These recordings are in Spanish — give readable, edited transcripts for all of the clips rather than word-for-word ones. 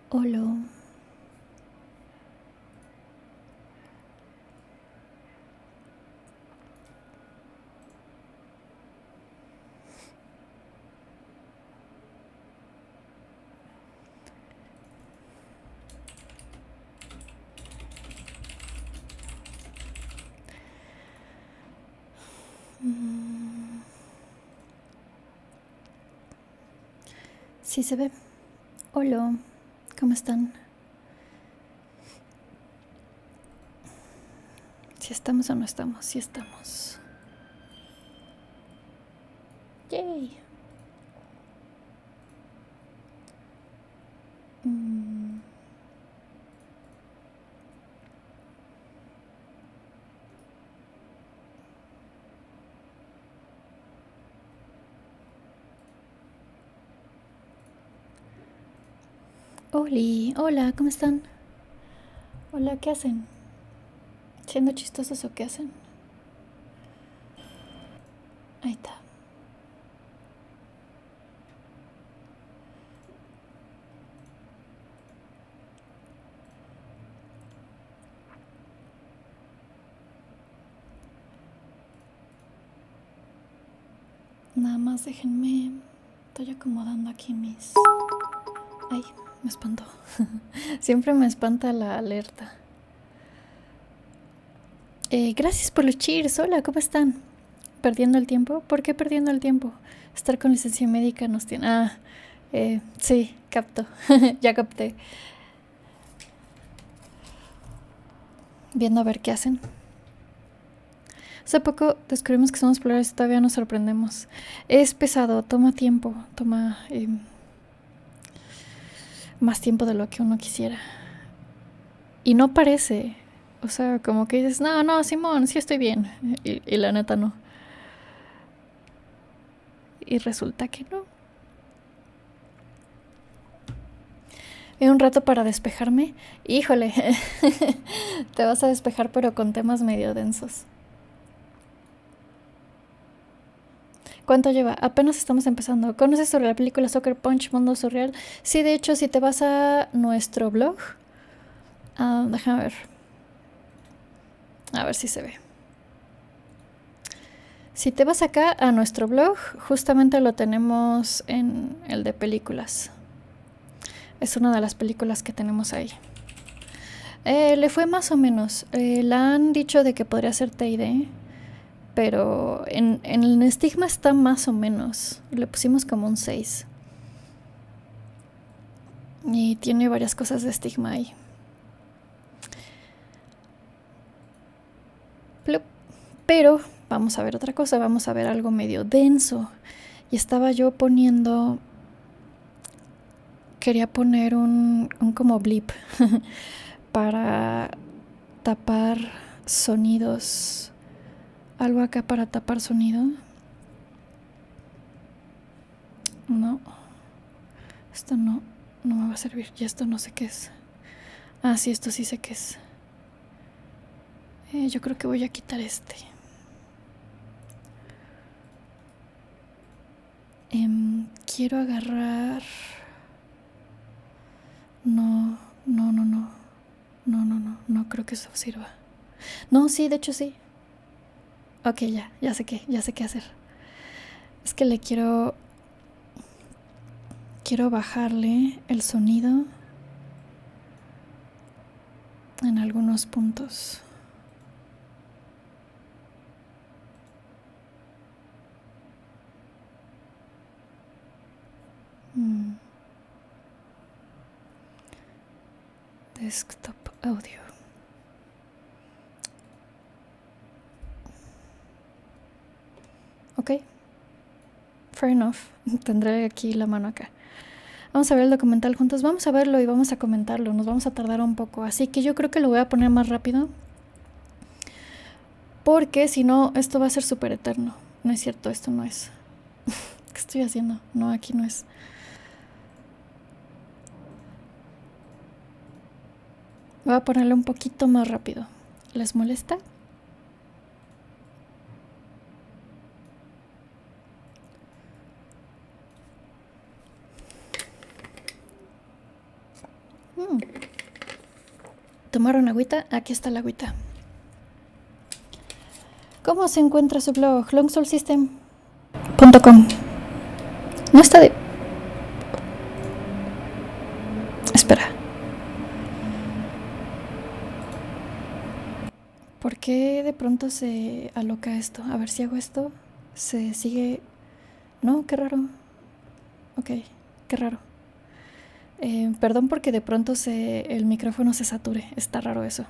Hola. Sí se ve. Hola. ¿Cómo están? ¿Si estamos o no estamos? Sí estamos. Yay. Oli. Hola, ¿cómo están? Hola, ¿qué hacen? ¿Siendo chistosos o qué hacen? Ahí está. Nada más déjenme. Estoy acomodando aquí mis... Ay, me espantó. Siempre me espanta la alerta. Gracias por los cheers. Hola, ¿cómo están? ¿Perdiendo el tiempo? ¿Por qué perdiendo el tiempo? Estar con licencia médica nos tiene... sí, capto. Ya capté. Viendo a ver qué hacen. Hace poco descubrimos que somos plurales y todavía nos sorprendemos. Es pesado, toma tiempo, toma más tiempo de lo que uno quisiera. Y no parece. O sea, como que dices, no, Simón, sí estoy bien. Y la neta no. Y resulta que no. Un rato para despejarme. Híjole, te vas a despejar pero con temas medio densos. ¿Cuánto lleva? Apenas estamos empezando. ¿Conoces sobre la película Soccer Punch Mundo Surreal? Sí, de hecho, si te vas a nuestro blog... déjame ver. A ver si se ve. Si te vas acá a nuestro blog, justamente lo tenemos en el de películas. Es una de las películas que tenemos ahí. Le fue más o menos. La han dicho de que podría ser TID, pero en el estigma está más o menos. Le pusimos como un 6. Y tiene varias cosas de estigma ahí. Plup. Pero vamos a ver otra cosa, vamos a ver algo medio denso. Y estaba yo poniendo... Quería poner un como blip para tapar sonidos. Algo acá para tapar sonido. No. Esto no me va a servir. Y esto no sé qué es. Ah, sí, esto sí sé qué es. Yo creo que voy a quitar este. Quiero agarrar... No creo que eso sirva. No, sí, de hecho sí. Ok, ya sé qué hacer. Es que le quiero bajarle el sonido en algunos puntos. Desktop audio. Ok. Fair enough. Tendré aquí la mano acá. Vamos a ver el documental juntos. Vamos a verlo y vamos a comentarlo. Nos vamos a tardar un poco. Así que yo creo que lo voy a poner más rápido. Porque si no, esto va a ser súper eterno. No es cierto, esto no es. ¿Qué estoy haciendo? No, aquí no es. Voy a ponerlo un poquito más rápido. ¿Les molesta? Mm. ¿Tomaron agüita? Aquí está la agüita. ¿Cómo se encuentra su blog? longsoulsystem.com. No está de... Espera. ¿Por qué de pronto se aloca esto? A ver si hago esto. Se sigue... No, qué raro. Ok, qué raro. Perdón porque de pronto el micrófono se sature. Está raro eso.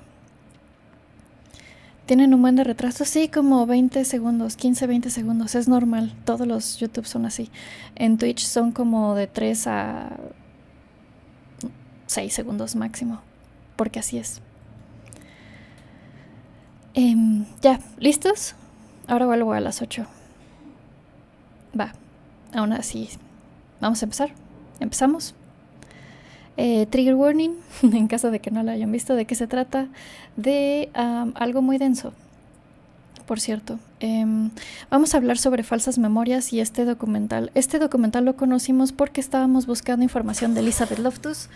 ¿Tienen un buen de retraso? Sí, como 20 segundos, 15, 20 segundos. Es normal. Todos los YouTube son así. En Twitch son como de 3 a 6 segundos máximo. Porque así es. Ya, ¿listos? Ahora vuelvo a las 8. Va, aún así. Vamos a empezar. Empezamos. Trigger warning, en caso de que no lo hayan visto. ¿De qué se trata? De algo muy denso, por cierto. Vamos a hablar sobre falsas memorias y este documental. Este documental lo conocimos porque estábamos buscando información de Elizabeth Loftus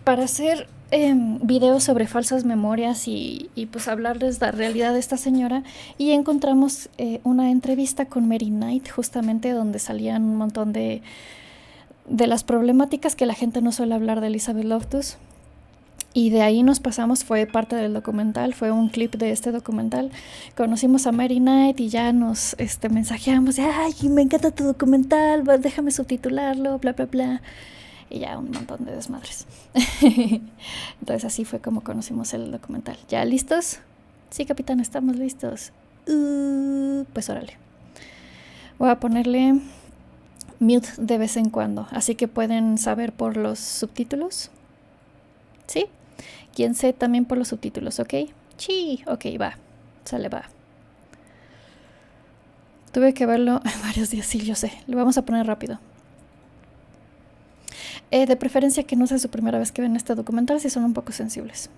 para hacer videos sobre falsas memorias y pues hablarles de la realidad de esta señora, y encontramos una entrevista con Mary Knight, justamente donde salían un montón de las problemáticas que la gente no suele hablar de Elizabeth Loftus, y de ahí nos pasamos. Fue parte del documental, fue un clip de este documental. Conocimos a Mary Knight y ya nos mensajeamos de, ay, me encanta tu documental, déjame subtitularlo, bla bla bla, y ya un montón de desmadres. Entonces así fue como conocimos el documental. ¿Ya listos? Sí, capitán, estamos listos. Pues órale. Voy a ponerle mute de vez en cuando, así que pueden saber por los subtítulos. ¿Sí? ¿Quién sé también por los subtítulos? ¿Ok? Sí, ok, va. Sale, va. Tuve que verlo varios días, sí, yo sé. Lo vamos a poner rápido. De preferencia que no sea su primera vez que ven este documental, si son un poco sensibles.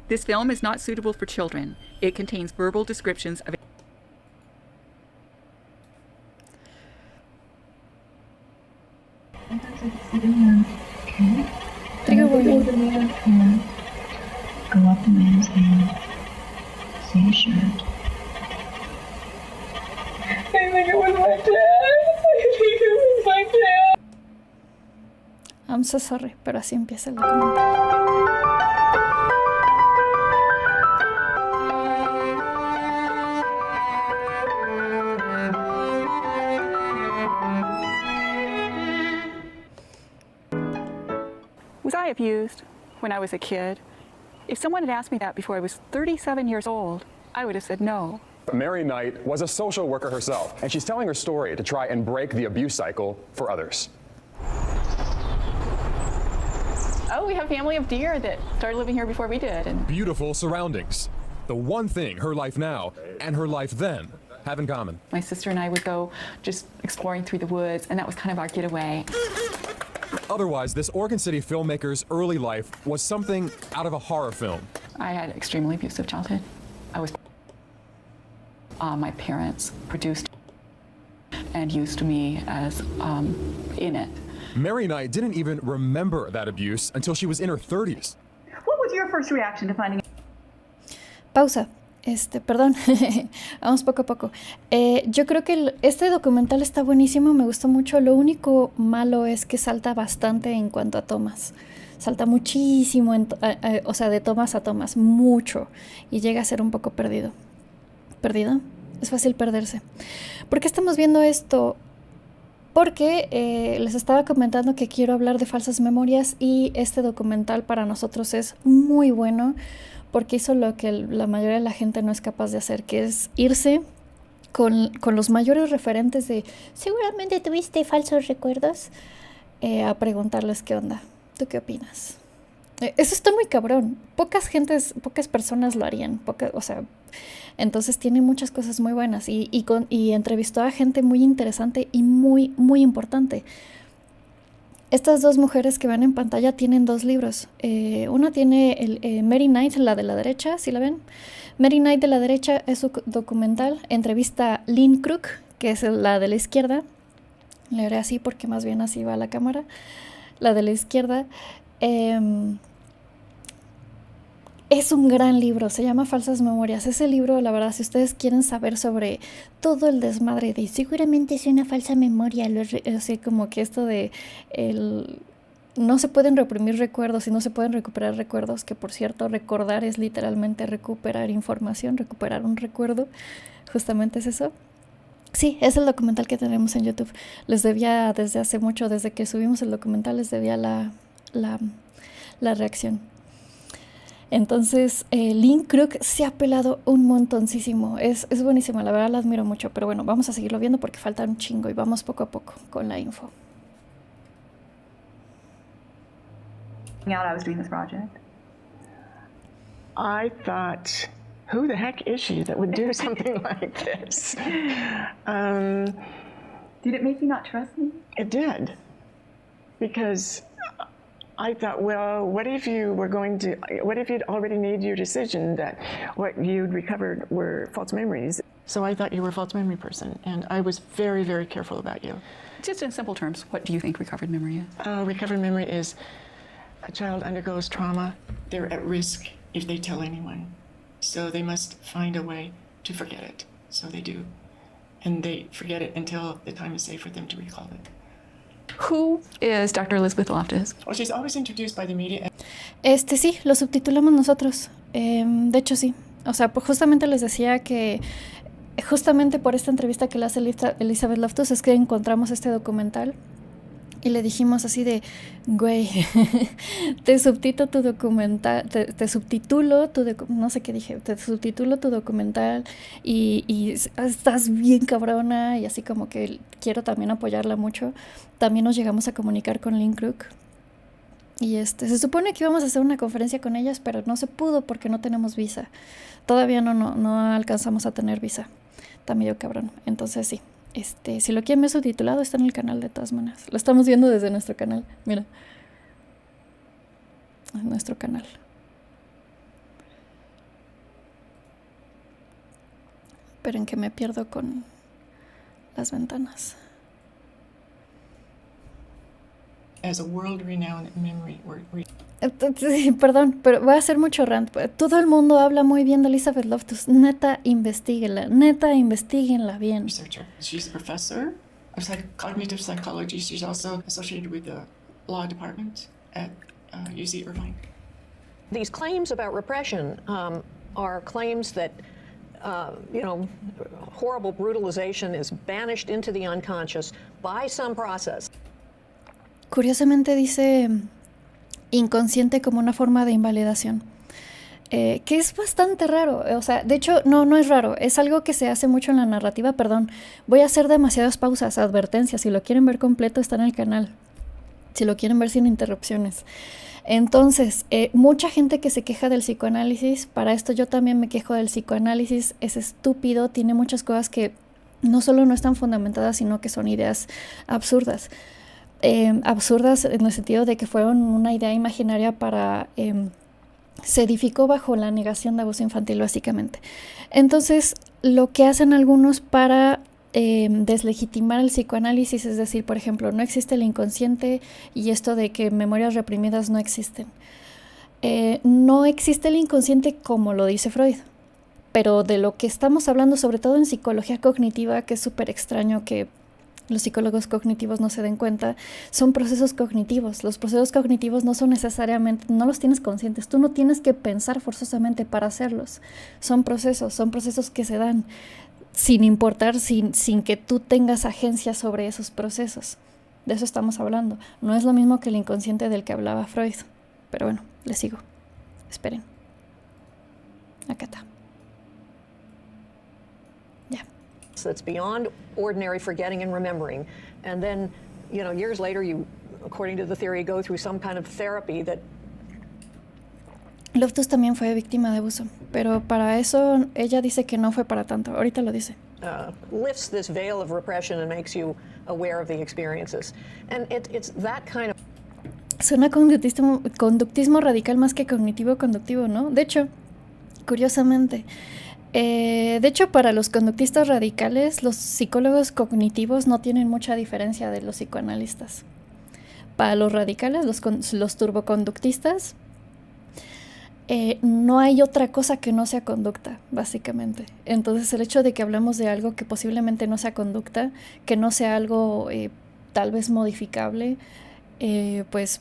This film is not suitable for children. It contains verbal descriptions of Trigger warning. Go up the man's hand. See his shirt. I think it was my dad. I think it was my dad. I'm so sorry, pero así empieza el documental. Was I abused when I was a kid? If someone had asked me that before I was 37 years old, I would have said no. Mary Knight was a social worker herself, and she's telling her story to try and break the abuse cycle for others. Oh, we have a family of deer that started living here before we did. And Beautiful surroundings. The one thing her life now and her life then have in common. my sister and I would go just exploring through the woods, and that was kind of our getaway. Otherwise, this Oregon City filmmaker's early life was something out of a horror film. I had an extremely abusive childhood. I was my parents produced and used me as in it. Mary Knight didn't even remember that abuse until she was in her 30s. What was your first reaction to finding Pausa. Perdón. Vamos poco a poco. Yo creo que este documental está buenísimo, me gustó mucho. Lo único malo es que salta bastante en cuanto a tomas. Salta muchísimo, o sea, de tomas a tomas, mucho. Y llega a ser un poco perdido. ¿Perdido? Es fácil perderse. ¿Por qué estamos viendo esto? Porque les estaba comentando que quiero hablar de falsas memorias, y este documental para nosotros es muy bueno porque hizo lo que la mayoría de la gente no es capaz de hacer, que es irse con los mayores referentes de seguramente tuviste falsos recuerdos, a preguntarles qué onda, ¿tú qué opinas? Eso está muy cabrón. Pocas personas lo harían, o sea, entonces tiene muchas cosas muy buenas, y entrevistó a gente muy interesante y muy, muy importante. Estas dos mujeres que ven en pantalla tienen 2 libros. Una tiene Mary Knight, la de la derecha, ¿sí la ven? Mary Knight de la derecha es su documental. Entrevista a Lynn Crook, que es la de la izquierda. Le haré así porque más bien así va la cámara, la de la izquierda. Es un gran libro, se llama Falsas Memorias. Ese libro, la verdad, si ustedes quieren saber sobre todo el desmadre de seguramente es una falsa memoria, así como que esto de no se pueden reprimir recuerdos y no se pueden recuperar recuerdos, que por cierto, recordar es literalmente recuperar información, recuperar un recuerdo, justamente es eso. Sí, es el documental que tenemos en YouTube. Les debía desde hace mucho, desde que subimos el documental, les debía la reacción. Entonces, Lynn Crook se ha pelado un montoncísimo. Es buenísima, la verdad la admiro mucho. Pero bueno, vamos a seguirlo viendo porque falta un chingo y vamos poco a poco con la info. Out, I was doing this project. I thought, who the heck is she that would do something like this? Did it make you not trust me? It did. Because I thought, well, what if you'd already made your decision that what you'd recovered were false memories? So I thought you were a false memory person, and I was very, very careful about you. Just in simple terms, what do you think recovered memory is? Recovered memory is a child undergoes trauma. They're at risk if they tell anyone. So they must find a way to forget it. So they do. And they forget it until the time is safe for them to recall it. Who is Dr. Elizabeth Loftus? Well, she's always introduced by the media. Sí, lo subtitulamos nosotros. De hecho, sí. O sea, pues justamente les decía que justamente por esta entrevista que le hace Elizabeth Loftus es que encontramos este documental y le dijimos así de, güey, te subtitulo tu documental, te subtitulo tu no sé qué dije, te subtitulo tu documental y estás bien cabrona y así como que quiero también apoyarla mucho. También nos llegamos a comunicar con Lynn Crook y se supone que íbamos a hacer una conferencia con ellas, pero no se pudo porque no tenemos visa. Todavía no alcanzamos a tener visa. Está medio cabrón. Entonces sí. Si lo quieren ver subtitulado, está en el canal de todas maneras. Lo estamos viendo desde nuestro canal. Mira. En nuestro canal. Esperen que me pierdo con las ventanas. As a world-renowned memory Sí, perdón, pero voy a hacer mucho rant. Todo el mundo habla muy bien de Elizabeth Loftus. Neta, investíguenla bien. researcher. She's a professor of cognitive psychology. She's also associated with the law department at UC Irvine. These claims about repression are claims that, horrible brutalization is banished into the unconscious by some process. Curiosamente dice inconsciente como una forma de invalidación, que es bastante raro. O sea, de hecho, no es raro, es algo que se hace mucho en la narrativa. Perdón, voy a hacer demasiadas pausas, advertencias. Si lo quieren ver completo, está en el canal. Si lo quieren ver sin interrupciones. Entonces, mucha gente que se queja del psicoanálisis, para esto yo también me quejo del psicoanálisis, es estúpido, tiene muchas cosas que no solo no están fundamentadas, sino que son ideas absurdas. Absurdas en el sentido de que fueron una idea imaginaria para... se edificó bajo la negación de abuso infantil, básicamente. Entonces, lo que hacen algunos para deslegitimar el psicoanálisis, es decir, por ejemplo, no existe el inconsciente y esto de que memorias reprimidas no existen. No existe el inconsciente como lo dice Freud, pero de lo que estamos hablando, sobre todo en psicología cognitiva, que es súper extraño que los psicólogos cognitivos no se den cuenta, son procesos cognitivos. Los procesos cognitivos no son necesariamente, no los tienes conscientes, tú no tienes que pensar forzosamente para hacerlos. Son procesos que se dan sin importar, sin que tú tengas agencia sobre esos procesos. De eso estamos hablando. No es lo mismo que el inconsciente del que hablaba Freud. Pero bueno, les sigo. Esperen. Acá está. Ya. That's beyond ordinary forgetting and remembering. And then, years later, you, according to the theory, go through some kind of therapy that... Loftus también fue víctima de abuso, pero para eso ella dice que no fue para tanto. Ahorita lo dice. Lifts this veil of repression and makes you aware of the experiences. And it's that kind of... Suena conductismo radical más que cognitivo-conductivo, ¿no? De hecho, curiosamente, De hecho, para los conductistas radicales, los psicólogos cognitivos no tienen mucha diferencia de los psicoanalistas. Para los radicales, los turboconductistas, no hay otra cosa que no sea conducta, básicamente. Entonces, el hecho de que hablamos de algo que posiblemente no sea conducta, que no sea algo tal vez modificable, pues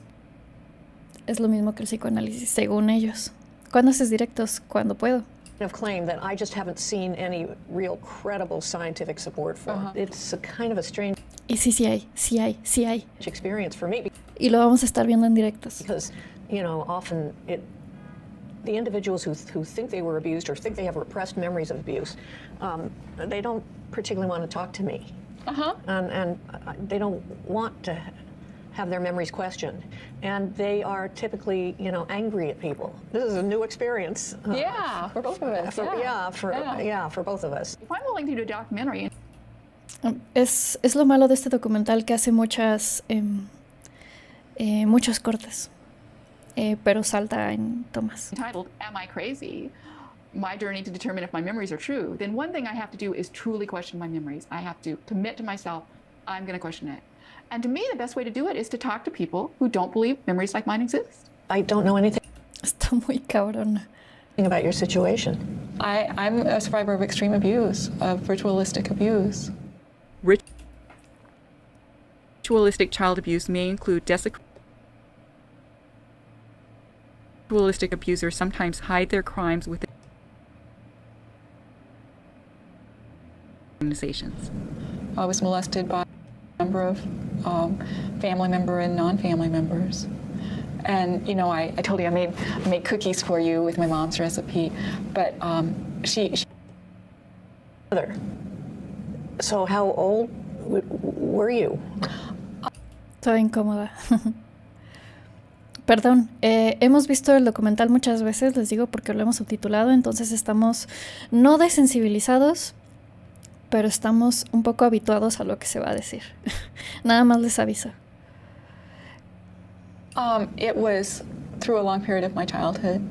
es lo mismo que el psicoanálisis, según ellos. ¿Cuándo haces directos? Cuando puedo. Of claim that I just haven't seen any real credible scientific support for. It's a kind of a strange Y sí hay. experience for me Y lo vamos a estar viendo en directos. because, you know, often the individuals who think they were abused or think they have repressed memories of abuse, they don't particularly want to talk to me. And they don't want to have their memories questioned. And they are typically, you know, angry at people. This is a new experience. Yeah, for both of us. For both of us. If I'm willing to do a documentary Es lo malo de este documental, que hace muchos cortes, pero salta en tomas. entitled Am I Crazy? My journey to determine if my memories are true, then one thing I have to do is truly question my memories. I have to commit to myself, I'm going to question it. And to me, the best way to do it is to talk to people who don't believe memories like mine exist. I don't know anything Está muy cabrona. about your situation. I'm a survivor of extreme abuse, of ritualistic abuse. Ritualistic child abuse may include ritualistic abusers sometimes hide their crimes within organizations. I was molested by a number of family member and non-family members. And, you know, I told you I made cookies for you with my mom's recipe, but she So how old were you? Estaba incómoda. Perdón, hemos visto el documental muchas veces, les digo, porque lo hemos subtitulado, entonces estamos no desensibilizados, pero estamos un poco habituados a lo que se va a decir. Nada más les aviso. It was through a long period of my childhood.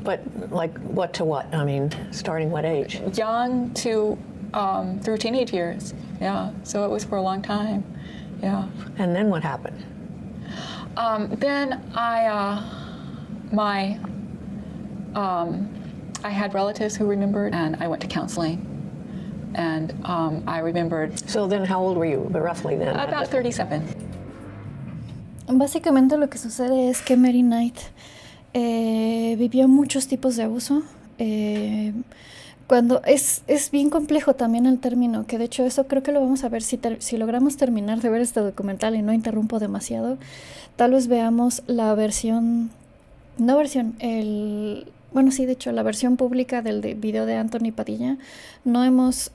But like what to what? I mean, starting what age? Young to through teenage years. Yeah, so it was for a long time. Yeah. And then what happened? Then I had relatives who remembered, and I went to counseling, and I remembered. So then how old were you roughly then? About 37. Básicamente lo que sucede es que Mary Knight vivió muchos tipos de abuso. Cuando es bien complejo también el término, que de hecho eso creo que lo vamos a ver si logramos terminar de ver este documental y no interrumpo demasiado. Tal vez veamos la versión, bueno, sí, de hecho, la versión pública del video de Anthony Padilla. No hemos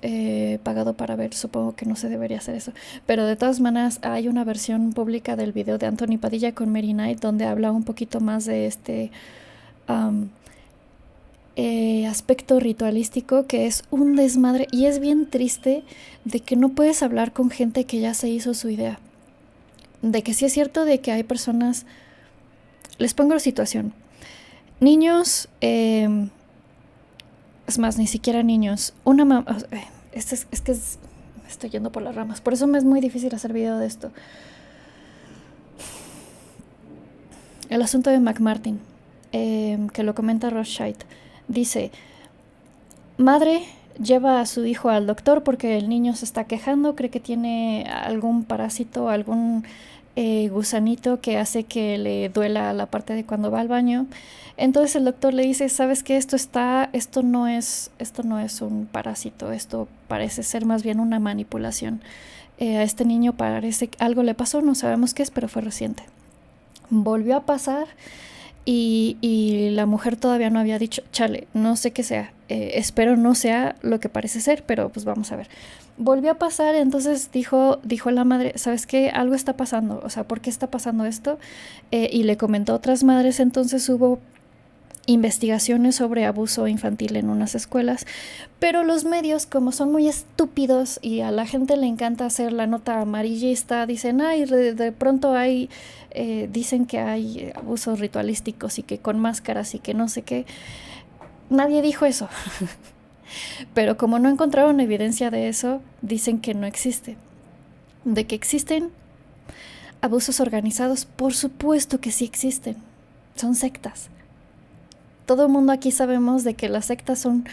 pagado para ver, supongo que no se debería hacer eso. Pero de todas maneras, hay una versión pública del video de Anthony Padilla con Mary Knight, donde habla un poquito más de este aspecto ritualístico, que es un desmadre. Y es bien triste de que no puedes hablar con gente que ya se hizo su idea. De que sí es cierto de que hay personas... Les pongo la situación. Niños, es más, ni siquiera niños. Una mamá... me estoy yendo por las ramas. Por eso me es muy difícil hacer video de esto. El asunto de McMartin, que lo comenta Rothschild. Dice, madre lleva a su hijo al doctor porque el niño se está quejando, cree que tiene algún parásito, algún gusanito que hace que le duela la parte de cuando va al baño. Entonces el doctor le dice, ¿sabes qué? Esto no es un parásito, esto parece ser más bien una manipulación. A este niño parece que algo le pasó, no sabemos qué es, pero fue reciente. Volvió a pasar y la mujer todavía no había dicho, chale, no sé qué sea, espero no sea lo que parece ser, pero pues vamos a ver. Volvió a pasar, entonces dijo la madre, ¿sabes qué? Algo está pasando, o sea, ¿por qué está pasando esto? Y le comentó a otras madres, entonces hubo investigaciones sobre abuso infantil en unas escuelas, pero los medios, como son muy estúpidos y a la gente le encanta hacer la nota amarillista, dicen, ay, de pronto hay, dicen que hay abusos ritualísticos y que con máscaras y que no sé qué. nadie dijo eso. Pero como no encontraron evidencia de eso, dicen que no existe. De que existen abusos organizados, por supuesto que sí existen. Son sectas. Todo el mundo aquí sabemos de que las sectas son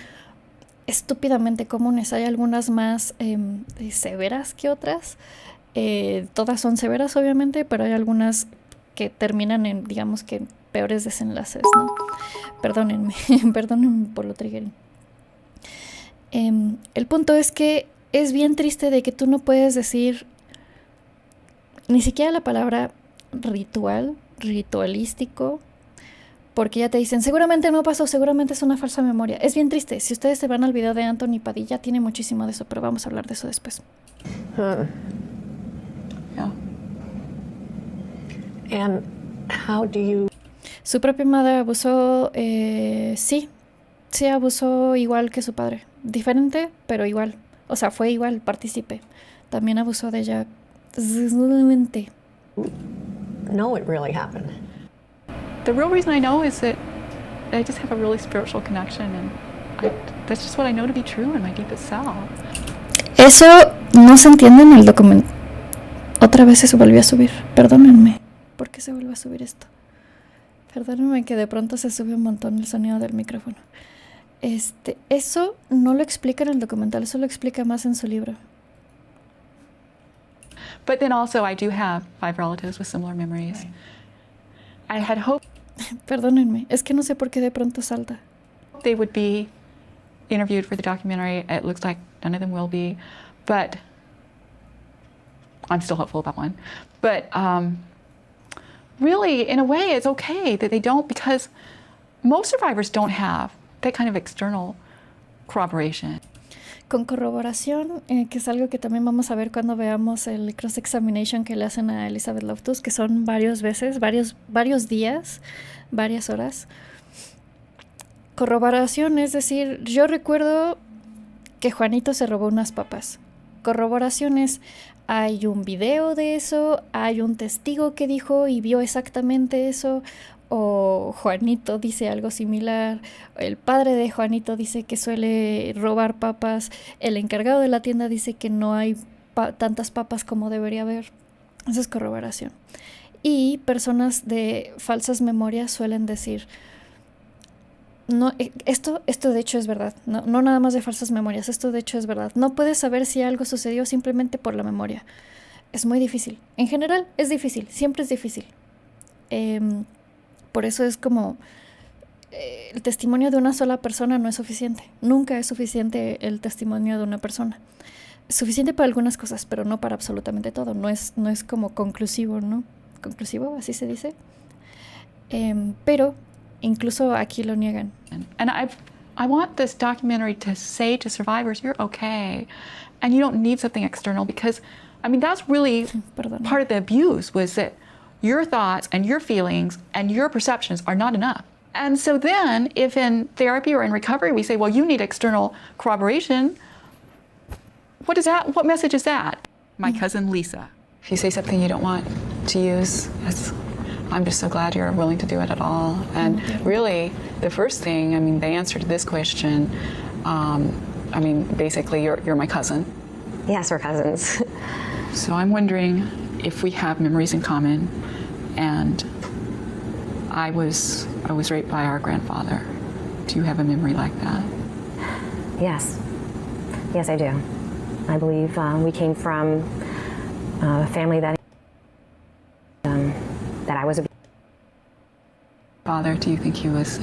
estúpidamente comunes. Hay algunas más severas que otras. Todas son severas, obviamente, pero hay algunas que terminan en, digamos que, peores desenlaces, ¿no? Perdónenme, perdónenme por lo triggering. El punto es que es bien triste de que tú no puedes decir ni siquiera la palabra ritual, ritualístico, porque ya te dicen, seguramente no pasó, seguramente es una falsa memoria. Es bien triste. Si ustedes se van al video de Anthony Padilla, tiene muchísimo de eso, pero vamos a hablar de eso después. Yeah. And how do you... Su propia madre abusó, sí abusó igual que su padre. Diferente, pero igual. O sea, fue igual, partícipe. También abusó de ella. know it really happened? The real reason I know is that I just have a really spiritual connection, and that's just what I know to be true in my deepest self. Eso no se entiende en el documento. Otra vez se volvió a subir. Perdónenme. ¿Por qué se vuelve a subir esto? Perdónenme que de pronto se sube un montón el sonido del micrófono. Eso no lo explica en el documental, eso lo explica más en su libro. But then also I do have 5 relatives with similar memories. I had hoped Perdónenme, es que no sé por qué de pronto salta. they would be interviewed for the documentary. It looks like none of them will be, but I'm still hopeful about one. But really, in a way, it's okay that they don't, because most survivors don't have that kind of external corroboration. Con corroboración, que es algo que también vamos a ver cuando veamos el cross-examination que le hacen a Elizabeth Loftus, que son varias veces, varios días, varias horas. Corroboración, es decir, yo recuerdo que Juanito se robó unas papas. Corroboración es, hay un video de eso, hay un testigo que dijo y vio exactamente eso, o Juanito dice algo similar, el padre de Juanito dice que suele robar papas, el encargado de la tienda dice que no hay tantas papas como debería haber. Eso es corroboración. Y personas de falsas memorias suelen decir, no, esto de hecho es verdad, no nada más de falsas memorias, esto de hecho es verdad. No puedes saber si algo sucedió simplemente por la memoria. Es muy difícil. En general es difícil, siempre es difícil. Por eso es como el testimonio de una sola persona no es suficiente. Nunca es suficiente el testimonio de una persona. Es suficiente para algunas cosas, pero no para absolutamente todo. No es como conclusivo, ¿no? Conclusivo, así se dice. Pero incluso aquí lo niegan. And I want this documentary to say to survivors, you're okay, and you don't need something external, because, I mean, that's really part of the abuse, was that your thoughts and your feelings and your perceptions are not enough. And so then, if in therapy or in recovery we say, well, you need external corroboration, what is that? What message is that? My cousin Lisa. If you say something you don't want to use, I'm just so glad you're willing to do it at all. And really, the first thing, I mean, the answer to this question, I mean, basically, you're my cousin. Yes, we're cousins. So I'm wondering if we have memories in common, and I was raped by our grandfather. Do you have a memory like that? Yes. Yes, I do. I believe we came from a family that I was abused. Father, do you think he was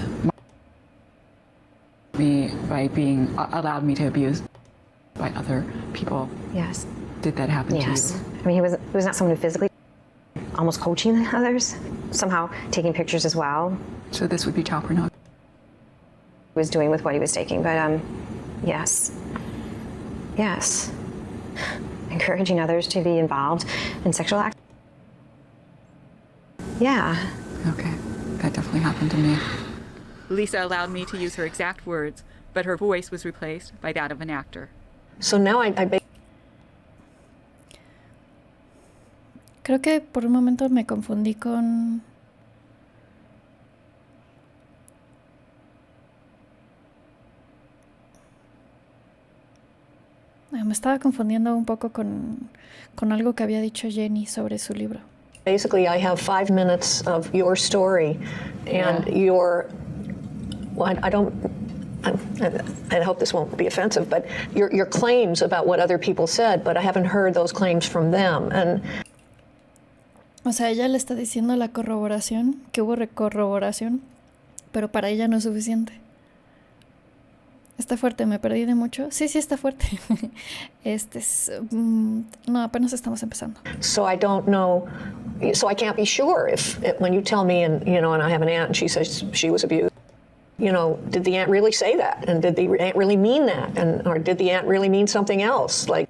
me by being allowed me to abuse by other people? Yes. Did that happen to you? Yes. I mean, he was not someone who physically, almost coaching others, somehow taking pictures as well. So this would be child pornography. He was doing with what he was taking, but yes. Yes. Encouraging others to be involved in sexual acts. Yeah. Okay, that definitely happened to me. Lisa allowed me to use her exact words, but her voice was replaced by that of an actor. So now I Creo que por un momento me confundí con... estaba confundiendo un poco con algo que había dicho Jenny sobre su libro. Basically, I have 5 minutes of your story and your, well, I hope this won't be offensive, but your claims about what other people said, but I haven't heard those claims from them. And o sea, ella le está diciendo la corroboración, que hubo corroboración, pero para ella no es suficiente. Está fuerte, me perdí de mucho. Sí, está fuerte. No, apenas estamos empezando. So I don't know, so I can't be sure if when you tell me, and and I have an aunt and she says she was abused, did the aunt really say that? And did the aunt really mean that? Or did the aunt really mean something else? Like,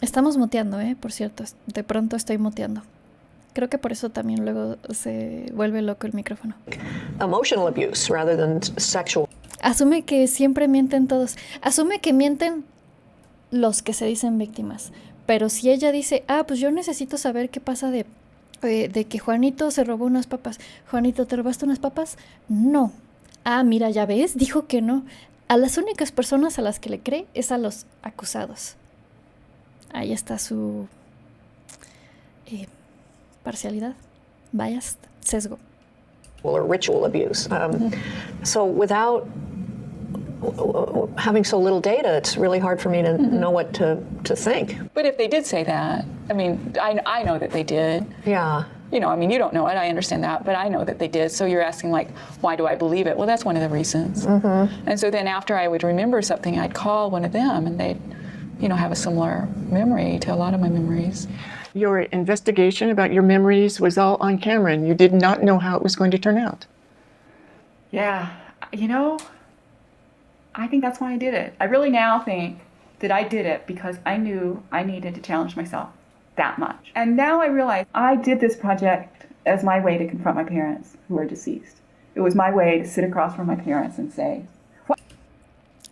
estamos muteando, por cierto. De pronto estoy muteando. Creo que por eso también luego se vuelve loco el micrófono. Emotional abuse rather than sexual. Asume que siempre mienten todos. Asume que mienten los que se dicen víctimas. Pero si ella dice, pues yo necesito saber qué pasa de que Juanito se robó unas papas. Juanito, ¿te robaste unas papas? No. Mira, ya ves, dijo que no. A las únicas personas a las que le cree es a los acusados. Ahí está su parcialidad, bias, sesgo. Or ritual abuse. So without having so little data, it's really hard for me to know what to think. But if they did say that, I mean, I know that they did. Yeah. I mean, you don't know it, I understand that, but I know that they did. So you're asking, like, why do I believe it? Well, that's one of the reasons. And so then after I would remember something, I'd call one of them, and they'd, have a similar memory to a lot of my memories. Your investigation about your memories was all on camera, and you did not know how it was going to turn out. Yeah, I think that's why I did it. I really now think that I did it because I knew I needed to challenge myself that much. And now I realize I did this project as my way to confront my parents who are deceased. It was my way to sit across from my parents and say,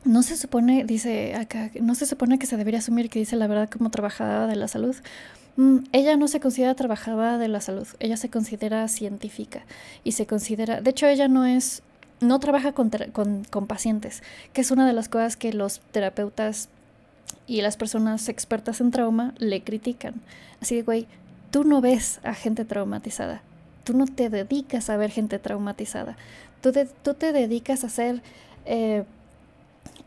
No se supone, dice acá, no se supone que se debería asumir que dice la verdad como trabajadora de la salud. Ella no se considera trabajadora de la salud, ella se considera científica y se considera, de hecho ella no trabaja con pacientes, que es una de las cosas que los terapeutas y las personas expertas en trauma le critican. Así de, güey, tú no ves a gente traumatizada, tú no te dedicas a ver gente traumatizada, tú te dedicas a hacer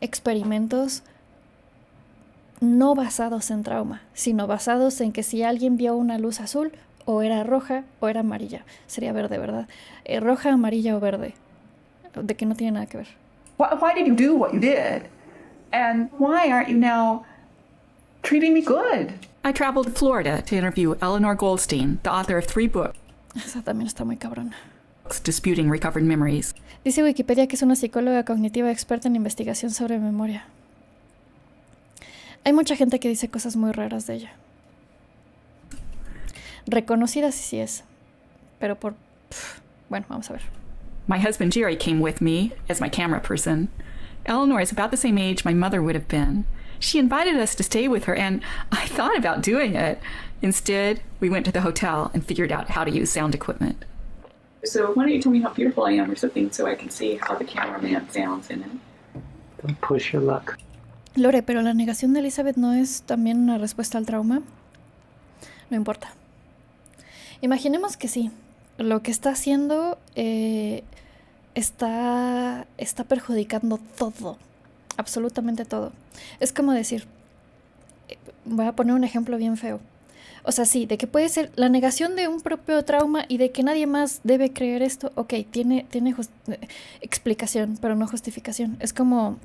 experimentos no basados en trauma, sino basados en que si alguien vio una luz azul, o era roja o era amarilla. Sería verde, ¿verdad? Roja, amarilla o verde. De que no tiene nada que ver. Why did you do what you did? And why aren't you now treating me good? I traveled to Florida to interview Eleanor Goldstein, the author of 3 books. Esa también está muy cabrona. Disputing recovered memories. Dice Wikipedia que es una psicóloga cognitiva experta en investigación sobre memoria. Hay mucha gente que dice cosas muy raras de ella. Reconocida sí es, pero bueno, vamos a ver. My husband Jerry came with me as my camera person. Eleanor is about the same age my mother would have been. She invited us to stay with her, and I thought about doing it. Instead, we went to the hotel and figured out how to use sound equipment. So why don't you tell me how beautiful I am or something so I can see how the cameraman sounds in it. Don't push your luck. Lore, pero la negación de Elizabeth no es también una respuesta al trauma. No importa. Imaginemos que sí. Lo que está haciendo está perjudicando todo. Absolutamente todo. Es como decir, voy a poner un ejemplo bien feo. O sea, sí, de que puede ser la negación de un propio trauma y de que nadie más debe creer esto. Ok, tiene explicación, pero no justificación. Es como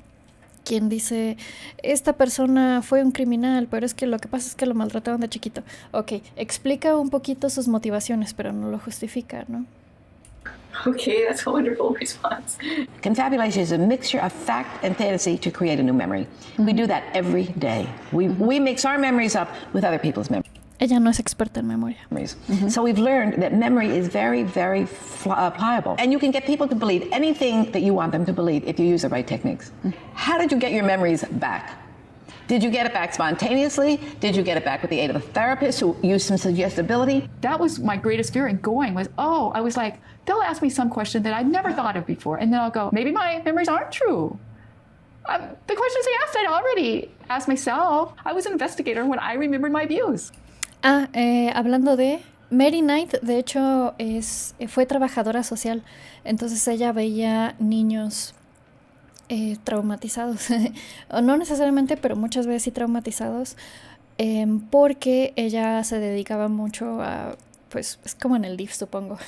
quien dice, esta persona fue un criminal, pero es que lo que pasa es que lo maltrataron de chiquito. Ok, explica un poquito sus motivaciones, pero no lo justifica, ¿no? Okay, that's a wonderful response. Confabulation is a mixture of fact and fantasy to create a new memory. We do that every day. We mix our memories up with other people's memories. Ella no es experta en memoria. So we've learned that memory is very, very pliable. And you can get people to believe anything that you want them to believe if you use the right techniques. How did you get your memories back? Did you get it back spontaneously? Did you get it back with the aid of a therapist who used some suggestibility? That was my greatest fear in going was, I was like, they'll ask me some question that I'd never thought of before. And then I'll go, maybe my memories aren't true. The questions they asked, I'd already asked myself. I was an investigator when I remembered my abuse. Hablando de Mary Knight, de hecho, fue trabajadora social. Entonces ella veía niños traumatizados. O no necesariamente, pero muchas veces sí traumatizados. Porque ella se dedicaba mucho a... Pues es como en el DIF, supongo,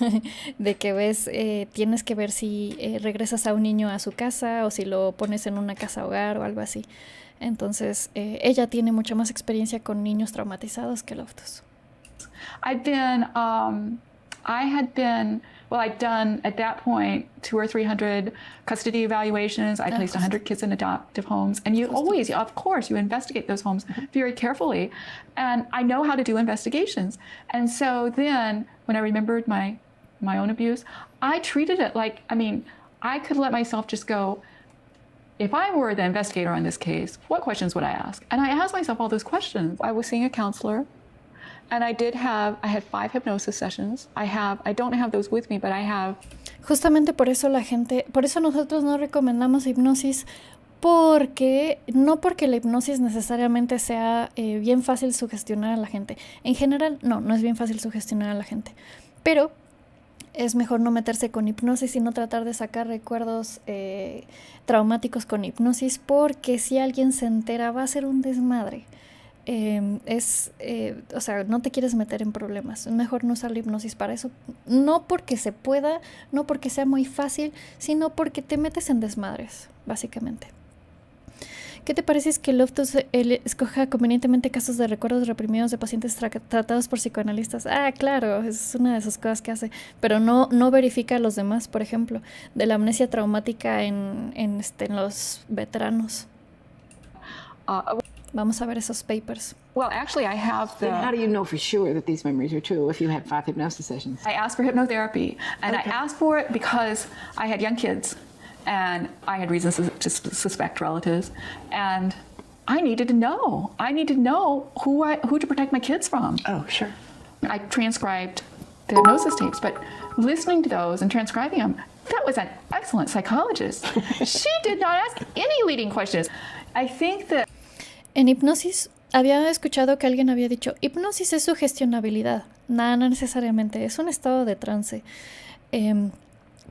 de que ves, tienes que ver si regresas a un niño a su casa o si lo pones en una casa hogar o algo así. Entonces, ella tiene mucha más experiencia con niños traumatizados que Loftus. I'd done at that point 200 or 300 custody evaluations. I placed 100 kids in adoptive homes. And you always, of course, you investigate those homes very carefully. And I know how to do investigations. And so then when I remembered my own abuse, I treated it like, I could let myself just go, if I were the investigator on this case, what questions would I ask? And I asked myself all those questions. I was seeing a counselor. And I had 5 hypnosis sessions. I don't have those with me, but I have. Justamente por eso nosotros no recomendamos hipnosis, no porque la hipnosis necesariamente sea bien fácil sugestionar a la gente. En general, no es bien fácil sugestionar a la gente. Pero es mejor no meterse con hipnosis y no tratar de sacar recuerdos traumáticos con hipnosis, porque si alguien se entera va a ser un desmadre. No te quieres meter en problemas. Es mejor no usar la hipnosis para eso. No porque se pueda, no porque sea muy fácil, sino porque te metes en desmadres, básicamente. ¿Qué te parece que Loftus escoja convenientemente casos de recuerdos reprimidos de pacientes tratados por psicoanalistas? Claro, es una de esas cosas que hace, pero no verifica a los demás, por ejemplo, de la amnesia traumática en los veteranos. Vamos a ver esos papers. Well, actually, I have Then how do you know for sure that these memories are true if you had 5 hypnosis sessions? I asked for hypnotherapy, and I asked for it because I had young kids, and I had reasons to suspect relatives, and I needed to know. I needed to know who to protect my kids from. Oh, sure. I transcribed the hypnosis tapes, but listening to those and transcribing them, that was an excellent psychologist. She did not ask any leading questions. I think that en hipnosis había escuchado que alguien había dicho, hipnosis es sugestionabilidad. No necesariamente, es un estado de trance.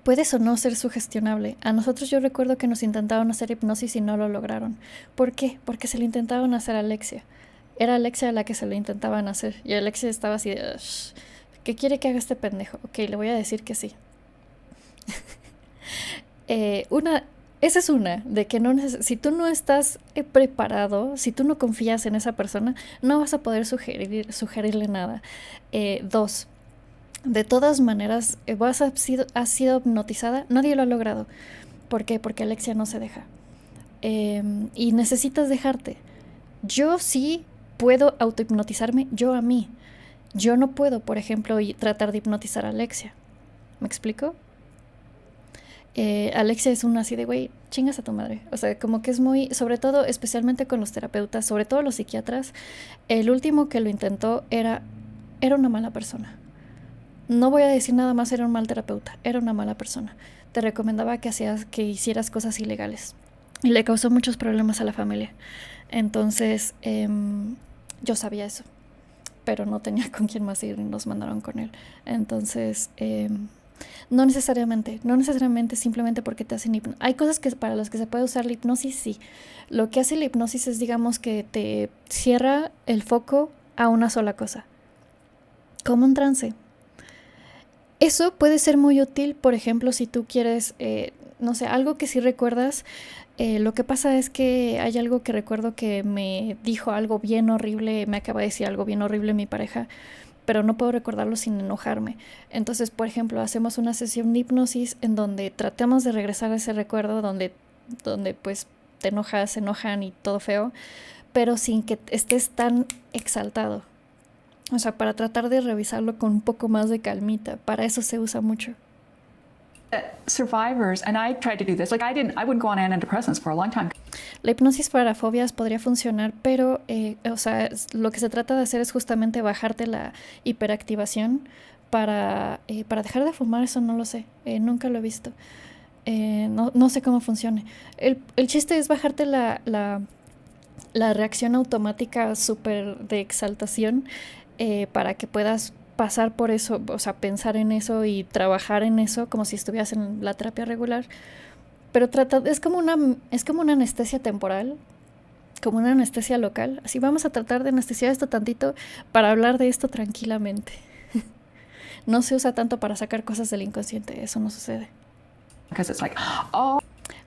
Puedes o no ser sugestionable. A nosotros yo recuerdo que nos intentaron hacer hipnosis y no lo lograron. ¿Por qué? Porque se lo intentaban hacer a Alexia. Era Alexia la que se lo intentaban hacer. Y Alexia estaba así de, ¿qué quiere que haga este pendejo? Ok, le voy a decir que sí. Esa es una, de que si tú no estás preparado, si tú no confías en esa persona, no vas a poder sugerirle nada. 2, de todas maneras, has sido hipnotizada, nadie lo ha logrado. ¿Por qué? Porque Alexia no se deja. Y necesitas dejarte. Yo sí puedo autohipnotizarme, yo a mí. Yo no puedo, por ejemplo, tratar de hipnotizar a Alexia. ¿Me explico? Alexia es una así de, güey, chingas a tu madre. O sea, como que es muy, sobre todo, especialmente con los terapeutas, sobre todo los psiquiatras, el último que lo intentó era una mala persona. No voy a decir nada más, era un mal terapeuta, era una mala persona. Te recomendaba que hicieras cosas ilegales. Y le causó muchos problemas a la familia. Entonces, yo sabía eso. Pero no tenía con quién más ir y nos mandaron con él. Entonces, no necesariamente simplemente porque te hacen hipnosis. Hay cosas para las que se puede usar la hipnosis, sí. Lo que hace la hipnosis es, digamos, que te cierra el foco a una sola cosa. Como un trance. Eso puede ser muy útil, por ejemplo, si tú quieres, no sé, algo que sí recuerdas. Lo que pasa es que hay algo que recuerdo que me dijo algo bien horrible, me acaba de decir algo bien horrible mi pareja, pero no puedo recordarlo sin enojarme. Entonces, por ejemplo, hacemos una sesión de hipnosis en donde tratamos de regresar a ese recuerdo donde pues te enojas, se enojan y todo feo, pero sin que estés tan exaltado. O sea, para tratar de revisarlo con un poco más de calmita. Para eso se usa mucho. Survivors, and I tried to do this, like I wouldn't go on antidepressants for a long time. La hipnosis para fobias podría funcionar, pero, o sea, lo que se trata de hacer es justamente bajarte la hiperactivación para dejar de fumar. Eso no lo sé, nunca lo he visto. No sé cómo funcione. El chiste es bajarte la reacción automática súper de exaltación para que puedas pasar por eso, o sea, pensar en eso y trabajar en eso como si estuvieras en la terapia regular. Pero es como una anestesia temporal, como una anestesia local. Así vamos a tratar de anestesiar esto tantito para hablar de esto tranquilamente. No se usa tanto para sacar cosas del inconsciente, eso no sucede.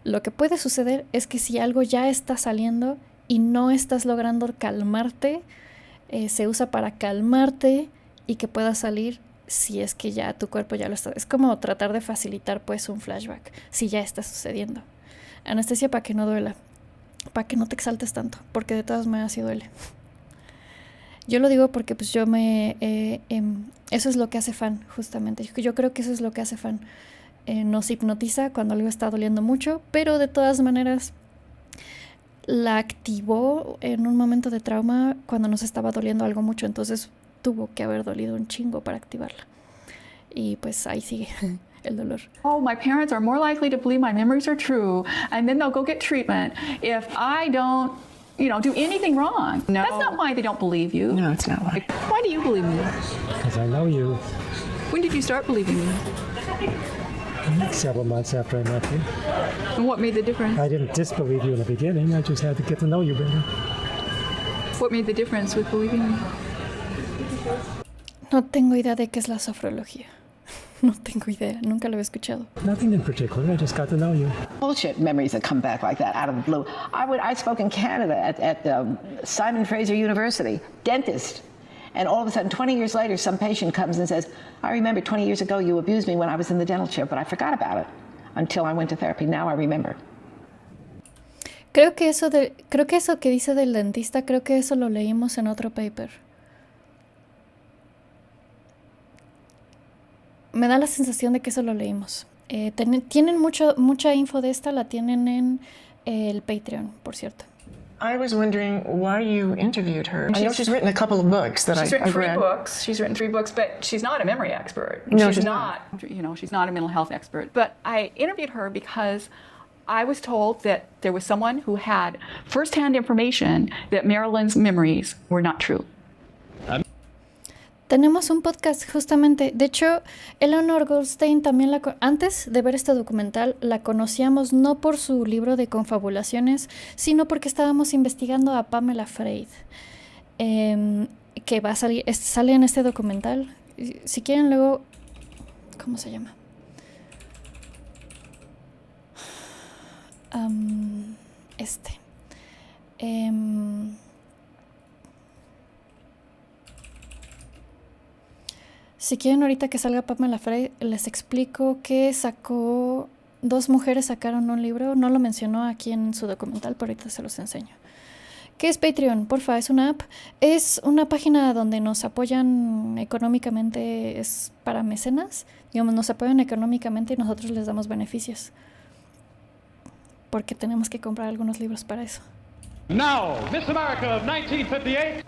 Lo que puede suceder es que si algo ya está saliendo y no estás logrando calmarte, se usa para calmarte y que pueda salir si es que ya tu cuerpo ya lo está. Es como tratar de facilitar pues un flashback si ya está sucediendo. Anestesia para que no duela, para que no te exaltes tanto, porque de todas maneras sí duele. Yo lo digo porque pues eso es lo que hace Fan, justamente. Yo creo que eso es lo que hace Fan. Nos hipnotiza cuando algo está doliendo mucho, pero de todas maneras la activó en un momento de trauma cuando nos estaba doliendo algo mucho, entonces tuvo que haber dolido un chingo para activarla. Y pues ahí sigue el dolor. Oh, my parents are more likely to believe my memories are true, and then they'll go get treatment if I don't, do anything wrong. No. That's not why they don't believe you. No, it's not why. Why do you believe me? Because I know you. When did you start believing me? Several months after I met you. And what made the difference? I didn't disbelieve you in the beginning. I just had to get to know you better. What made the difference with believing me? No tengo idea de qué es la sofrología. No tengo idea, nunca lo he escuchado. Nothing in particular, I just got to know you. Bullshit memories that come back like that out of the blue. I spoke in Canada at Simon Fraser University, dentist. And all of a sudden, 20 years later, some patient comes and says, I remember 20 years ago you abused me when I was in the dental chair, but I forgot about it until I went to therapy. Now I remember. Creo que eso que dice del dentista, creo que eso lo leímos en otro paper. Me da la sensación de que eso lo leímos. Tienen mucha info de esta, la tienen en el Patreon, por cierto. I was wondering why you interviewed her. I know she's written a couple of books that I've read. She's written 3 books, but she's not a memory expert. No, she's not. She's not a mental health expert. But I interviewed her because I was told that there was someone who had firsthand information that Marilyn's memories were not true. Tenemos un podcast justamente. De hecho, Eleanor Goldstein también antes de ver este documental la conocíamos no por su libro de confabulaciones, sino porque estábamos investigando a Pamela Freud, que va a salir, sale en este documental. Si quieren luego, ¿cómo se llama? Si quieren ahorita que salga Pamela Freud, les explico que 2 mujeres sacaron un libro, no lo mencionó aquí en su documental, pero ahorita se los enseño. ¿Qué es Patreon? Porfa, es una app, es una página donde nos apoyan económicamente, es para mecenas, digamos, nos apoyan económicamente y nosotros les damos beneficios, porque tenemos que comprar algunos libros para eso. Now, Miss America of 1958.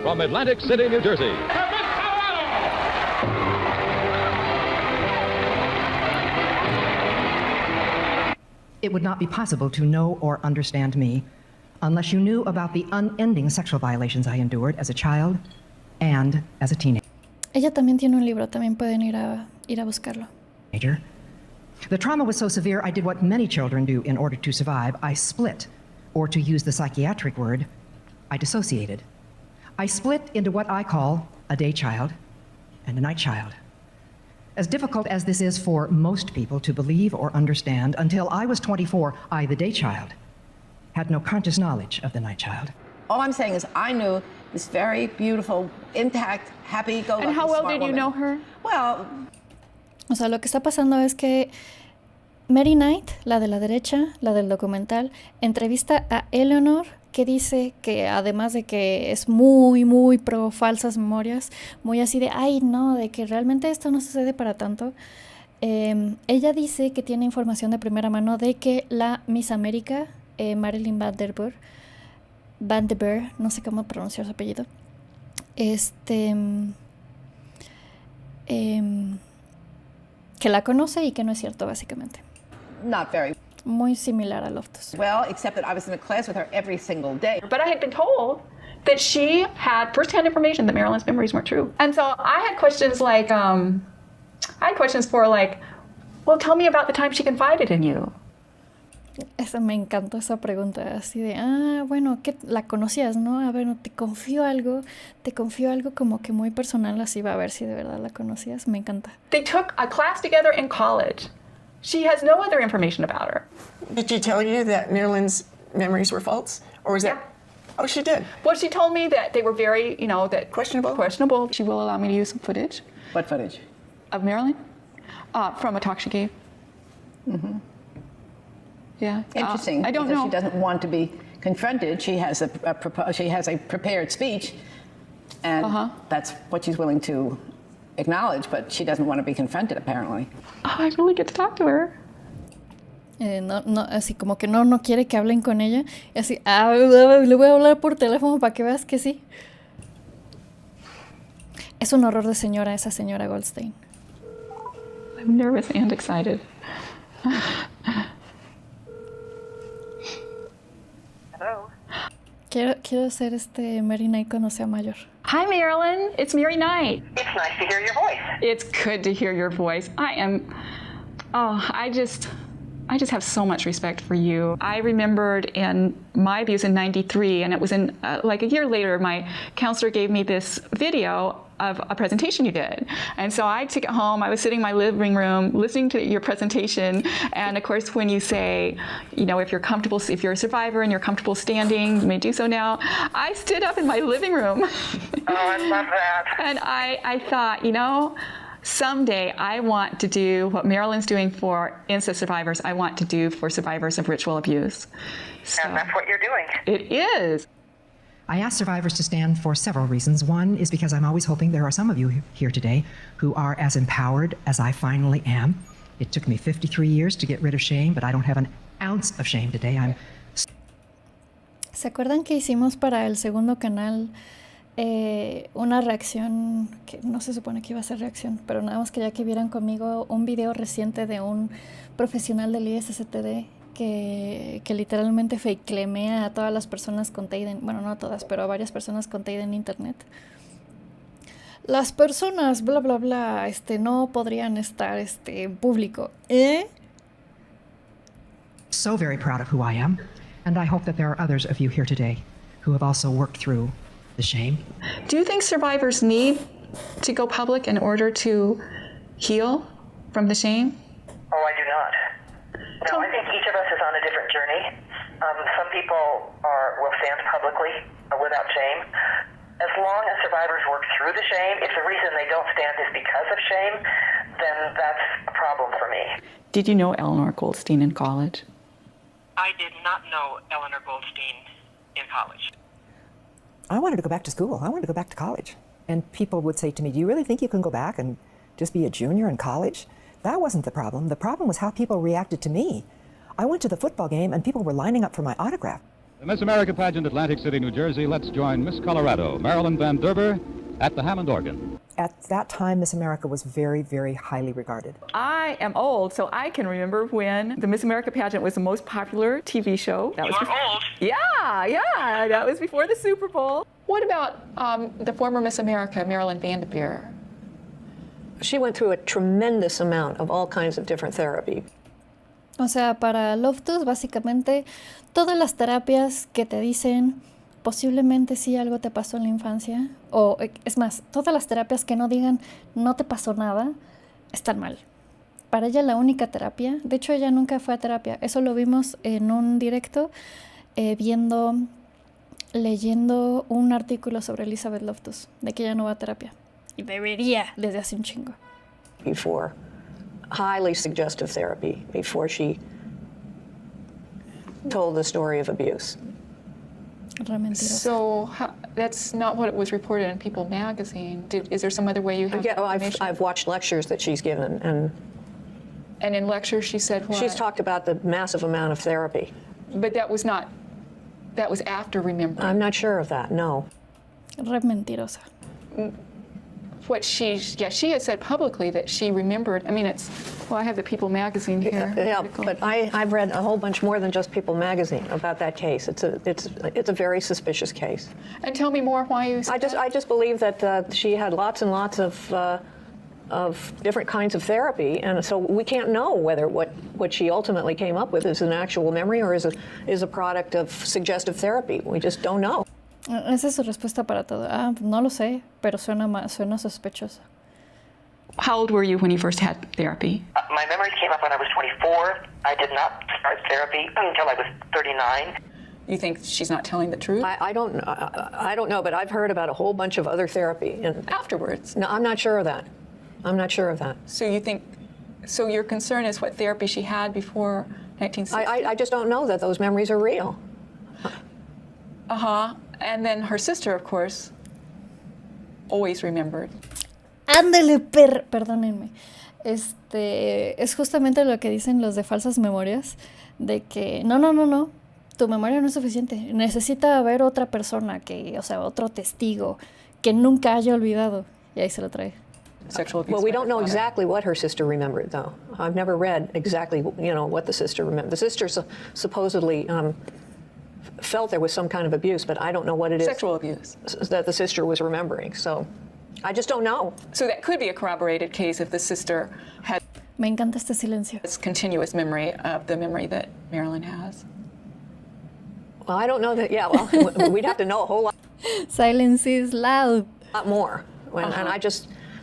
From Atlantic City, New Jersey. It would not be possible to know or understand me unless you knew about the unending sexual violations I endured as a child and as a teenager. Ella también tiene un libro, también pueden ir a buscarlo. The trauma was so severe I did what many children do in order to survive. I split, or to use the psychiatric word, I dissociated. I split into what I call a day child and a night child. As difficult as this is for most people to believe or understand, until I was 24, I, the day child, had no conscious knowledge of the night child. All I'm saying is I knew this very beautiful, intact, happy-go-lucky, And how well smart did you woman. know her? Well, o sea, lo que está pasando es que Mary Knight, la de la derecha, la del documental, entrevista a Eleanor, que dice que además de que es muy, muy pro falsas memorias, muy así de, ay, no, de que realmente esto no sucede para tanto, Ella dice que tiene información de primera mano de que la Miss América, Marilyn Vanderburg, no sé cómo pronunciar su apellido, que la conoce y que no es cierto, básicamente. Not very Muy similar a Loftus. well, except that I was in a class with her every single day. But I had been told that she had firsthand information that Marilyn's memories weren't true. And so I had questions like, well, tell me about the time she confided in you. Me encantó esa pregunta, así de, bueno, ¿qué la conocías, no? A ver, te confío algo como que muy personal, así va a ver si de verdad la conocías. Me encanta. They took a class together in college. She has no other information about her. Did she tell you that Marilyn's memories were false? Or was that... Oh, she did. Well, she told me that they were very, that questionable. She will allow me to use some footage. What footage? Of Marilyn? From a talk she gave. Mm-hmm. Yeah. Interesting. I don't because know. She doesn't want to be confronted. She has a prepared speech, and that's what she's willing to acknowledge. But she doesn't want to be confronted, apparently. Oh, I really get to talk to her. No, así como que no quiere que hablen con ella. Y así, le voy a hablar por teléfono para que veas que sí. Es un horror de señora esa señora Goldstein. I'm nervous and excited. Hello. Quiero ser Mary Knight cuando sea mayor. Hi, Marilyn. It's Mary Knight. It's nice to hear your voice. It's good to hear your voice. I just have so much respect for you. I remembered in my abuse in '93, and it was in like a year later, my counselor gave me this video of a presentation you did. And so I took it home. I was sitting in my living room listening to your presentation. And of course, when you say, if you're comfortable, if you're a survivor and you're comfortable standing, you may do so now. I stood up in my living room. Oh, I love that. And I thought, someday I want to do what Marilyn's doing for incest survivors, I want to do for survivors of ritual abuse. So, and that's what you're doing. It is. I ask survivors to stand for several reasons. One is because I'm always hoping there are some of you here today who are as empowered as I finally am. It took me 53 years to get rid of shame, but I don't have an ounce of shame today. ¿Se acuerdan que hicimos para el segundo canal una reacción, que no se supone que iba a ser reacción, pero nada más quería que vieran conmigo un video reciente de un profesional del ISSTD que literalmente fakeclamea a todas las personas con TAID, bueno, no a todas, pero a varias personas con TAID en internet. Las personas, bla, bla, bla, no podrían estar en público. So very proud of who I am, and I hope that there are others of you here today who have also worked through the shame. Do you think survivors need to go public in order to heal from the shame? Oh, I do not. No, I think each of us is on a different journey. Some people will stand publicly without shame. As long as survivors work through the shame, if the reason they don't stand is because of shame, then that's a problem for me. Did you know Eleanor Goldstein in college? I did not know Eleanor Goldstein in college. I wanted to go back to school. I wanted to go back to college. And people would say to me, do you really think you can go back and just be a junior in college? That wasn't the problem. The problem was how people reacted to me. I went to the football game and people were lining up for my autograph. The Miss America pageant, Atlantic City, New Jersey. Let's join Miss Colorado, Marilyn Vanderburg, at the Hammond organ. At that time, Miss America was very, very highly regarded. I am old, so I can remember when the Miss America pageant was the most popular TV show. You are old. Yeah, that was before the Super Bowl. What about the former Miss America, Marilyn Vanderburg? She went through a tremendous amount of all kinds of different therapy. O sea, para Loftus, básicamente, todas las terapias que te dicen posiblemente sí algo te pasó en la infancia, o es más, todas las terapias que no digan no te pasó nada, están mal. Para ella la única terapia, de hecho ella nunca fue a terapia, eso lo vimos en un directo, leyendo un artículo sobre Elizabeth Loftus, de que ella no va a terapia. Y debería desde hace un chingo. Before highly suggestive therapy, before she told the story of abuse. So that's not what it was reported in People magazine. Is there some other way you have information? I've watched lectures that she's given, and And in lecture, she said what? She's talked about the massive amount of therapy. But that was after remembering. I'm not sure of that, no. Re mentirosa. What she has said publicly that she remembered. I mean, I have the People magazine here. Yeah, but I've read a whole bunch more than just People magazine about that case. It's a very suspicious case. And tell me more why you. I just believe that she had lots and lots of different kinds of therapy, and so we can't know whether what she ultimately came up with is an actual memory or is a product of suggestive therapy. We just don't know. Esa es su respuesta para todo. No lo sé, pero suena sospechosa. How old were you when you first had therapy? My memories came up when I was 24. I did not start therapy until I was 39. You think she's not telling the truth? I don't know, but I've heard about a whole bunch of other therapy and afterwards. No, I'm not sure of that. I'm not sure of that. So your concern is what therapy she had before 1960? I just don't know that those memories are real. And then her sister, of course, always remembered. Ándele, perdónenme. Es justamente lo que dicen los de falsas memorias, de que no, tu memoria no es suficiente. Necesita haber otra persona, otro testigo que nunca haya olvidado. Y ahí se lo trae. Sexual abuse. Well, we don't know exactly what her sister remembered, though. I've never read exactly, what the sister remembered. The sister supposedly felt there was some kind of abuse, but I don't know what it is. Sexual abuse. That the sister was remembering. So I just don't know. So that could be a corroborated case if the sister had. Me encanta este silencio. This continuous memory of the memory that Marilyn has. Well, I don't know that. Yeah, well, we'd have to know a whole lot. Silence is loud. A lot more. And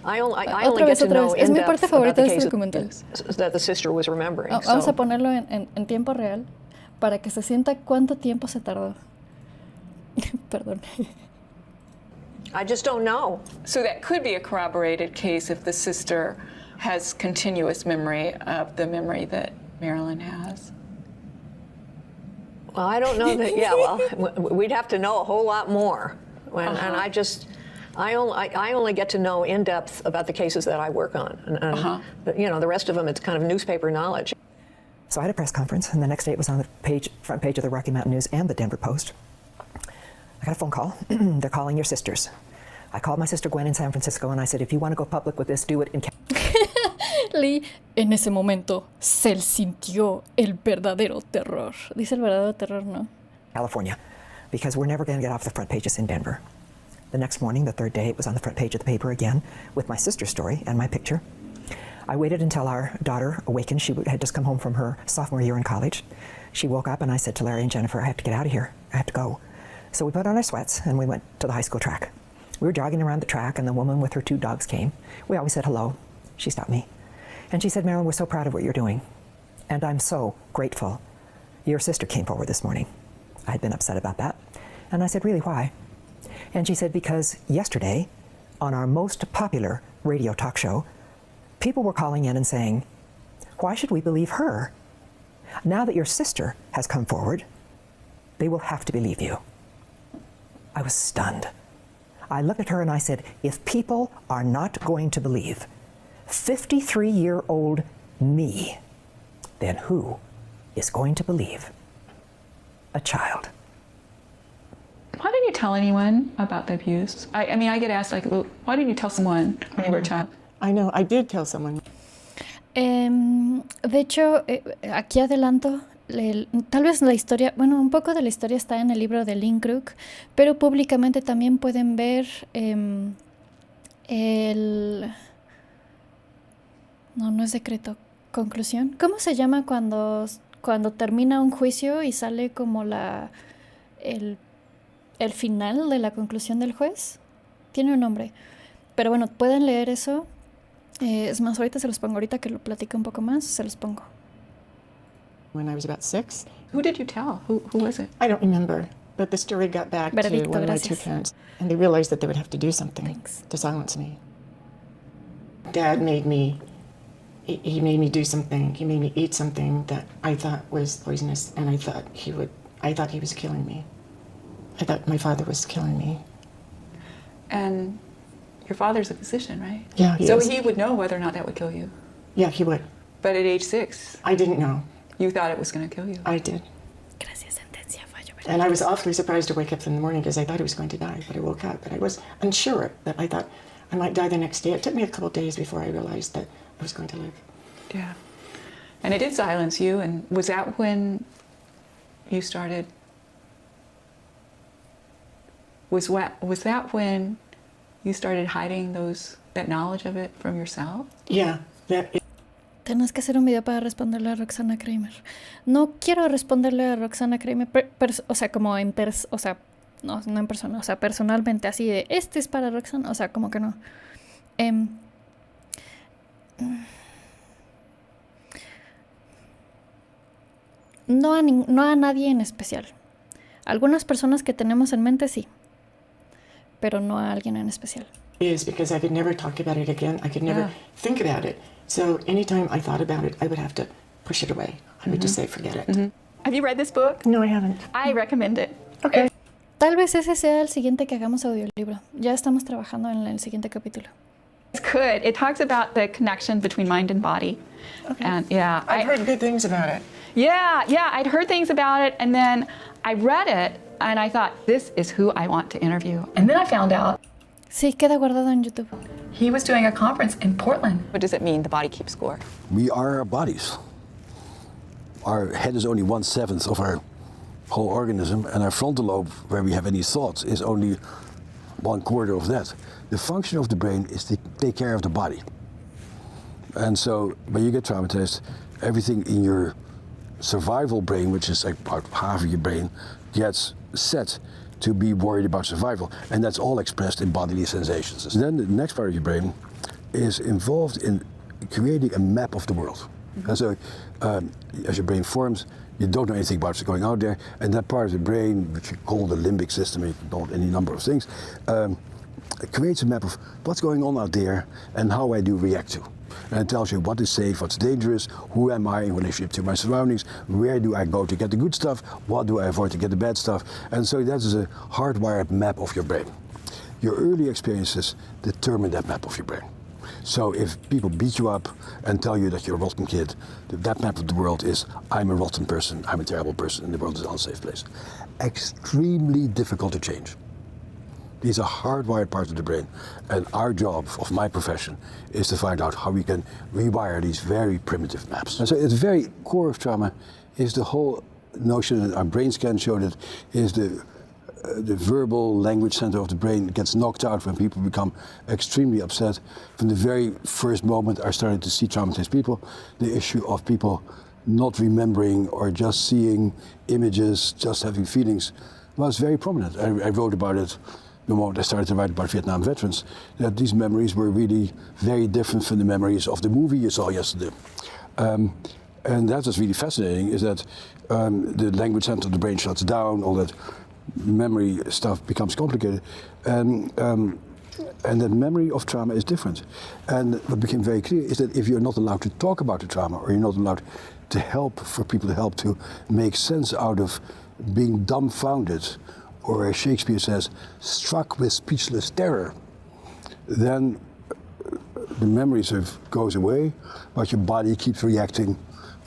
I only get to know Es mi in parte depth favorita about the de este case documental. that the sister was remembering. Vamos a ponerlo en tiempo real para que se sienta cuánto tiempo se tardó. Perdón. I just don't know. So that could be a corroborated case if the sister has continuous memory of the memory that Marilyn has. Well, I don't know that. Yeah, well, we'd have to know a whole lot more. And I only get to know in depth about the cases that I work on. And the rest of them, it's kind of newspaper knowledge. So I had a press conference, and the next day it was on the front page of the Rocky Mountain News and the Denver Post. I got a phone call. They're calling your sisters. I called my sister Gwen in San Francisco, and I said, if you want to go public with this, do it in Lee, en ese momento se sintió el verdadero terror. Dice el verdadero terror, ¿no? California, because we're never going to get off the front pages in Denver. The next morning, the third day, it was on the front page of the paper again with my sister's story and my picture. I waited until our daughter awakened. She had just come home from her sophomore year in college. She woke up and I said to Larry and Jennifer, I have to get out of here. I have to go. So we put on our sweats and we went to the high school track. We were jogging around the track and the woman with her 2 dogs came. We always said hello. She stopped me. And she said, Marilyn, we're so proud of what you're doing. And I'm so grateful. Your sister came forward this morning. I had been upset about that. And I said, really, why? And she said, because yesterday, on our most popular radio talk show, people were calling in and saying, why should we believe her? Now that your sister has come forward, they will have to believe you. I was stunned. I looked at her and I said, if people are not going to believe 53-year-old me, then who is going to believe a child? Why didn't you tell anyone about the abuse? I mean, I get asked, like, well, why didn't you tell someone when you were a child? I know, I did tell someone. De hecho, aquí adelanto, tal vez la historia, bueno, un poco de la historia está en el libro de Lynn Crook, pero públicamente también pueden ver no es decreto, conclusión. ¿Cómo se llama cuando termina un juicio y sale como el final de la conclusión del juez? Tiene un nombre. Pero bueno, pueden leer eso. Es más, ahorita se los pongo, ahorita que lo platico un poco más, se los pongo. When I was about 6. Who did you tell? Who was it? I don't remember, but the story got back Veredicto, to one of my 2 gracias. parents, and they realized that they would have to do something to silence me. Dad made me, he made me do something. He made me eat something that I thought was poisonous, and I thought he was killing me. I thought my father was killing me. And your father's a physician, right? Yeah, he So is. he would know whether or not that would kill you. Yeah, he would. But at age 6, I didn't know. you thought it was going to kill you. I did. And I was awfully surprised to wake up in the morning because I thought I was going to die. But I woke up, but I was unsure that I thought I might die the next day. It took me a couple of days before I realized that I was going to live. Yeah. And it did silence you. And was that when you started? Was that when you started hiding that knowledge of it from yourself? Yeah. Tenés que hacer un video para responderle a Roxana Kramer. No quiero responderle a Roxana Kramer, o sea, como en o sea, no en persona, o sea, personalmente así de, este es para Roxana, o sea, como que no. No a nadie en especial. Algunas personas que tenemos en mente sí, pero no a alguien en especial. Is because I could never talk about it again. I could never think about it. So anytime I thought about it, I would have to push it away. I would just say, forget it. Have you read this book? No, I haven't. I recommend it. Okay. Tal vez ese sea el siguiente que hagamos audiolibro. Ya estamos trabajando en el siguiente capítulo. It's good. It talks about the connection between mind and body. Okay. And yeah, I've heard good things about it. Yeah, I'd heard things about it, and then I read it, and I thought, this is who I want to interview. And then I found out Sí, queda guardado en YouTube. he was doing a conference in Portland. What does it mean, the body keeps score? We are our bodies. Our head is only 1/7 of our whole organism, and our frontal lobe, where we have any thoughts, is only 1/4 of that. The function of the brain is to take care of the body. And so when you get traumatized, everything in your survival brain, which is like about half of your brain, gets set to be worried about survival. And that's all expressed in bodily sensations. Then the next part of your brain is involved in creating a map of the world. And so as your brain forms, you don't know anything about what's going out there, and that part of the brain, which you call the limbic system, you can call it any number of things, it creates a map of what's going on out there and how I do react to. And it tells you what is safe, what's dangerous, who am I in relationship to my surroundings, where do I go to get the good stuff, what do I avoid to get the bad stuff. And so that is a hardwired map of your brain. Your early experiences determine that map of your brain. So if people beat you up and tell you that you're a rotten kid, that map of the world is, I'm a rotten person, I'm a terrible person, and the world is an unsafe place. Extremely difficult to change. These are hardwired parts of the brain, and our job of my profession is to find out how we can rewire these very primitive maps. And so at the very core of trauma is the whole notion, and our brain scan showed it, is the verbal language center of the brain gets knocked out when people become extremely upset. From the very first moment I started to see traumatized people, the issue of people not remembering or just seeing images, just having feelings, was very prominent. I wrote about it the moment I started to write about Vietnam veterans, that these memories were really very different from the memories of the movie you saw yesterday. And that was really fascinating, is that the language center of the brain shuts down, all that memory stuff becomes complicated, and that memory of trauma is different. And what became very clear is that if you're not allowed to talk about the trauma, or you're not allowed to help, for people to help to make sense out of being dumbfounded, or as Shakespeare says, struck with speechless terror, then the memory sort of goes away, but your body keeps reacting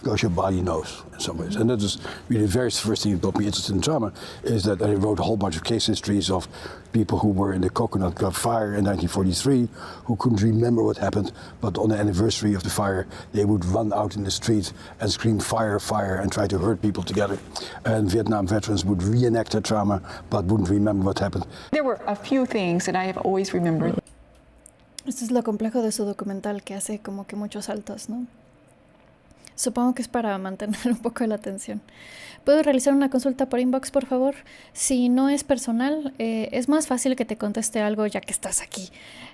because your body knows in some ways. And that is really the very first thing that got me interested in trauma, is that I wrote a whole bunch of case histories of people who were in the Coconut Club fire in 1943, who couldn't remember what happened, but on the anniversary of the fire, they would run out in the street and scream fire, fire, and try to hurt people together. And Vietnam veterans would reenact their trauma, but wouldn't remember what happened. There were a few things that I have always remembered. Esto es lo complejo de su documental, que hace como que muchos saltos, ¿no? Supongo que es para mantener un poco la atención. ¿Puedo realizar una consulta por inbox, por favor? Si no es personal, es más fácil que te conteste algo ya que estás aquí.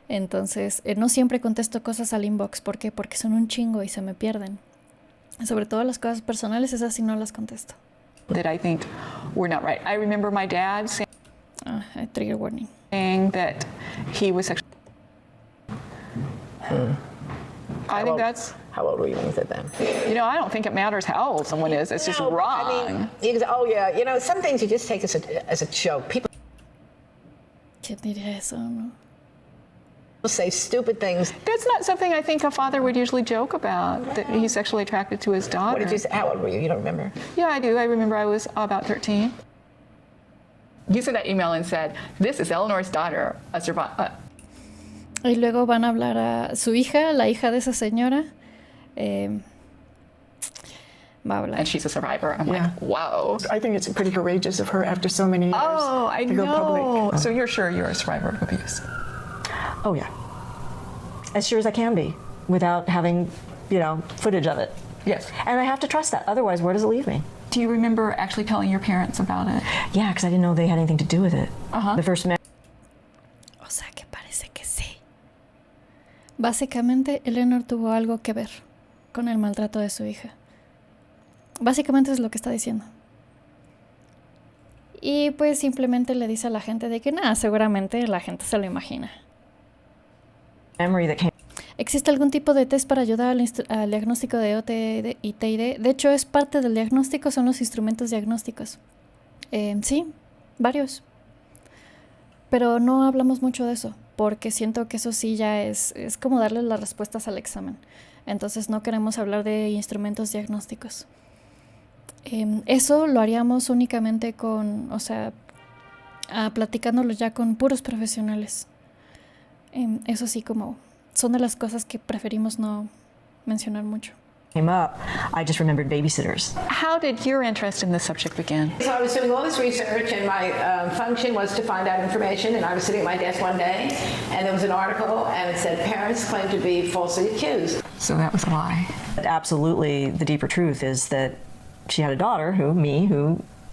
Entonces, no siempre contesto cosas al inbox. ¿Por qué? Porque son un chingo y se me pierden. Sobre todo las cosas personales, esas sí no las contesto. That I think were not right. I remember my dad saying, trigger warning, that he was sexually. I think that's. How old were you when you said that? You know, I don't think it matters how old someone is. It's just wrong. I mean, oh yeah, you know, some things you just take as a joke. People. ¿Quién diría eso, no? Say stupid things. That's not something I think a father would usually joke about, that he's sexually attracted to his daughter. What did you say? How old were you? You don't remember? Yeah, I do. I remember I was about 13. You sent that email and said, this is Eleanor's daughter, a survivor. Y luego van a hablar a su hija, la hija de esa señora. Va a hablar. And she's a survivor. I'm like, wow. I think it's pretty courageous of her after so many years I to go public. know. So you're sure you're a survivor of abuse? Oh, yeah. As sure as I can be, without having, footage of it. Yes. And I have to trust that. Otherwise, where does it leave me? Do you remember actually telling your parents about it? Yeah, because I didn't know they had anything to do with it. The first O sea, que parece que sí. Básicamente, Eleanor tuvo algo que ver con el maltrato de su hija. Básicamente es lo que está diciendo. Y pues simplemente le dice a la gente de que nada, seguramente la gente se lo imagina. ¿Existe algún tipo de test para ayudar al diagnóstico de OTD y TID? De hecho, es parte del diagnóstico, son los instrumentos diagnósticos. Sí, varios. Pero no hablamos mucho de eso, porque siento que eso sí ya es como darle las respuestas al examen. Entonces no queremos hablar de instrumentos diagnósticos. Eso lo haríamos únicamente platicándolo ya con puros profesionales. Eso sí, como son de las cosas que preferimos no mencionar mucho. Came up, I just remembered babysitters. How did your interest in this subject begin? So I was doing all this research, and my function was to find out information, and I was sitting at my desk one day, and there was an article, and it said, parents claim to be falsely accused. So that was a lie. But absolutely, the deeper truth is that she had a daughter, who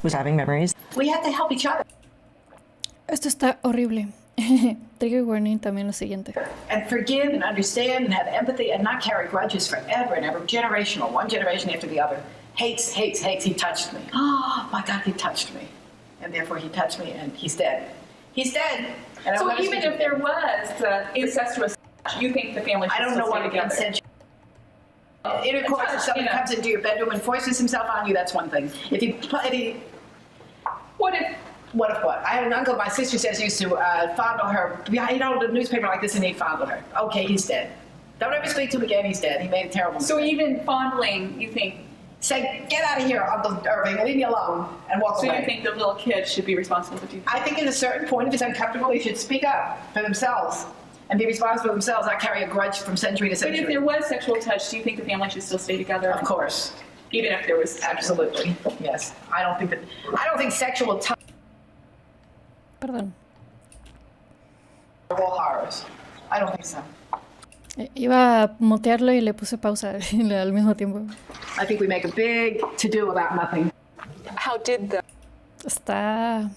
was having memories. We had to help each other. Esto está horrible. Trigger warning también lo siguiente. And forgive and understand and have empathy and not carry grudges forever and ever. Generational, one generation after the other. Hates. He touched me. Oh my God, he touched me. And therefore he touched me and he's dead. He's dead. And so even if there was incestuous, you think the family should still stay together? Intercourse, if somebody comes into your bedroom and forces himself on you, that's one thing. What if what? I had an uncle, my sister says, used to fondle her. He'd hold a newspaper like this and he'd fondle her. Okay, he's dead. Don't ever speak to him again, he's dead. He made a terrible mistake. So even fondling, you think? Say, get out of here, Uncle Irving, leave me alone, and walk away. So you think the little kid should be responsible for you? I think at a certain point, if it's uncomfortable, they should speak up for themselves and be responsible for themselves, not carry a grudge from century to century. But if there was sexual touch, do you think the family should still stay together? Of course. Even if there was... Absolutely, yes. I don't think sexual touch... Perdón. All horrors. I don't think so. Iba a mutearlo y le puse pausa al mismo tiempo. I think we make a big to-do about nothing. How did the... Está...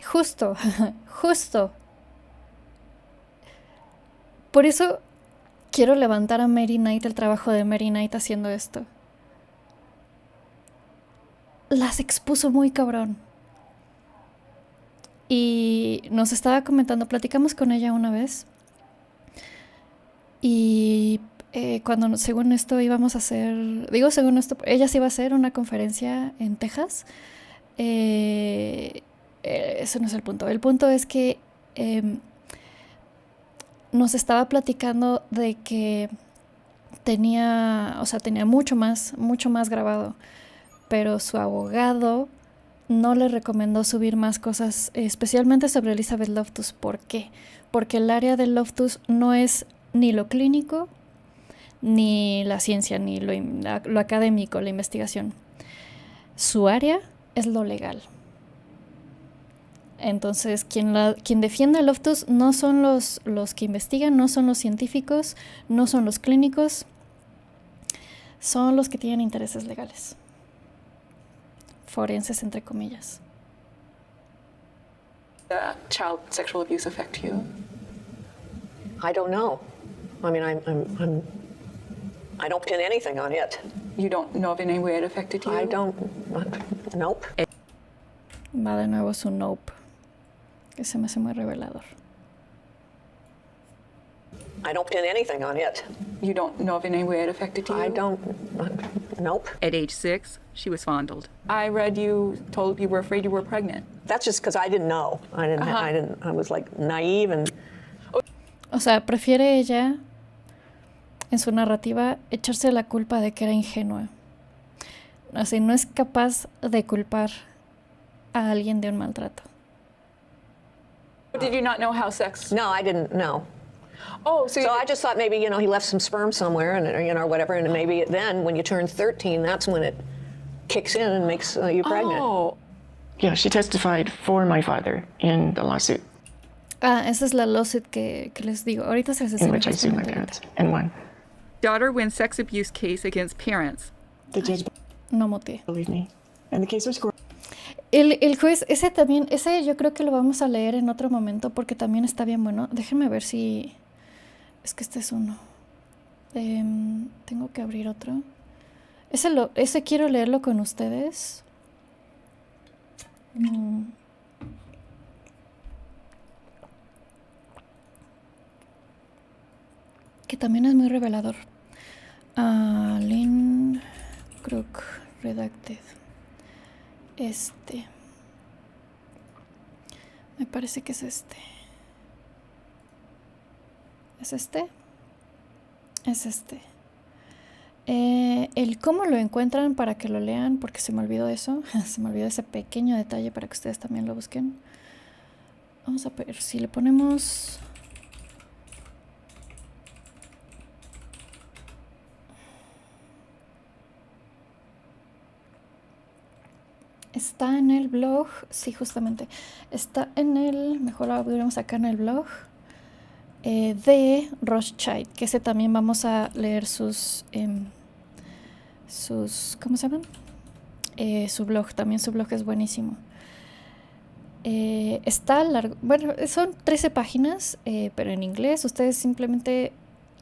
Justo. Por eso quiero levantar a Mary Knight, el trabajo de Mary Knight haciendo esto. Las expuso muy cabrón. Y nos estaba comentando, platicamos con ella una vez. Y cuando según esto íbamos a hacer, según esto, ella se iba a hacer una conferencia en Texas. Eso no es el punto. El punto es que nos estaba platicando de que tenía mucho más grabado, pero su abogado no le recomendó subir más cosas, especialmente sobre Elizabeth Loftus. ¿Por qué? Porque el área de Loftus no es ni lo clínico, ni la ciencia, ni lo académico, la investigación. Su área es lo legal. Entonces, quien defiende a Loftus no son los que investigan, no son los científicos, no son los clínicos, son los que tienen intereses legales. Forenses, entre comillas. Child sexual abuse affect you? I don't know. I mean, I don't pin anything on it. You don't know of any way it affected you? I don't. Nope. Va de nuevo su nope, que se me hace muy revelador. I don't pin anything on it. You don't know of any way it affected you? I don't. Nope. At age 6, she was fondled. I read you were afraid you were pregnant. That's just because I didn't know. I was like naive and O sea, prefiere ella, en su narrativa, echarse la culpa de que era ingenua. Así, no es capaz de culpar a alguien de un maltrato. Did you not know how sex? No, I didn't know. Oh, so I just thought maybe, he left some sperm somewhere and, or whatever, and maybe then when you turn 13, that's when it kicks in and makes you pregnant. Oh. Yeah, she testified for my father in the lawsuit. Esa es la lawsuit que les digo. Ahorita se les in which I sued my parents and won. Daughter wins sex abuse case against parents. The judge no moté. Believe me. And the case was el juez, ese yo creo que lo vamos a leer en otro momento porque también está bien bueno. Déjenme ver si... Es que este es uno. Tengo que abrir otro. Ese quiero leerlo con ustedes. Que también es muy revelador. Lynn Crook Redacted. Me parece que es este. ¿Es este? Es este. El cómo lo encuentran para que lo lean, porque se me olvidó eso. Se me olvidó ese pequeño detalle para que ustedes también lo busquen. Vamos a ver si le ponemos... Está en el blog, sí, justamente. Está en el, mejor lo abriremos acá en el blog, de Rothschild, que ese también vamos a leer sus ¿cómo se llaman? Su blog, también su blog es buenísimo. Está largo, bueno, son 13 páginas, pero en inglés. Ustedes simplemente,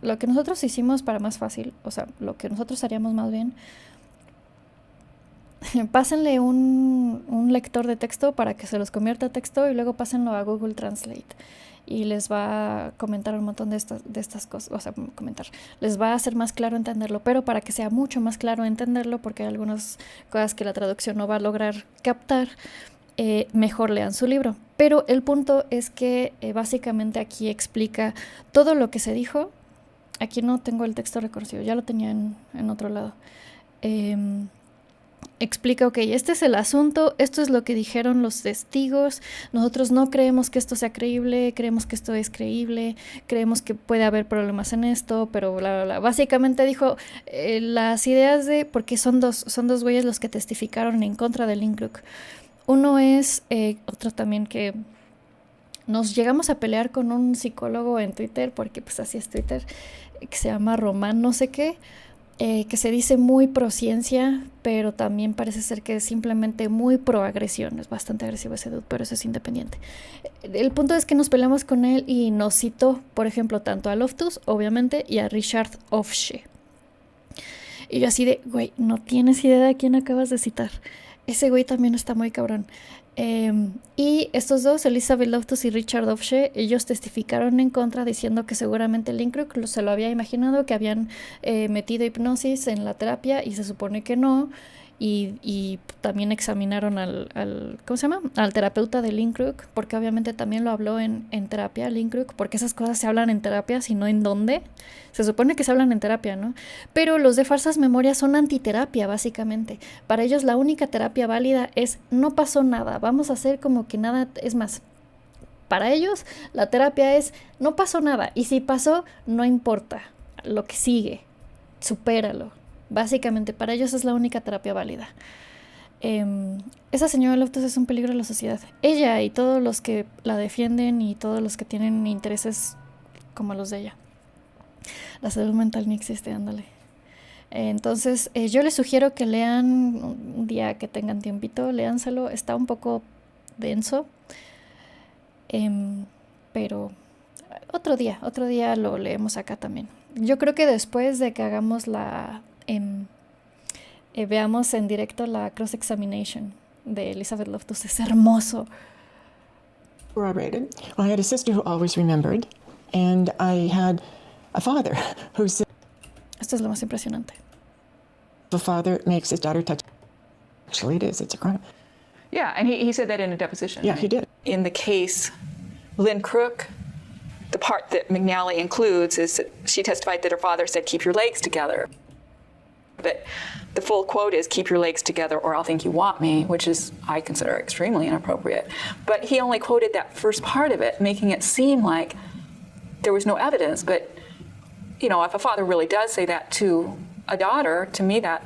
lo que nosotros hicimos para más fácil, o sea, lo que nosotros haríamos más bien, pásenle un lector de texto para que se los convierta a texto y luego pásenlo a Google Translate y les va a comentar un montón de estas cosas, o sea, les va a hacer más claro entenderlo, pero para que sea mucho más claro entenderlo, porque hay algunas cosas que la traducción no va a lograr captar, mejor lean su libro. Pero el punto es que básicamente aquí explica todo lo que se dijo. Aquí no tengo el texto reconocido, ya lo tenía en otro lado. Explica, ok, este es el asunto, esto es lo que dijeron los testigos, nosotros no creemos que esto sea creíble, creemos que esto es creíble, creemos que puede haber problemas en esto, pero bla, bla, bla. Básicamente dijo las ideas de, porque son dos güeyes los que testificaron en contra de Lynn Crook. Uno es, otro también que nos llegamos a pelear con un psicólogo en Twitter, porque pues así es Twitter, que se llama Román no sé qué, que se dice muy pro ciencia, pero también parece ser que es simplemente muy pro agresión. Es bastante agresivo ese dude, pero eso es independiente. El punto es que nos peleamos con él y nos citó, por ejemplo, tanto a Loftus, obviamente, y a Richard Ofshe. Y yo así de, güey, no tienes idea de quién acabas de citar. Ese güey también está muy cabrón. Y estos dos, Elizabeth Loftus y Richard Ofshe, ellos testificaron en contra diciendo que seguramente Lynn Crook se lo había imaginado, que habían metido hipnosis en la terapia y se supone que no. Y también examinaron ¿cómo se llama? Al terapeuta de Lynn Crook, porque obviamente también lo habló en terapia Lynn Crook, porque esas cosas se hablan en terapia, sino en dónde. Se supone que se hablan en terapia, ¿no? Pero los de falsas memorias son antiterapia, básicamente. Para ellos la única terapia válida es no pasó nada, vamos a hacer como que nada, es más. Para ellos la terapia es no pasó nada, y si pasó, no importa, lo que sigue, supéralo. Básicamente, para ellos es la única terapia válida. Esa señora Loftus es un peligro a la sociedad. Ella y todos los que la defienden y todos los que tienen intereses como los de ella. La salud mental ni existe, ándale. Entonces, yo les sugiero que lean un día que tengan tiempito, léanselo. Está un poco denso, pero otro día lo leemos acá también. Yo creo que después de que hagamos veamos en directo la cross-examination de Elizabeth Loftus, es hermoso. Corroborated. Well, I had a sister who always remembered, and I had a father who said, esto es lo más impresionante. the father makes his daughter touch. Actually, it's a crime. Yeah, and he said that in a deposition. Yeah, he did. In the case, Lynn Crook the part that McNally includes is that she testified that her father said, "Keep your legs together." But the full quote is, "Keep your legs together or I'll think you want me," which is, I consider, extremely inappropriate. But he only quoted that first part of it, making it seem like there was no evidence. But, you know, if a father really does say that to a daughter, to me that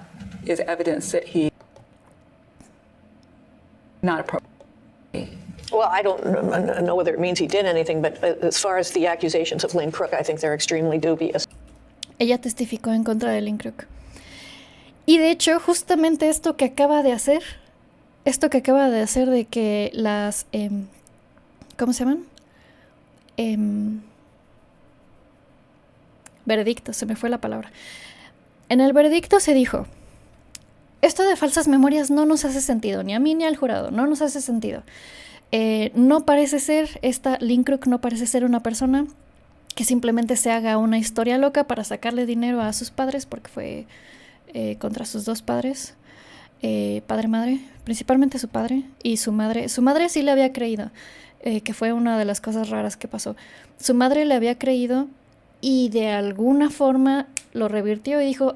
is evidence that he not appropriate. Well, I don't know whether it means he did anything, but as far as the accusations of Lynn Crook, I think they're extremely dubious. Ella testificó en contra de Lynn Crook. Y de hecho, justamente esto que acaba de hacer de que las, ¿cómo se llaman? Veredicto, se me fue la palabra. En el veredicto se dijo, esto de falsas memorias no nos hace sentido, ni a mí ni al jurado, no nos hace sentido. No parece ser, Lynn Crook no parece ser una persona que simplemente se haga una historia loca para sacarle dinero a sus padres, porque fue contra sus dos padres, padre-madre, principalmente su padre y su madre. Su madre sí le había creído, que fue una de las cosas raras que pasó. Su madre le había creído y de alguna forma lo revirtió y dijo,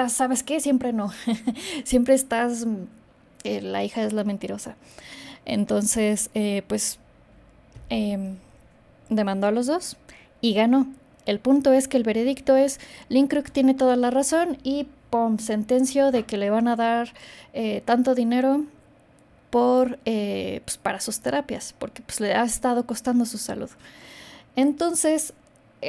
¿sabes qué? Siempre no. Siempre estás, la hija es la mentirosa. Entonces, demandó a los dos y ganó. El punto es que el veredicto es, Lynn Crook tiene toda la razón y ¡pum!, sentenció de que le van a dar tanto dinero para sus terapias, porque le ha estado costando su salud. Entonces,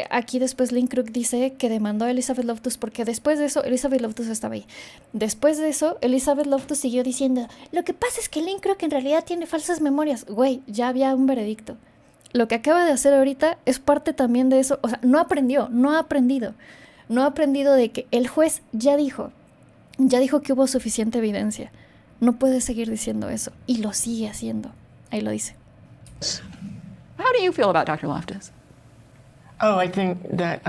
aquí después Lynn Crook dice que demandó a Elizabeth Loftus porque después de eso, Elizabeth Loftus estaba ahí. Después de eso, Elizabeth Loftus siguió diciendo, lo que pasa es que Lynn Crook en realidad tiene falsas memorias. Güey, ya había un veredicto. Lo que acaba de hacer ahorita es parte también de eso. O sea, no ha aprendido de que el juez ya dijo que hubo suficiente evidencia. No puede seguir diciendo eso. Y lo sigue haciendo. Ahí lo dice. How do you feel about Dr. Loftus? Oh, I think that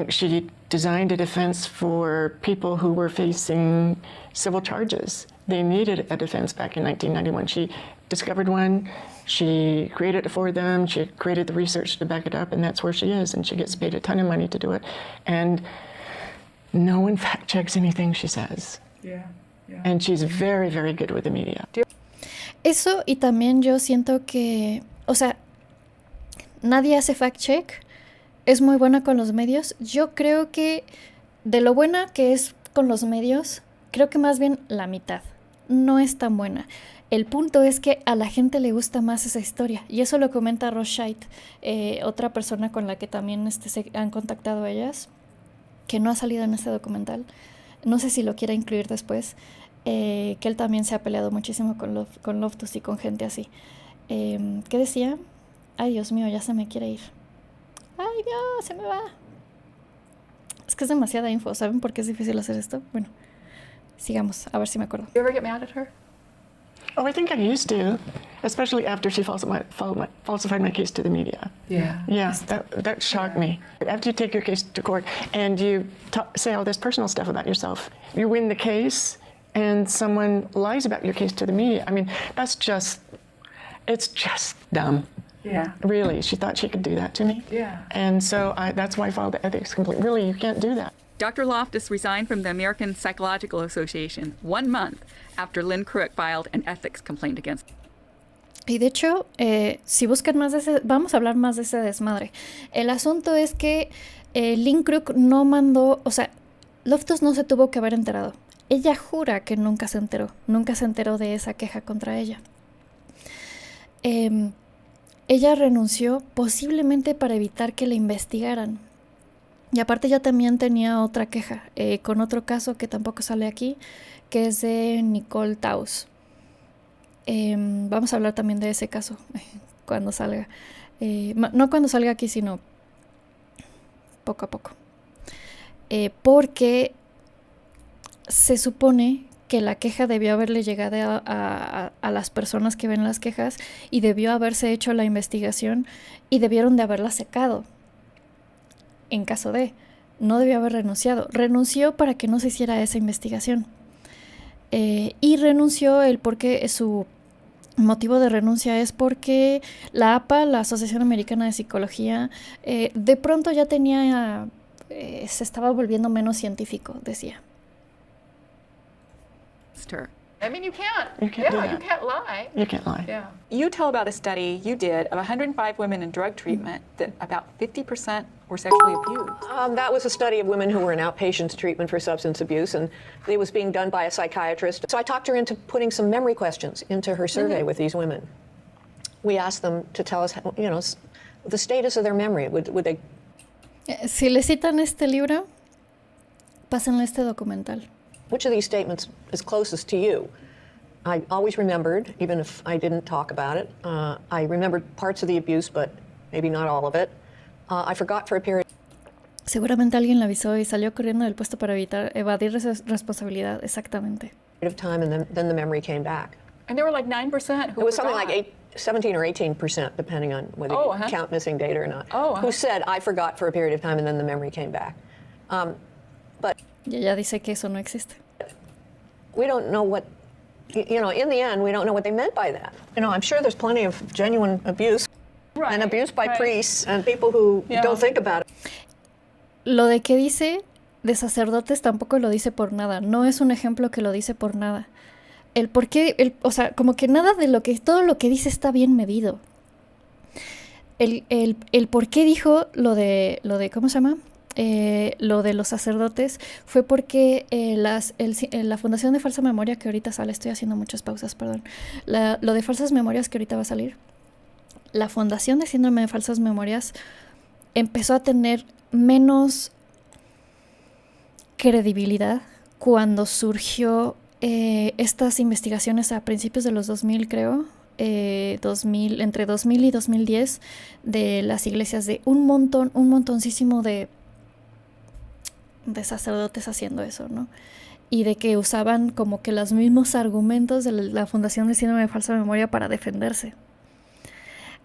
she designed a defense for people who were facing civil charges. They needed a defense back in 1991. She discovered one, she created it for them, she created the research to back it up, and that's where she is, and she gets paid a ton of money to do it. And no one fact checks anything she says. Yeah. And she's very, very good with the media. Eso, y también yo siento que, o sea, nadie hace fact check, es muy buena con los medios. Yo creo que de lo buena que es con los medios, creo que más bien la mitad. No es tan buena. El punto es que a la gente le gusta más esa historia. Y eso lo comenta Ross Scheid, otra persona con la que también se han contactado ellas, que no ha salido en este documental. No sé si lo quiera incluir después. Que él también se ha peleado muchísimo con Loftus y con gente así. ¿Qué decía? Ay, Dios mío, ya se me quiere ir. Ay, Dios, se me va. Es que es demasiada info. ¿Saben por qué es difícil hacer esto? Bueno, sigamos, a ver si me acuerdo. You ever get mad at her? Oh, I think I used to, especially after she falsified my case to the media. Yeah. Yeah, that shocked me. After you take your case to court and you say all this personal stuff about yourself, you win the case and someone lies about your case to the media. I mean, it's just dumb. Yeah. Really, she thought she could do that to me. Yeah. And so that's why I filed the ethics complaint. Really, you can't do that. Dr. Loftus resigned from the American Psychological Association 1 month after Lynn Crook filed an ethics complaint against him. Y de hecho, si buscan más de ese, vamos a hablar más de ese desmadre. El asunto es que Lynn Crook no mandó, o sea, Loftus no se tuvo que haber enterado. Ella jura que nunca se enteró de esa queja contra ella. Ella renunció posiblemente para evitar que la investigaran. Y aparte ella también tenía otra queja con otro caso que tampoco sale aquí, que es de Nicole Taus. Vamos a hablar también de ese caso cuando salga. No cuando salga aquí, sino poco a poco. Porque se supone que la queja debió haberle llegado a las personas que ven las quejas y debió haberse hecho la investigación y debieron de haberla secado. En caso de, no debió haber renunciado. Renunció para que no se hiciera esa investigación. Y renunció porque su motivo de renuncia es porque la APA, la Asociación Americana de Psicología, de pronto ya tenía, se estaba volviendo menos científico, decía. I mean, you can't. You can't do Yeah, that. you can't lie. You can't lie. Yeah. You tell about a study you did of 105 women in drug treatment that about 50% were sexually abused. That was a study of women who were in outpatient treatment for substance abuse, and it was being done by a psychiatrist. So I talked her into putting some memory questions into her survey with these women. We asked them to tell us, you know, the status of their memory. Would they? Si le citan este libro, pásenle este documental. Which of these statements is closest to you? I always remembered, even if I didn't talk about it. I remembered parts of the abuse, but maybe not all of it. I forgot for a period. Seguramente alguien le avisó y salió corriendo del puesto para evadir responsabilidad. Exactamente. Of time, and then the memory came back. And there were like 9% who It was something forgot. like 17 or 18%, depending on whether Oh, you count missing data or not. Oh, Who said, I forgot for a period of time, and then the memory came back. But Y ella dice que eso no existe. we don't know what, you know, in the end, we don't know what they meant by that. You know, I'm sure there's plenty of genuine abuse and abuse by priests and people who don't think about it. Lo de que dice de sacerdotes tampoco lo dice por nada. No es un ejemplo que lo dice por nada. El por qué, o sea, como que nada de todo lo que dice está bien medido. El por qué dijo lo de ¿cómo se llama? Lo de los sacerdotes fue porque la Fundación de Falsa Memoria, que ahorita sale, estoy haciendo muchas pausas, perdón, lo de falsas memorias que ahorita va a salir, la Fundación de Síndrome de Falsas Memorias empezó a tener menos credibilidad cuando surgió estas investigaciones a principios de los 2000, creo, entre 2000 y 2010, de las iglesias, de un montoncísimo de sacerdotes haciendo eso, ¿no? Y de que usaban como que los mismos argumentos de la Fundación de Síndrome de Falsa Memoria para defenderse.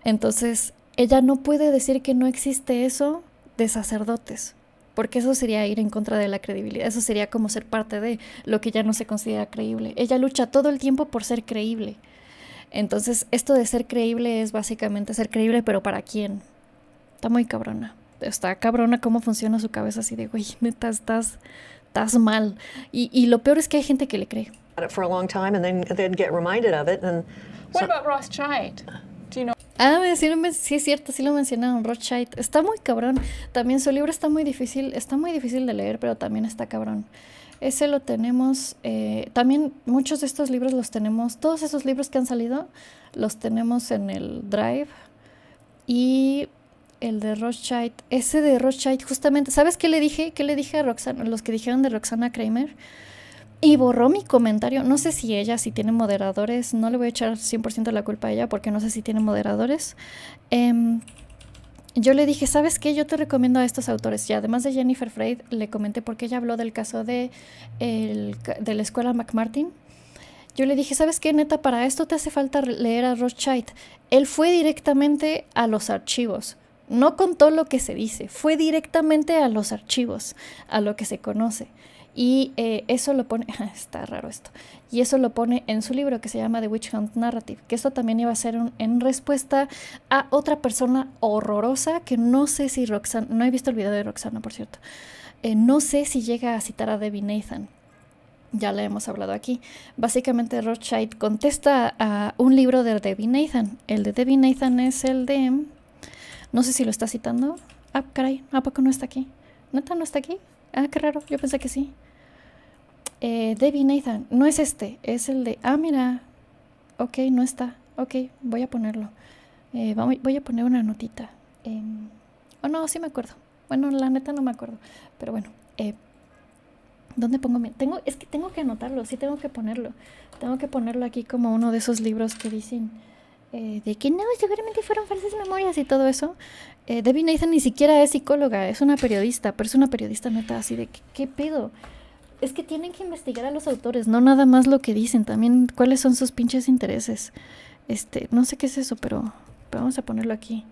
Entonces, ella no puede decir que no existe eso de sacerdotes, porque eso sería ir en contra de la credibilidad, eso sería como ser parte de lo que ya no se considera creíble. Ella lucha todo el tiempo por ser creíble. Entonces, esto de ser creíble es básicamente ser creíble, pero ¿para quién? Está muy cabrona. Está cabrona cómo funciona su cabeza, así de, güey, neta, estás mal. Y lo peor es que hay gente que le cree. For a long time, and then they'd get reminded of it. And What about Rothschild? Do you know? Sí es cierto, sí lo mencionaron, Rothschild. Está muy cabrón. También su libro está muy difícil de leer, pero también está cabrón. Ese lo tenemos, también muchos de estos libros los tenemos, todos esos libros que han salido, los tenemos en el Drive. Y el de Rothschild, ese de Rothschild, justamente, ¿sabes qué le dije? ¿Qué le dije a Roxana, los que dijeron de Roxana Kramer? Y borró mi comentario. No sé si ella, si tiene moderadores, no le voy a echar 100% la culpa a ella porque no sé si tiene moderadores. Yo le dije, ¿sabes qué? Yo te recomiendo a estos autores. Y además de Jennifer Freyd, le comenté porque ella habló del caso de la escuela McMartin. Yo le dije, ¿sabes qué? Neta, para esto te hace falta leer a Rothschild. Él fue directamente a los archivos. No contó lo que se dice. Fue directamente a los archivos, a lo que se conoce. Y eso lo pone, está raro esto, y eso lo pone en su libro que se llama The Witch Hunt Narrative, que esto también iba a ser en respuesta a otra persona horrorosa que no sé si Roxana, no he visto el video de Roxana, por cierto, no sé si llega a citar a Debbie Nathan, ya le hemos hablado aquí. Básicamente Rothschild contesta a un libro de Debbie Nathan. El de Debbie Nathan es el de, no sé si lo está citando, caray, ¿a poco no está aquí? ¿Neta no está aquí? Qué raro, yo pensé que sí. Debbie Nathan, no es este, es el de, mira, ok, no está, ok, voy a ponerlo. Voy a poner una notita. No, sí me acuerdo. Bueno, la neta no me acuerdo, pero bueno. ¿Dónde pongo es que tengo que anotarlo, sí tengo que ponerlo. Tengo que ponerlo aquí como uno de esos libros que dicen de que no, seguramente fueron falsas memorias y todo eso. Debbie Nathan ni siquiera es psicóloga, es una periodista, pero es una periodista neta así de ¿qué pedo? Es que tienen que investigar a los autores, no nada más lo que dicen, también cuáles son sus pinches intereses. No sé qué es eso, pero vamos a ponerlo aquí.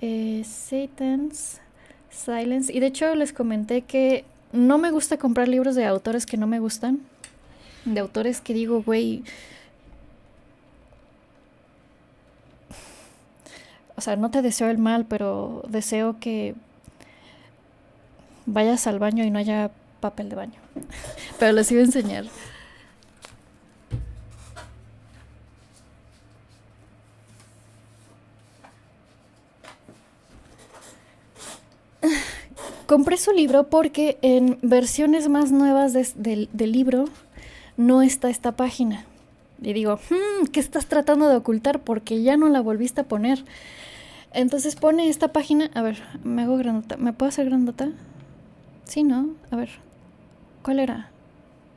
Satan's Silence. Y de hecho les comenté que no me gusta comprar libros de autores que no me gustan. De autores que digo, güey, o sea, no te deseo el mal, pero deseo que vayas al baño y no haya papel de baño. Pero les iba a enseñar. Compré su libro porque en versiones más nuevas del libro no está esta página. Y digo, ¿qué estás tratando de ocultar? Porque ya no la volviste a poner. Entonces pone esta página. A ver, me hago grandota. ¿Me puedo hacer grandota? Sí, ¿no? A ver. ¿Cuál era?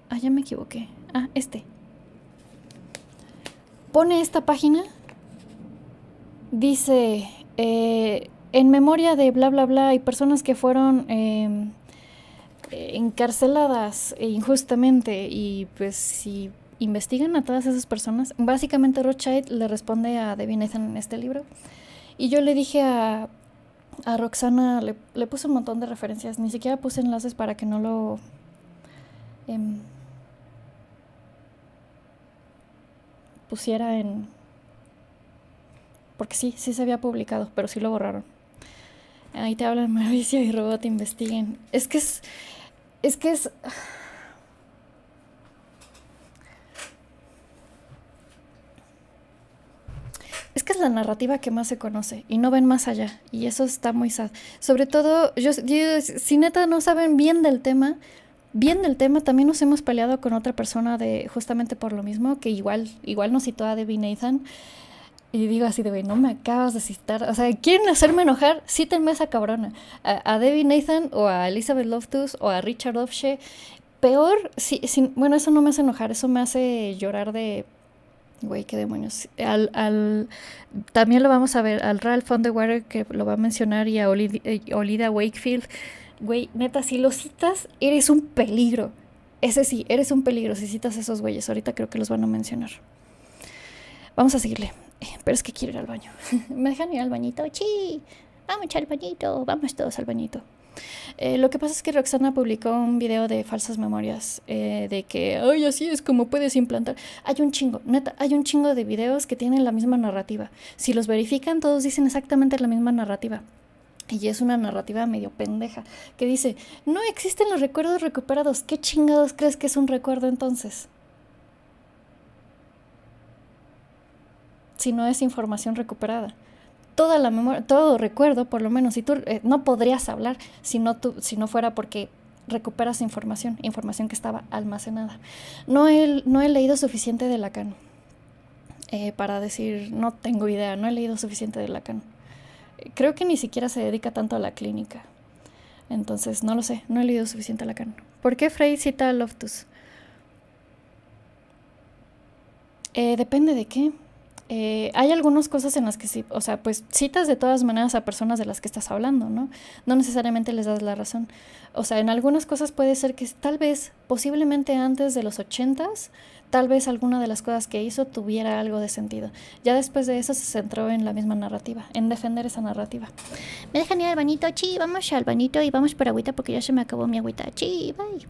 Ah, ya me equivoqué. Ah, este. Pone esta página. Dice, en memoria de bla, bla, bla, hay personas que fueron encarceladas injustamente, y pues si investigan a todas esas personas, básicamente Rothschild le responde a Debbie Nathan en este libro. Y yo le dije a Roxana, le puse un montón de referencias, ni siquiera puse enlaces para que no lo pusiera en... Porque sí se había publicado, pero sí lo borraron. Ahí te hablan Mauricio y Robot investiguen. Es que es... Es que es la narrativa que más se conoce y no ven más allá, y eso está muy sad. Sobre todo, si neta no saben bien del tema, también nos hemos peleado con otra persona justamente por lo mismo, que igual nos citó a Debbie Nathan. Y digo así de, no me acabas de citar. O sea, ¿quieren hacerme enojar? Cítenme a esa cabrona. A Debbie Nathan, o a Elizabeth Loftus, o a Richard Ofshe. Peor, bueno, eso no me hace enojar, eso me hace llorar de... Güey, qué demonios. También lo vamos a ver, al Ralph Underwater, que lo va a mencionar, y a Olida Wakefield. Güey, neta, si lo citas, eres un peligro. Ese sí, eres un peligro si citas a esos güeyes. Ahorita creo que los van a mencionar. Vamos a seguirle. Pero es que quiero ir al baño. ¿Me dejan ir al bañito? Sí, vamos al bañito. Vamos todos al bañito. Lo que pasa es que Roxana publicó un video de falsas memorias, de que, ay, así es como puedes implantar. Hay un chingo, neta, hay un chingo de videos que tienen la misma narrativa. Si los verifican, todos dicen exactamente la misma narrativa. Y es una narrativa medio pendeja, que dice, no existen los recuerdos recuperados. ¿Qué chingados crees que es un recuerdo entonces? Si no es información recuperada. Toda la memoria, todo recuerdo, por lo menos, si tú no podrías hablar si no fuera porque recuperas información que estaba almacenada. No he leído suficiente de Lacan para decir, no tengo idea, no he leído suficiente de Lacan. Creo que ni siquiera se dedica tanto a la clínica. Entonces, no lo sé, no he leído suficiente a Lacan. ¿Por qué Freud cita a Loftus? Depende de qué. Hay algunas cosas en las que sí, o sea, pues citas de todas maneras a personas de las que estás hablando, ¿no? No necesariamente les das la razón. O sea, en algunas cosas puede ser que tal vez, posiblemente antes de los 80s, tal vez alguna de las cosas que hizo tuviera algo de sentido. Ya después de eso se centró en la misma narrativa, en defender esa narrativa. ¿Me dejan ir al bañito? Sí, vamos al bañito y vamos por agüita porque ya se me acabó mi agüita. Sí, bye.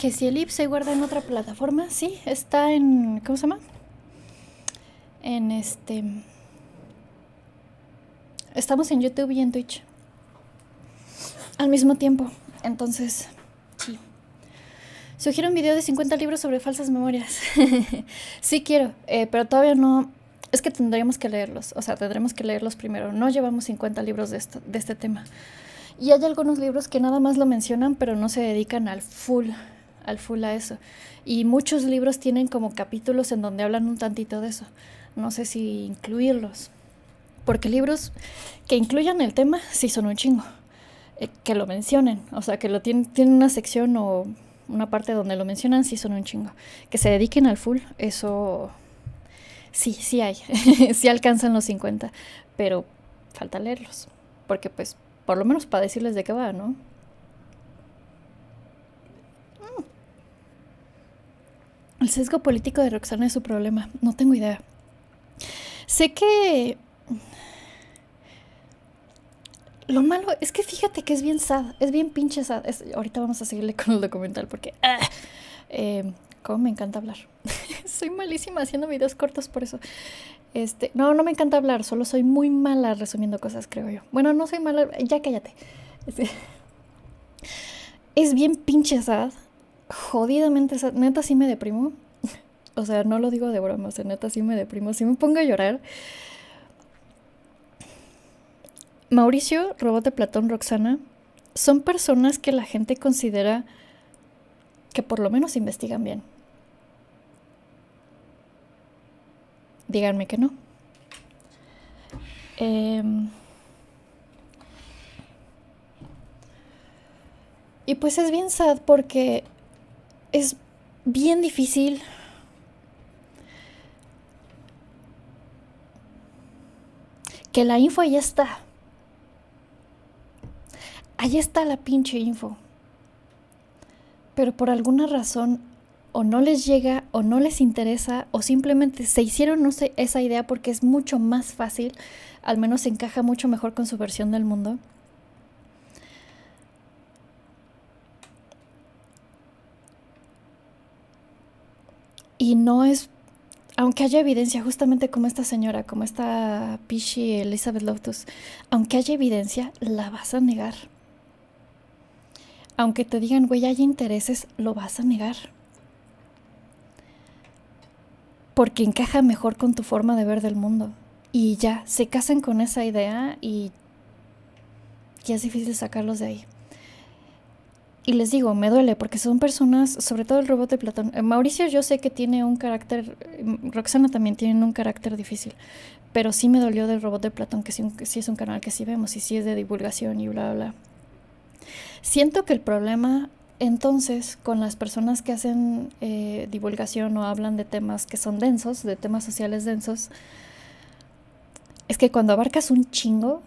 Que si el IP se guarda en otra plataforma, sí, está en, ¿cómo se llama? Estamos en YouTube y en Twitch al mismo tiempo, entonces, sí. Sugiero un video de 50 libros sobre falsas memorias. Sí quiero, pero todavía no, es que tendríamos que leerlos, o sea, tendremos que leerlos primero. No llevamos 50 libros de este tema. Y hay algunos libros que nada más lo mencionan, pero no se dedican al full a eso. Y muchos libros tienen como capítulos en donde hablan un tantito de eso. No sé si incluirlos. Porque libros que incluyan el tema sí son un chingo. Que lo mencionen. O sea, que lo tienen una sección o una parte donde lo mencionan sí son un chingo. Que se dediquen al full, eso sí hay. Sí alcanzan los 50. Pero falta leerlos. Porque pues, por lo menos para decirles de qué va, ¿no? El sesgo político de Roxana es su problema. No tengo idea. Sé que... Lo malo es que fíjate que es bien sad. Es bien pinche sad. Ahorita vamos a seguirle con el documental porque... cómo me encanta hablar. Soy malísima haciendo videos cortos por eso. No me encanta hablar. Solo soy muy mala resumiendo cosas, creo yo. Bueno, no soy mala... Ya cállate. Es bien pinche sad. Jodidamente sad. Neta sí me deprimo. O sea, no lo digo de broma. O sea, neta sí me deprimo. Sí me pongo a llorar. Mauricio, Robot de Platón, Roxana son personas que la gente considera que por lo menos investigan bien. Díganme que no. Y pues es bien sad porque es bien difícil que la info ya está. Ahí está la pinche info. Pero por alguna razón o no les llega o no les interesa o simplemente se hicieron no sé, esa idea porque es mucho más fácil, al menos encaja mucho mejor con su versión del mundo. Y no es, aunque haya evidencia, justamente como esta señora, como esta Pishi Elizabeth Loftus, aunque haya evidencia, la vas a negar. Aunque te digan, güey, hay intereses, lo vas a negar. Porque encaja mejor con tu forma de ver del mundo. Y ya, se casan con esa idea y ya es difícil sacarlos de ahí. Y les digo, me duele porque son personas, sobre todo el Robot de Platón. Mauricio yo sé que tiene un carácter, Roxana también tiene un carácter difícil, pero sí me dolió del Robot de Platón, que sí es un canal que sí vemos y sí es de divulgación y bla, bla, bla. Siento que el problema entonces con las personas que hacen divulgación o hablan de temas que son densos, de temas sociales densos, es que cuando abarcas un chingo,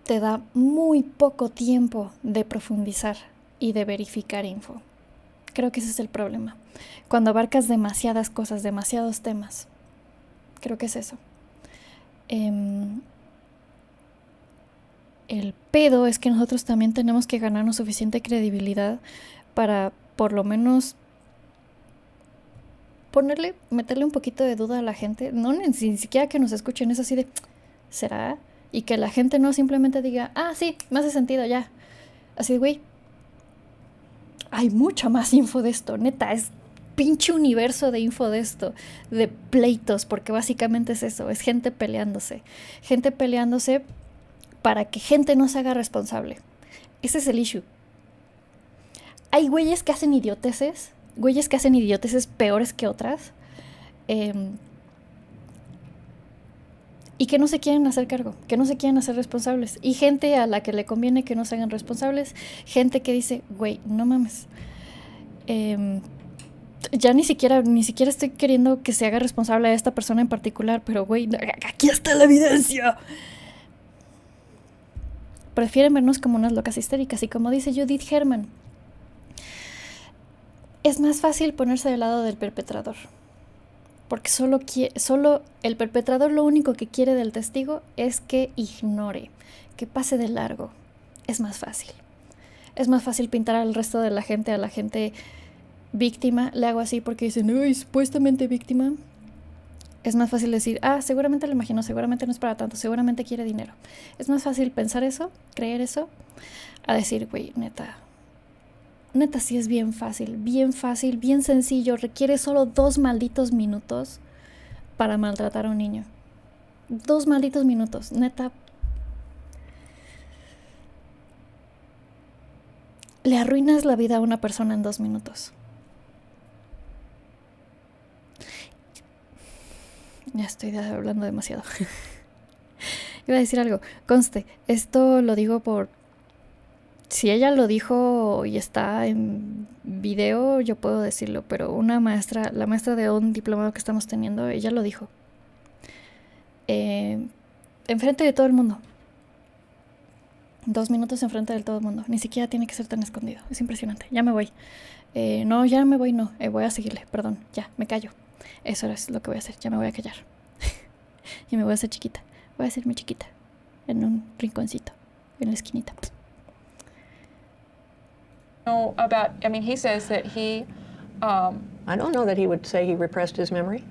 te da muy poco tiempo de profundizar y de verificar info. Creo que ese es el problema. Cuando abarcas demasiadas cosas, demasiados temas. Creo que es eso. El pedo es que nosotros también tenemos que ganarnos suficiente credibilidad para por lo menos meterle un poquito de duda a la gente. No ni siquiera que nos escuchen, es así de, ¿será? Y que la gente no simplemente diga, ah, sí, me hace sentido, ya. Así de, güey, hay mucha más info de esto, neta, es pinche universo de info de esto, de pleitos, porque básicamente es eso, es gente peleándose para que gente no se haga responsable. Ese es el issue. Hay güeyes que hacen idioteces peores que otras, y que no se quieren hacer cargo, que no se quieren hacer responsables. Y gente a la que le conviene que no se hagan responsables, gente que dice, güey, no mames. Ya ni siquiera estoy queriendo que se haga responsable a esta persona en particular, pero güey, aquí está la evidencia. Prefieren vernos como unas locas histéricas. Y como dice Judith Herman, es más fácil ponerse del lado del perpetrador. Porque solo el perpetrador lo único que quiere del testigo es que ignore, que pase de largo. Es más fácil. Es más fácil pintar al resto de la gente, a la gente víctima. Le hago así porque dicen, uy, supuestamente víctima. Es más fácil decir, seguramente lo imagino, seguramente no es para tanto, seguramente quiere dinero. Es más fácil pensar eso, creer eso, a decir, güey, neta sí es bien fácil, bien sencillo. Requiere solo 2 malditos minutos para maltratar a un niño. 2 malditos minutos, neta. Le arruinas la vida a una persona en 2 minutos. Ya estoy hablando demasiado. Iba a decir algo. Conste, esto lo digo por... Si ella lo dijo y está en video, yo puedo decirlo. Pero una maestra, la maestra de un diplomado que estamos teniendo, ella lo dijo. Enfrente de todo el mundo. 2 minutos enfrente de todo el mundo. Ni siquiera tiene que ser tan escondido. Es impresionante. Ya me voy. No, ya me voy, no. Voy a seguirle. Perdón. Ya, me callo. Eso es lo que voy a hacer. Ya me voy a callar. Y me voy a hacer chiquita. Voy a hacerme chiquita. En un rinconcito. En la esquinita. No, about, I mean, he says that he... I don't know that he would say he repressed his memory.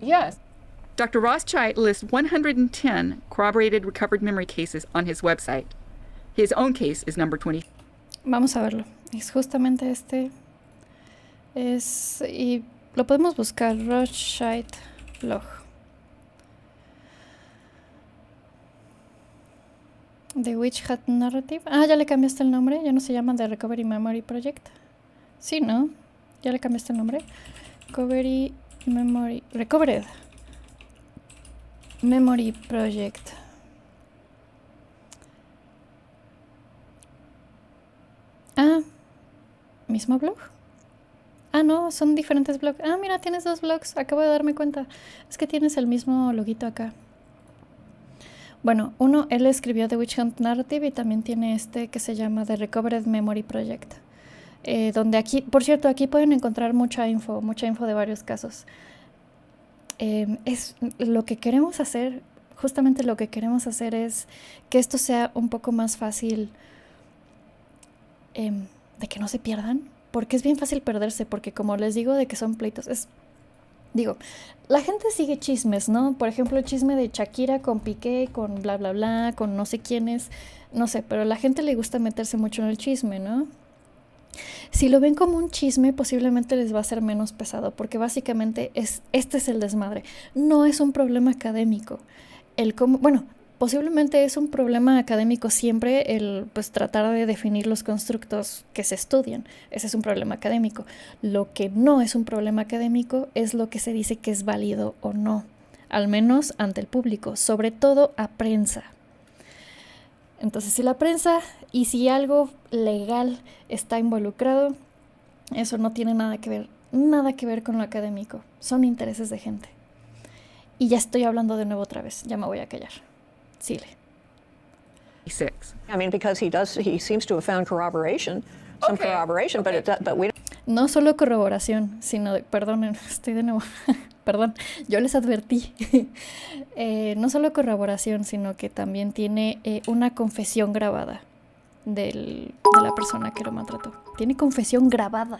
Yes. Dr. Rothschild lists 110 corroborated recovered memory cases on his website. His own case is number 20. Vamos a verlo. Es justamente este. Y lo podemos buscar. Rothschild blog. The Witch Hat Narrative. Ya le cambiaste el nombre. Ya no se llama The Recovery Memory Project. Sí, ¿no? Ya le cambiaste el nombre. Recovered Memory Project. ¿Mismo blog? No, son diferentes blogs. Mira, tienes 2 blogs. Acabo de darme cuenta. Es que tienes el mismo loguito acá. Bueno, uno, él escribió The Witch Hunt Narrative y también tiene este que se llama The Recovered Memory Project. Donde aquí, por cierto, aquí pueden encontrar mucha info de varios casos. Es lo que queremos hacer, justamente lo que queremos hacer es que esto sea un poco más fácil de que no se pierdan, porque es bien fácil perderse, porque como les digo de que son pleitos, la gente sigue chismes, ¿no? Por ejemplo, el chisme de Shakira con Piqué, con bla bla bla, con no sé quiénes, no sé, pero a la gente le gusta meterse mucho en el chisme, ¿no? Si lo ven como un chisme, posiblemente les va a ser menos pesado, porque básicamente este es el desmadre. No es un problema académico. Posiblemente es un problema académico siempre el tratar de definir los constructos que se estudian. Ese es un problema académico. Lo que no es un problema académico es lo que se dice que es válido o no, al menos ante el público, sobre todo a prensa. Entonces, si la prensa y si algo legal está involucrado, eso no tiene nada que ver con lo académico. Son intereses de gente. Y ya estoy hablando de nuevo otra vez. Ya me voy a callar. Síle. I mean, because he seems to have found corroboration, some corroboration, but we don't. No solo corroboración, sino, perdonen, estoy de nuevo, perdón, yo les advertí. No solo corroboración, sino que también tiene una confesión grabada de la persona que lo maltrató. Tiene confesión grabada.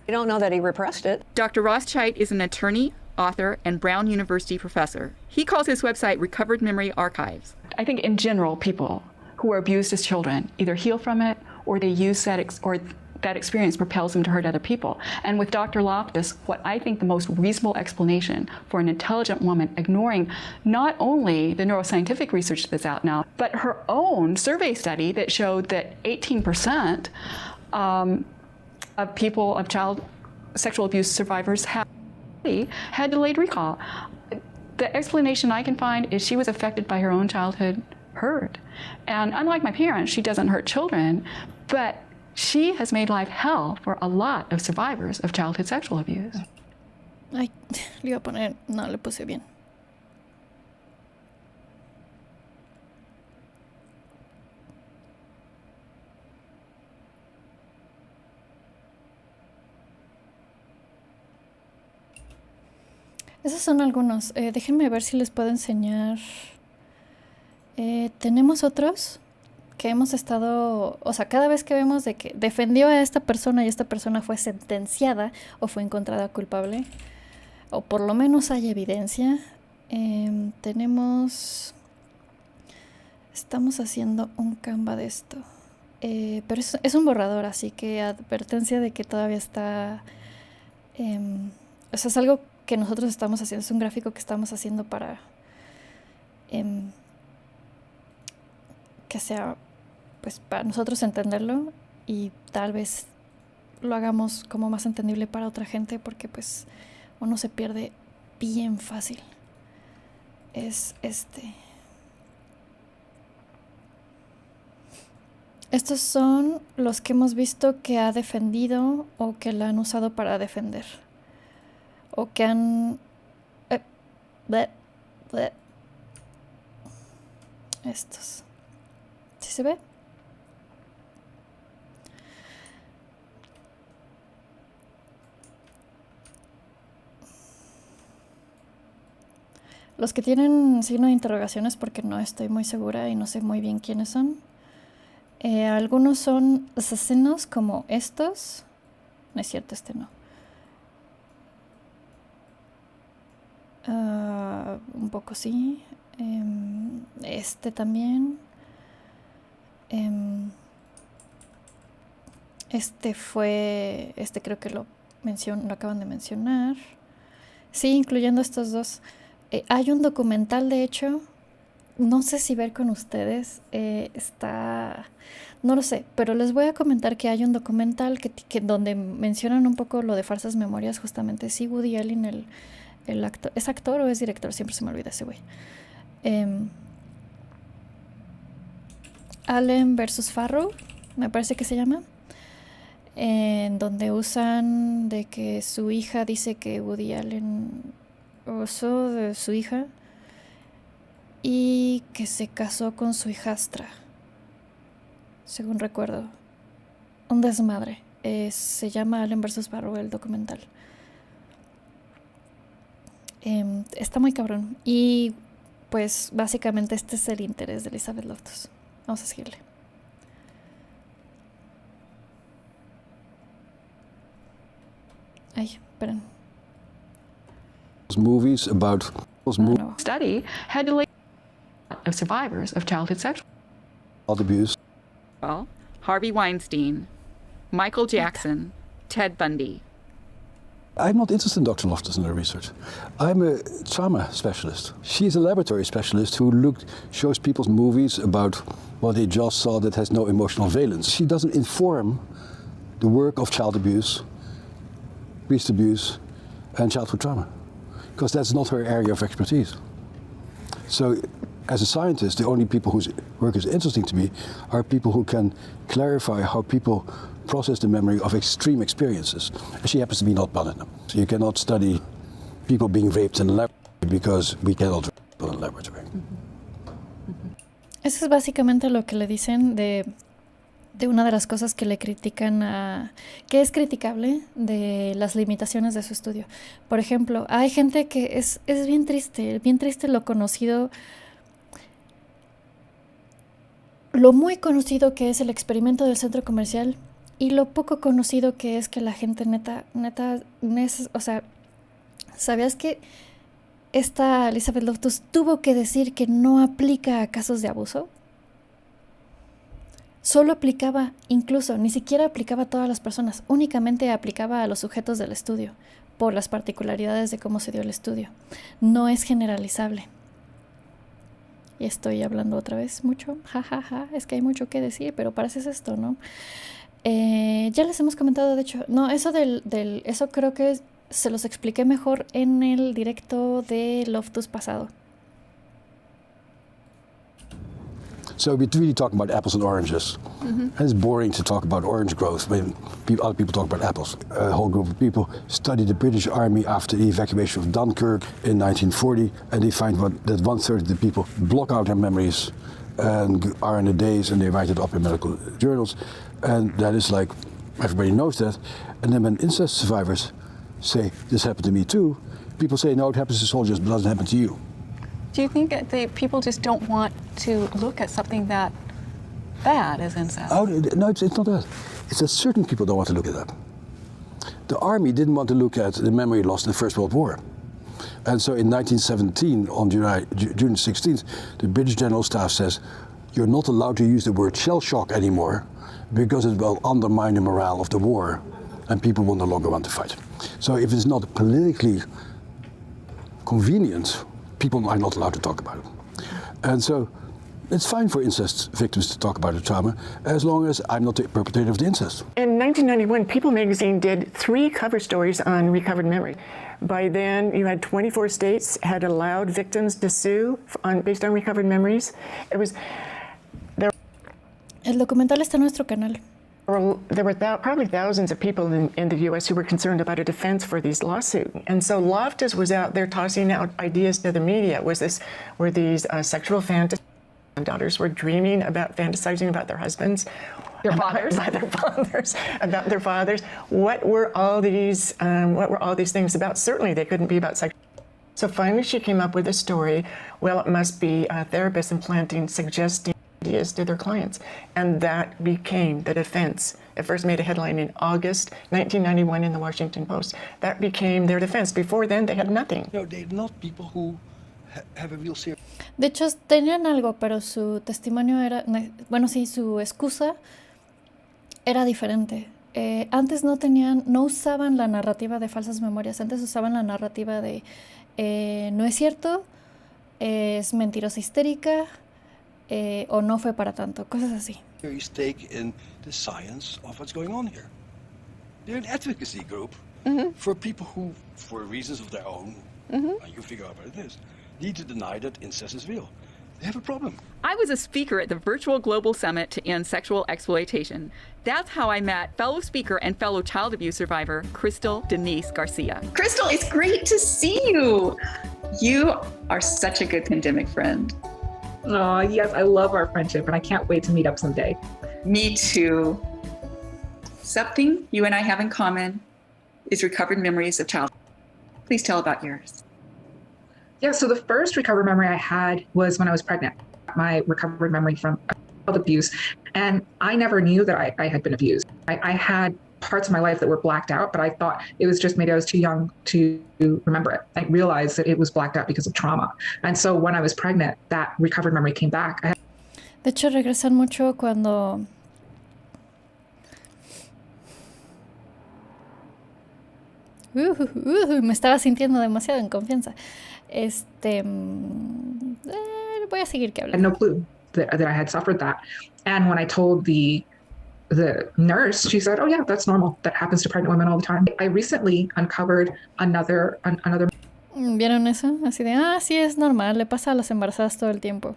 We don't know that he repressed it. Dr. Rothschild is an attorney, author, and Brown University professor. He calls his website Recovered Memory Archives. I think in general, people who are abused as children either heal from it or they use that experience propels them to hurt other people. And with Dr. Loftus, what I think the most reasonable explanation for an intelligent woman ignoring not only the neuroscientific research that's out now, but her own survey study that showed that 18% of people, of child sexual abuse survivors had delayed recall. The explanation I can find is she was affected by her own childhood hurt. And unlike my parents, she doesn't hurt children, but she has made life hell for a lot of survivors of childhood sexual abuse. Ay, le iba a poner, no, le puse bien. Esos son algunos. Déjenme ver si les puedo enseñar. Tenemos otros que hemos estado, o sea, cada vez que vemos de que defendió a esta persona y esta persona fue sentenciada o fue encontrada culpable, o por lo menos hay evidencia, estamos haciendo un Canva de esto, pero es un borrador, así que advertencia de que todavía está, o sea, es algo que nosotros estamos haciendo, es un gráfico que estamos haciendo para que sea, pues, para nosotros entenderlo y tal vez lo hagamos como más entendible para otra gente, porque pues uno se pierde bien fácil. Es Estos son los que hemos visto que ha defendido o que la han usado para defender. O que han... Estos. ¿Sí se ve? Los que tienen signo de interrogaciones porque no estoy muy segura y no sé muy bien quiénes son. Algunos son asesinos como estos. No es cierto, este no. Un poco sí. Este también. Este creo que lo acaban de mencionar. Sí, incluyendo estos dos. Hay un documental, de hecho, no sé si ver con ustedes, no lo sé, pero les voy a comentar que hay un documental que donde mencionan un poco lo de falsas memorias, justamente. Sí, Woody Allen, el actor, ¿es actor o es director? Siempre se me olvida ese güey. Allen versus Farrow, me parece que se llama, en donde usan de que su hija dice que Woody Allen usó de su hija y que se casó con su hijastra, según recuerdo. Un desmadre. Se llama Allen vs. Farrow el documental. Está muy cabrón. Y pues básicamente este es el interés de Elizabeth Loftus. Vamos a seguirle. Ay, esperen. Movies about study had to lay of survivors of childhood sexual abuse. Well, Harvey Weinstein, Michael Jackson, Ted Bundy. I'm not interested in Dr. Loftus and her research. I'm a trauma specialist. She's a laboratory specialist who shows people's movies about what they just saw that has no emotional valence. She doesn't inform the work of child abuse, priest abuse, and childhood trauma, because that's not her area of expertise. So, as a scientist, the only people whose work is interesting to me are people who can clarify how people process the memory of extreme experiences. And she happens to be not one of them. So you cannot study people being raped in a laboratory because we cannot rape people in a laboratory. Eso es básicamente lo que le dicen de una de las cosas que le critican que es criticable de las limitaciones de su estudio. Por ejemplo, hay gente que es bien triste lo conocido, lo muy conocido que es el experimento del centro comercial y lo poco conocido que es que la gente neta, o sea, ¿sabías que esta Elizabeth Loftus tuvo que decir que no aplica a casos de abuso? Solo aplicaba, incluso, ni siquiera aplicaba a todas las personas, únicamente aplicaba a los sujetos del estudio, por las particularidades de cómo se dio el estudio. No es generalizable. Y estoy hablando otra vez mucho, es que hay mucho que decir, pero para eso es esto, ¿no? Ya les hemos comentado, de hecho, no, eso eso creo que se los expliqué mejor en el directo de Loftus pasado. So we're really talking about apples and oranges. And it's boring to talk about orange growth when other people talk about apples. A whole group of people studied the British Army after the evacuation of Dunkirk in 1940, and they find that 1/3 of the people block out their memories and are in a daze, and they write it up in medical journals. And that is like, everybody knows that. And then when incest survivors say, this happened to me too, people say, no, it happens to soldiers, but it doesn't happen to you. Do you think that people just don't want to look at something that bad as incest. Oh, no, it's not that. It's that certain people don't want to look at that. The army didn't want to look at the memory lost in the First World War. And so in 1917, on June 16th, the British General Staff says, you're not allowed to use the word shell shock anymore because it will undermine the morale of the war and people will no longer want to fight. So if it's not politically convenient, people are not allowed to talk about it. And so it's fine for incest victims to talk about the trauma as long as I'm not the perpetrator of the incest. In 1991, People magazine did 3 cover stories on recovered memory. By then, you had 24 states had allowed victims to sue based on recovered memories. It was there. El documental está en nuestro canal. There were probably thousands of people in the U.S. who were concerned about a defense for these lawsuits. And so Loftus was out there tossing out ideas to the media. Were these sexual fantasies? Daughters were dreaming about fantasizing about their husbands, about their fathers. What were all these things about? Certainly they couldn't be about sex. So finally she came up with a story. Well, it must be therapists implanting suggesting ideas to their clients. And that became the defense. It first made a headline in August 1991 in the Washington Post. That became their defense. Before then, they had nothing. No, they're not people who have a real serious... De hecho, tenían algo, pero su testimonio era... Bueno, sí, su excusa era diferente. Antes no usaban la narrativa de falsas memorias. Antes usaban la narrativa de no es cierto, es mentirosa histérica, o no fue para tanto, cosas así. Stake in the science of what's going on here. They're an advocacy group for people who, for reasons of their own, and you figure out what it is, need to deny that incest is real. They have a problem. I was a speaker at the Virtual Global Summit to End Sexual Exploitation. That's how I met fellow speaker and fellow child abuse survivor, Crystal Denise Garcia. Crystal, it's great to see you. You are such a good pandemic friend. Oh, yes, I love our friendship, and I can't wait to meet up someday. Me too. Something you and I have in common is recovered memories of childhood. Please tell about yours. Yeah, so the first recovered memory I had was when I was pregnant. My recovered memory from child abuse. And I never knew that I had been abused. I had parts of my life that were blacked out, but I thought it was just maybe I was too young to remember it. I realized that it was blacked out because of trauma. And so when I was pregnant, that recovered memory came back. De hecho, regresan mucho cuando... me estaba sintiendo demasiado en confianza. Voy a seguir que hablo. I had no clue that I had suffered that. And when I told the nurse, she said, oh yeah, that's normal. That happens to pregnant women all the time. I recently uncovered another. ¿Vieron eso? Así de, sí, es normal, le pasa a las embarazadas todo el tiempo.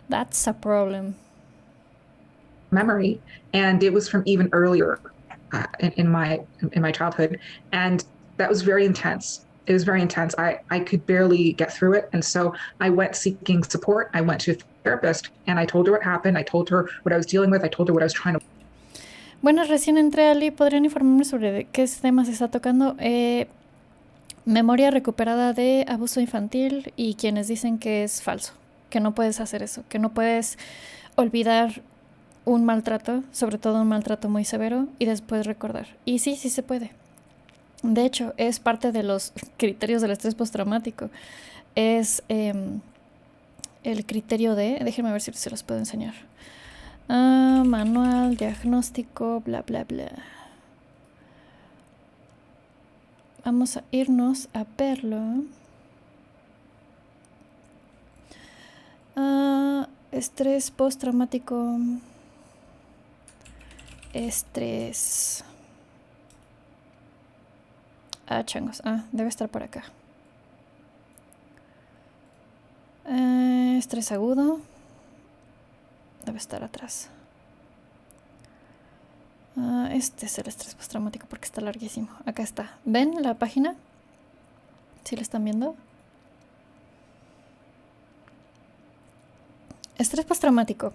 That's a problem. Memory, and it was from even earlier in my childhood, and that was very intense. It was very intense. I could barely get through it, and so I went seeking support. I went to a therapist, and I told her what happened. I told her what I was dealing with. I told her what I was trying to... Bueno, recién entré, Ali. ¿Podrían informarme sobre qué temas se está tocando? Memoria recuperada de abuso infantil y quienes dicen que es falso, que no puedes hacer eso, que no puedes olvidar un maltrato, sobre todo un maltrato muy severo, y después recordar. Y sí se puede. De hecho, es parte de los criterios del estrés postraumático. Es el criterio de... Déjenme ver si se los puedo enseñar. Manual, diagnóstico, bla, bla, bla. Vamos a irnos a verlo. Estrés postraumático. Estrés. Changos. Debe estar por acá. Estrés agudo. Debe estar atrás. Este es el estrés postraumático porque está larguísimo. Acá está. ¿Ven la página? ¿Sí la están viendo? Estrés postraumático.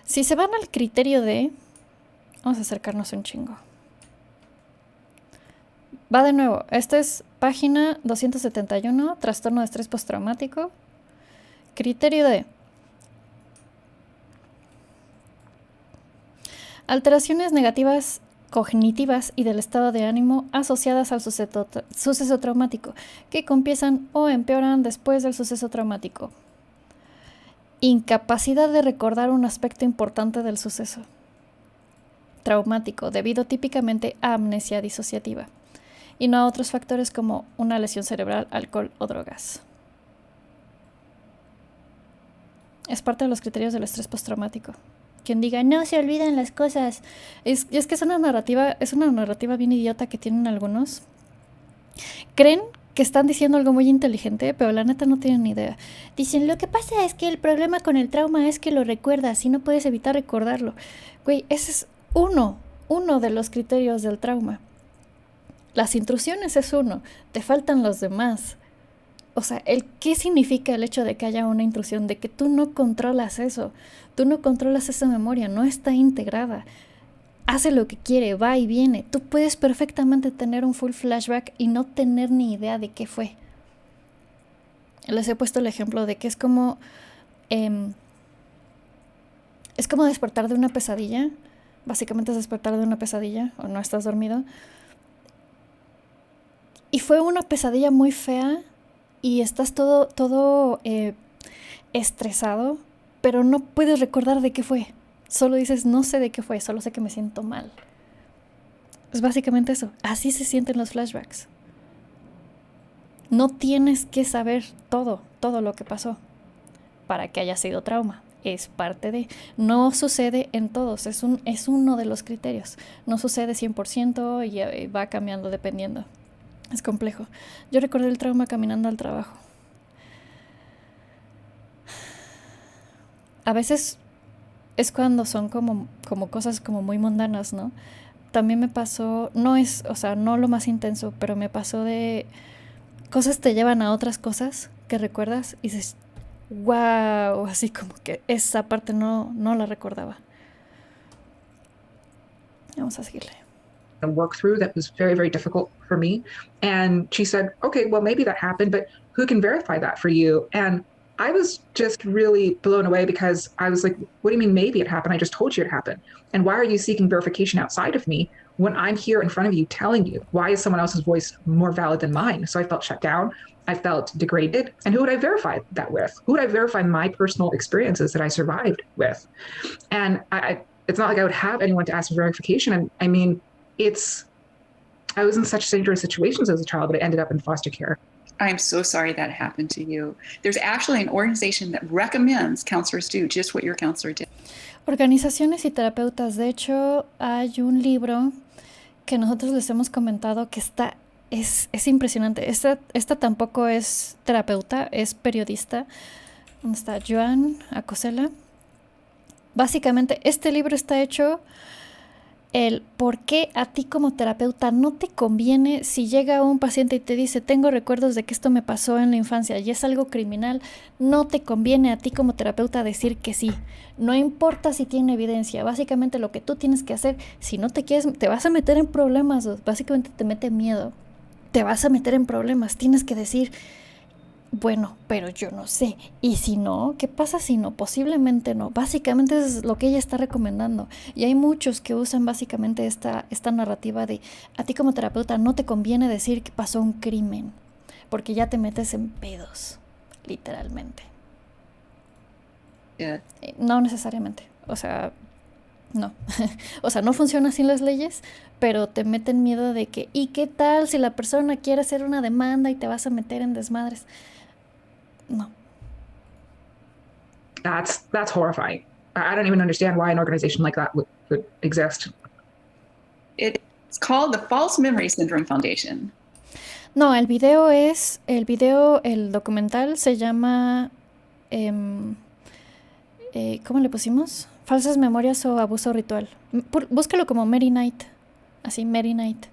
Si se van al criterio de... Vamos a acercarnos un chingo. Va de nuevo. Esta es página 271, trastorno de estrés postraumático. Criterio D. Alteraciones negativas cognitivas y del estado de ánimo asociadas al suceso traumático, que comienzan o empeoran después del suceso traumático. Incapacidad de recordar un aspecto importante del suceso traumático, debido típicamente a amnesia disociativa, y no a otros factores como una lesión cerebral, alcohol o drogas. Es parte de los criterios del estrés postraumático. Quien diga, no se olvidan las cosas. Es que es una narrativa bien idiota que tienen algunos. Creen que están diciendo algo muy inteligente, pero la neta no tienen ni idea. Dicen, lo que pasa es que el problema con el trauma es que lo recuerdas y no puedes evitar recordarlo. Güey, ese es uno de los criterios del trauma. Las intrusiones es uno, te faltan los demás. O sea, ¿qué significa el hecho de que haya una intrusión? De que tú no controlas eso, tú no controlas esa memoria, no está integrada. Hace lo que quiere, va y viene. Tú puedes perfectamente tener un full flashback y no tener ni idea de qué fue. Les he puesto el ejemplo de que es como despertar de una pesadilla. Básicamente es despertar de una pesadilla o no estás dormido. Y fue una pesadilla muy fea y estás todo estresado, pero no puedes recordar de qué fue. Solo dices, no sé de qué fue, solo sé que me siento mal. Es básicamente eso. Así se sienten los flashbacks. No tienes que saber todo lo que pasó para que haya sido trauma. Es parte de... No sucede en todos, es uno de los criterios. No sucede 100% y va cambiando dependiendo. Es complejo. Yo recordé el trauma caminando al trabajo. A veces es cuando son como cosas como muy mundanas, ¿no? También me pasó, no lo más intenso, pero me pasó de cosas te llevan a otras cosas que recuerdas y dices, wow, así como que esa parte no la recordaba. Vamos a seguirle. And work through that was very, very difficult for me. And she said, okay, well, maybe that happened, but who can verify that for you? And I was just really blown away because I was like, what do you mean maybe it happened? I just told you it happened. And why are you seeking verification outside of me when I'm here in front of you telling you? Why is someone else's voice more valid than mine? So I felt shut down. I felt degraded. And who would I verify that with? Who would I verify my personal experiences that I survived with? And it's not like I would have anyone to ask for verification. And I mean, I was in such dangerous situations as a child, but I ended up in foster care. I am so sorry that happened to you. There's actually an organization that recommends counselors do just what your counselor did. Organizaciones y terapeutas. De hecho, hay un libro que nosotros les hemos comentado que es impresionante. Esta tampoco es terapeuta, es periodista. ¿Dónde está? Joan Acosella. Básicamente, este libro está hecho el por qué a ti como terapeuta no te conviene si llega un paciente y te dice, tengo recuerdos de que esto me pasó en la infancia y es algo criminal, no te conviene a ti como terapeuta decir que sí. No importa si tiene evidencia. Básicamente lo que tú tienes que hacer, si no te quieres, te vas a meter en problemas. Básicamente te mete miedo. Te vas a meter en problemas. Tienes que decir, bueno, pero yo no sé. Y si no, ¿qué pasa si no? Posiblemente no. Básicamente es lo que ella está recomendando. Y hay muchos que usan básicamente esta narrativa de a ti como terapeuta no te conviene decir que pasó un crimen, porque ya te metes en pedos, literalmente. Yeah. No necesariamente. O sea, no. O sea, no funciona así las leyes, pero te meten miedo de que, ¿y qué tal si la persona quiere hacer una demanda y te vas a meter en desmadres? No. That's horrifying. I don't even understand why an organization like that would exist. It's called the False Memory Syndrome Foundation. No, el documental se llama, ¿cómo le pusimos? Falsas memorias o abuso ritual. Búscalo como Mary Knight. Así, Mary Knight.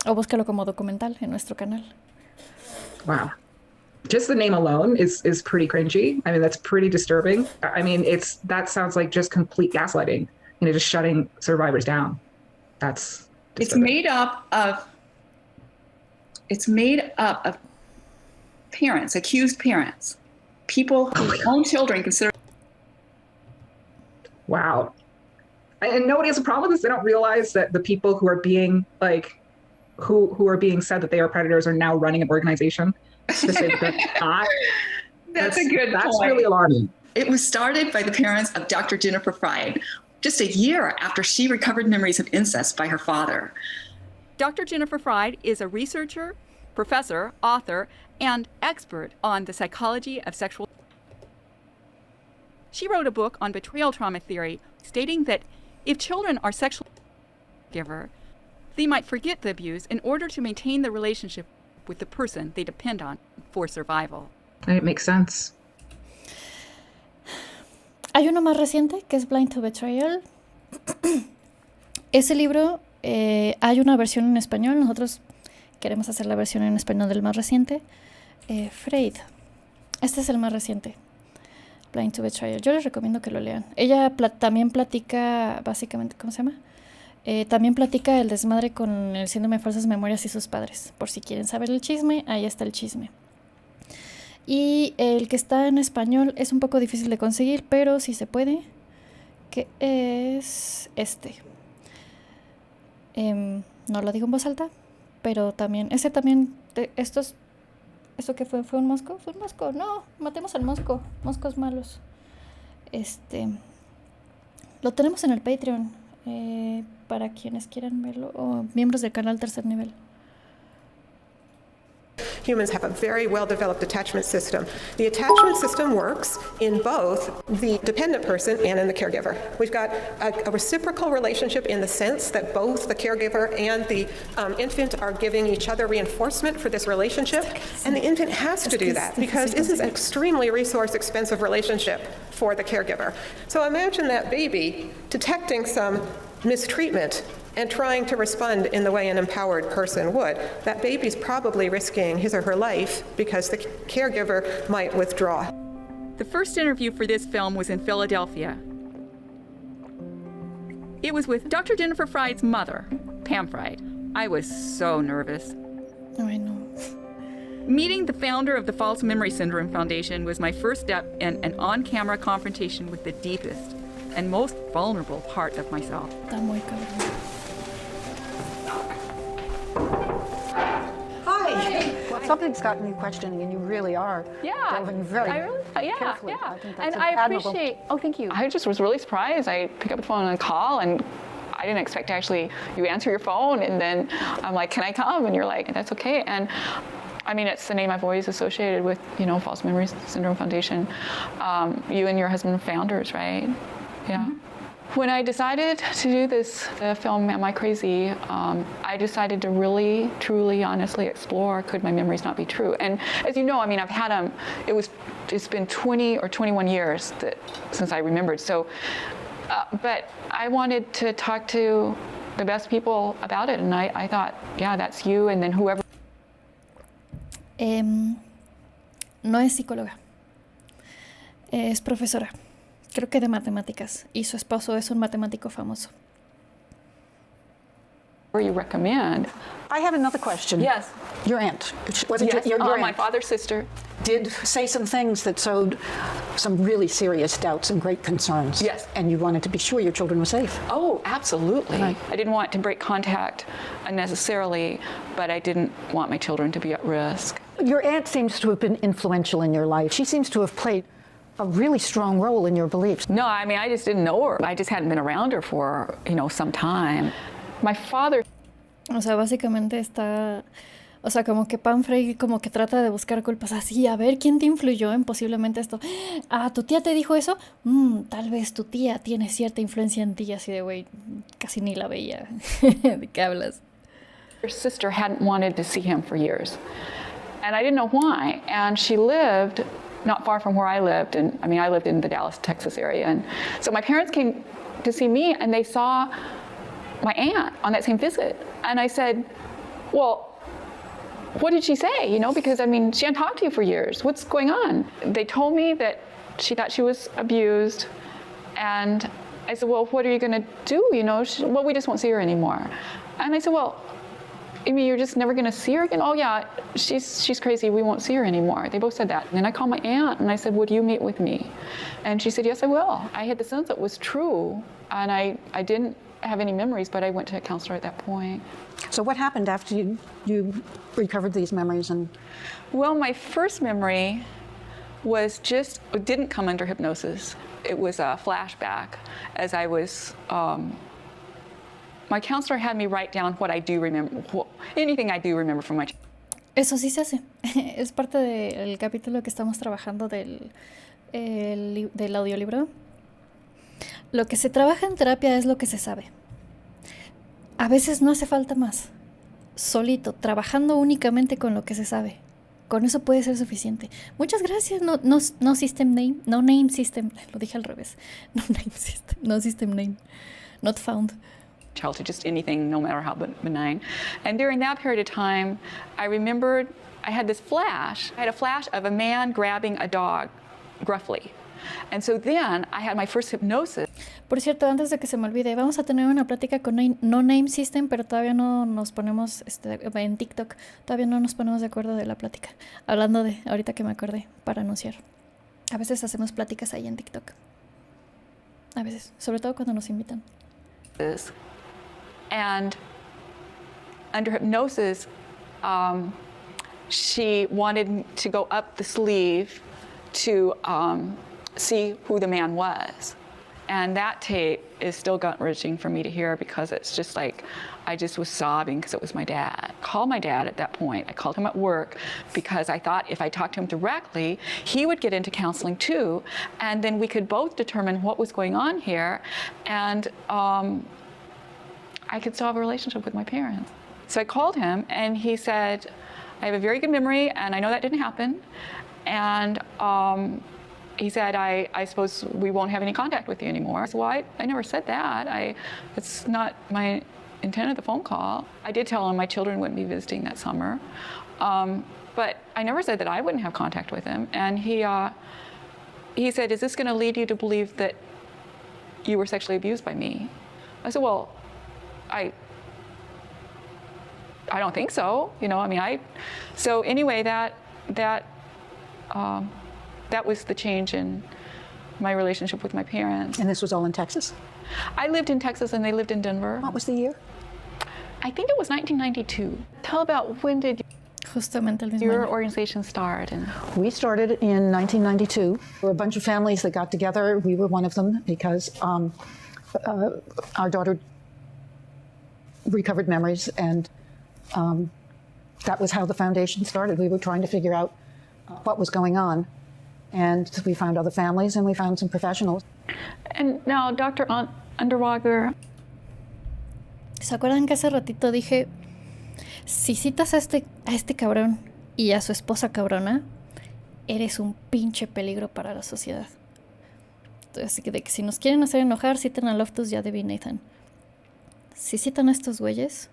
O búscalo como documental en nuestro canal. Wow. Just the name alone is pretty cringy. I mean, that's pretty disturbing. I mean, that sounds like just complete gaslighting, just shutting survivors down. That's It's made up of parents, accused parents, people whose own children consider. Wow. And nobody has a problem with this. They don't realize that the people who are being who are being said that they are predators are now running an organization to say that they're not. That's a good point. That's really alarming. It was started by the parents of Dr. Jennifer Fried, just a year after she recovered memories of incest by her father. Dr. Jennifer Fried is a researcher, professor, author, and expert on the psychology of sexual. She wrote a book on betrayal trauma theory, stating that if children are sexually giver, they might forget the abuse in order to maintain the relationship with the person they depend on for survival. And it makes sense. Hay uno más reciente que es Blind to Betrayal. Ese libro, hay una versión en español. Nosotros queremos hacer la versión en español del más reciente. Fried. Este es el más reciente. Blind to Betrayal. Yo les recomiendo que lo lean. Ella también platica, básicamente, ¿cómo se llama? También platica el desmadre con el síndrome de falsas memorias y sus padres. Por si quieren saber el chisme, ahí está el chisme. Y el que está en español es un poco difícil de conseguir, pero sí se puede, que es este. No lo digo en voz alta, pero también, ese también, ¿esto qué fue? ¿Fue un mosco? ¿Fue un mosco? No, matemos al mosco, moscos malos. Lo tenemos en el Patreon, para quienes quieran verlo, o miembros del canal Tercer Nivel. Humans have a very well-developed attachment system. The attachment system works in both the dependent person and in the caregiver. We've got a reciprocal relationship in the sense that both the caregiver and the infant are giving each other reinforcement for this relationship, and the infant has to do that because this is an extremely resource-expensive relationship for the caregiver. So imagine that baby detecting some mistreatment and trying to respond in the way an empowered person would. That baby's probably risking his or her life because the caregiver might withdraw. The first interview for this film was in Philadelphia. It was with Dr. Jennifer Fried's mother, Pam Fried. I was so nervous. Oh, I know. Meeting the founder of the False Memory Syndrome Foundation was my first step in an on-camera confrontation with the deepest and most vulnerable part of myself. Está muy cabrón. Something's gotten you questioning, and you really are delving very carefully. I think that's and I admirable. appreciate. Oh, thank you. I just was really surprised. I pick up the phone and call, and I didn't expect to actually you answer your phone, and then I'm like, "Can I come?" And you're like, "That's okay." And I mean, it's the name I've always associated with, False Memory Syndrome Foundation. You and your husband founders, right? Yeah. Mm-hmm. When I decided to do the film Am I Crazy, I decided to really, truly, honestly explore, could my memories not be true? And as you know, I mean, I've had them, it's been 20 or 21 years since I remembered. So, but I wanted to talk to the best people about it, and I thought, yeah, that's you, and then whoever. No es psicóloga, es profesora. Creo que de matemáticas, y su esposo es un matemático famoso. Where you recommend. I have another question. Yes. Your aunt, was it your aunt? My father's sister. Did say some things that sowed some really serious doubts and great concerns. Yes. And you wanted to be sure your children were safe. Oh, absolutely. Right. I didn't want to break contact unnecessarily, but I didn't want my children to be at risk. Your aunt seems to have been influential in your life. She seems to have played a really strong role in your beliefs. No, I mean, I just didn't know her. I just hadn't been around her for, some time. My father. O sea, básicamente está, o sea, como que Pam Fried como que trata de buscar culpas así, a ver quién te influyó en posiblemente esto. Ah, ¿tu tía te dijo eso? Tal vez tu tía tiene cierta influencia en ti, así de güey, casi ni la veía. ¿De qué hablas? Her sister hadn't wanted to see him for years, and I didn't know why. And she lived not far from where I lived, and I mean, I lived in the Dallas, Texas area, and so my parents came to see me, and they saw my aunt on that same visit, and I said, well, what did she say? Because I mean, she hadn't talked to you for years. What's going on? They told me that she thought she was abused, and I said, well, what are you going to do? You know, well, we just won't see her anymore. And I said, well, I mean, you're just never going to see her again? Oh, yeah, she's crazy. We won't see her anymore. They both said that. And then I called my aunt and I said, would you meet with me? And she said, yes, I will. I had the sense that was true. And I didn't have any memories, but I went to a counselor at that point. So what happened after you recovered these memories? And well, my first memory was it didn't come under hypnosis. It was a flashback as I was, my counselor had me write down what I do remember, anything I do remember from my childhood. Eso sí se hace. Es parte del capítulo que estamos trabajando del audiolibro. Lo que se trabaja en terapia es lo que se sabe. A veces no hace falta más. Solito, trabajando únicamente con lo que se sabe. Con eso puede ser suficiente. Muchas gracias. No system name. No name system. Lo dije al revés. No name system. No system name. Not found. Childhood, just anything, no matter how benign. And during that period of time, I remembered I had this flash. I had a flash of a man grabbing a dog gruffly. And so then I had my first hypnosis. Por cierto, antes de que se me olvide, vamos a tener una plática con No Name System, pero todavía no nos ponemos en TikTok, todavía no nos ponemos de acuerdo de la plática. Hablando de, ahorita que me acordé, para anunciar. A veces hacemos pláticas ahí en TikTok. A veces, sobre todo cuando nos invitan. And under hypnosis, she wanted to go up the sleeve to see who the man was. And that tape is still gut-wrenching for me to hear because it's just like, I just was sobbing because it was my dad. I called my dad at that point. I called him at work because I thought if I talked to him directly, he would get into counseling too, and then we could both determine what was going on here, and I could still have a relationship with my parents. So I called him and he said, I have a very good memory and I know that didn't happen. And he said, I suppose we won't have any contact with you anymore. I said, well, I never said that. It's not my intent of the phone call. I did tell him my children wouldn't be visiting that summer. But I never said that I wouldn't have contact with him. And he said, is this going to lead you to believe that you were sexually abused by me? I said, well, I don't think so. You know, I mean, so anyway, that was the change in my relationship with my parents. And this was all in Texas? I lived in Texas and they lived in Denver. What was the year? I think it was 1992. Tell about when did your organization start? We started in 1992. There were a bunch of families that got together. We were one of them because our daughter recovered memories, and that was how the foundation started. We were trying to figure out what was going on, and we found other families and we found some professionals. And now, Dr. Underwager. ¿Se acuerdan que hace ratito dije, si citas a este cabrón y a su esposa cabrona, eres un pinche peligro para la sociedad? Así que de que si nos quieren hacer enojar, citen a Loftus y a Debbie Nathan. Si citan a estos güeyes,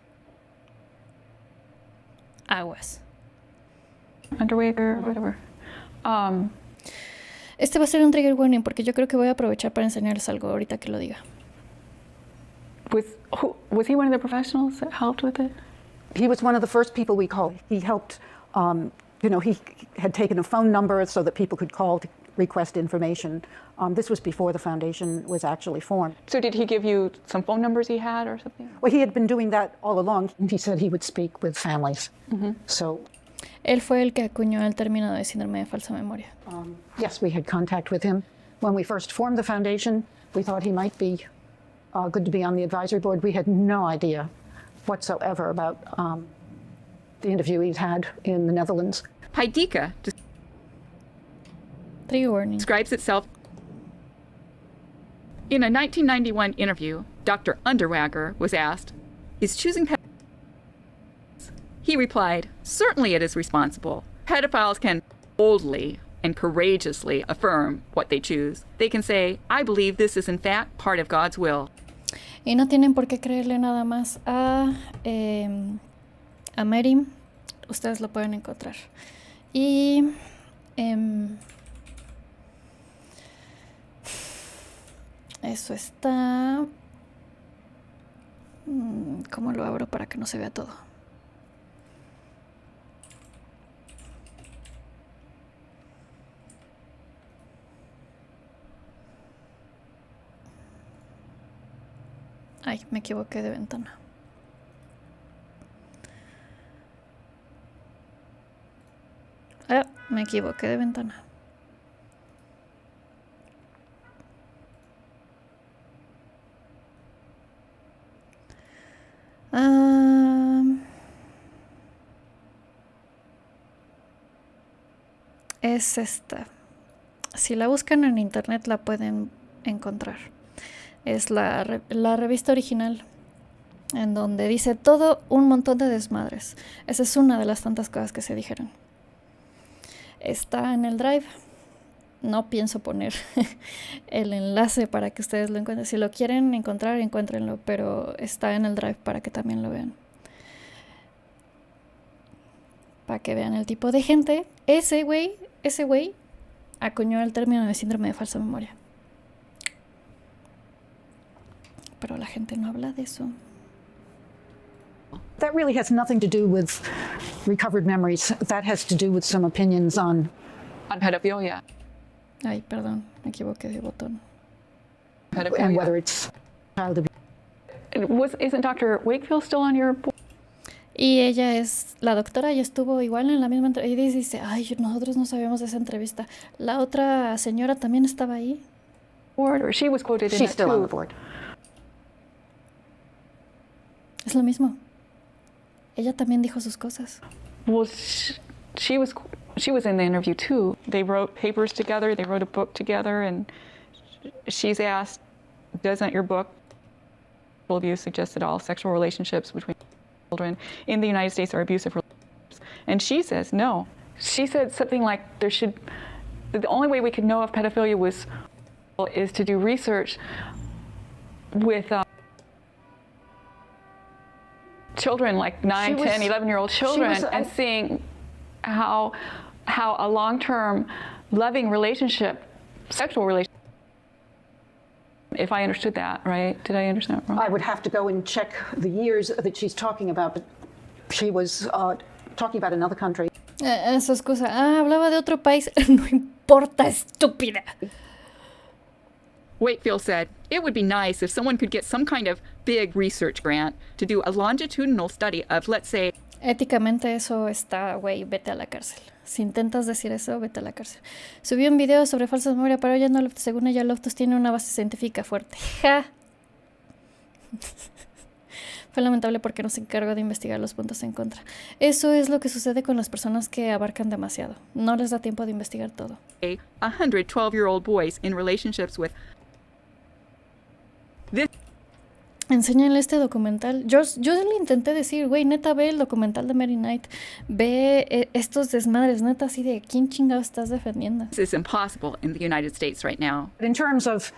aguas. Underwager, whatever. Este va a ser un trigger warning porque yo creo que voy a aprovechar para enseñarles algo ahorita que lo diga. Was he one of the professionals that helped with it? He was one of the first people we called. He helped, he had taken a phone number so that people could call to request information. This was before the foundation was actually formed. So did he give you some phone numbers he had or something? Well, he had been doing that all along. He said he would speak with families. Mm-hmm. So, él fue el que acuñó el término de síndrome de falsa memoria. Yes, we had contact with him. When we first formed the foundation, we thought he might be good to be on the advisory board. We had no idea whatsoever about the interview he'd had in the Netherlands. Heideka describes itself. In a 1991 interview, Dr. Underwager was asked, is choosing pedophiles? He replied, certainly it is responsible. Pedophiles can boldly and courageously affirm what they choose. They can say, I believe this is in fact part of God's will. Y no tienen por qué creerle nada más a Mary. Ustedes lo pueden encontrar. Y Eso está... ¿Cómo lo abro para que no se vea todo? Ay, me equivoqué de ventana. Ah, me equivoqué de ventana. Es esta. Si la buscan en internet la pueden encontrar. Es la revista original, en donde dice todo un montón de desmadres. Esa es una de las tantas cosas que se dijeron. Está en el Drive. No pienso poner el enlace para que ustedes lo encuentren. Si lo quieren encontrar, encuéntrenlo, pero está en el Drive para que también lo vean. Para que vean el tipo de gente. Ese güey acuñó el término de síndrome de falsa memoria. Pero la gente no habla de eso. That really has nothing to do with recovered memories. That has to do with some opinions on pedophilia. Ay, perdón, me equivoqué de botón. And whether it's child abuse. Isn't Dr. Wakefield still on your board? Y ella es la doctora y estuvo igual en la misma entrevista. Y dice, ay, nosotros no sabíamos de esa entrevista. La otra señora también estaba ahí. Or she was quoted in She's it still too. on the board. Es lo mismo. Ella también dijo sus cosas. Well, she was in the interview too. They wrote papers together. They wrote a book together, and she's asked, "Doesn't your book abuse suggest that all sexual relationships between children in the United States are abusive relationships?" And she says no. She said something like, the only way we could know if pedophilia is to do research with children, like 9, 10, 11-year-old children, and seeing how a long-term loving relationship, sexual relationship, if I understood that right. Did I understand it wrong? I would have to go and check the years that she's talking about, but she was talking about another country. Esa excusa. Ah, hablaba de otro país. No importa, estúpida. Wakefield said, it would be nice if someone could get some kind of big research grant to do a longitudinal study of, let's say... Éticamente eso está, güey, vete a la cárcel. Si intentas decir eso, vete a la cárcel. Subió un video sobre falsa memoria, pero ella no, según ella, Loftus tiene una base científica fuerte. ¡Ja! Fue lamentable porque no se encargó de investigar los puntos en contra. Eso es lo que sucede con las personas que abarcan demasiado. No les da tiempo de investigar todo. 112-year-old boys in relationships with... Enséñale este documental. Yo le intenté decir, güey, neta, ve el documental de Mary Knight. Ve estos desmadres, neta, así de ¿quién chingado estás defendiendo? This is impossible in the United States right now. In terms of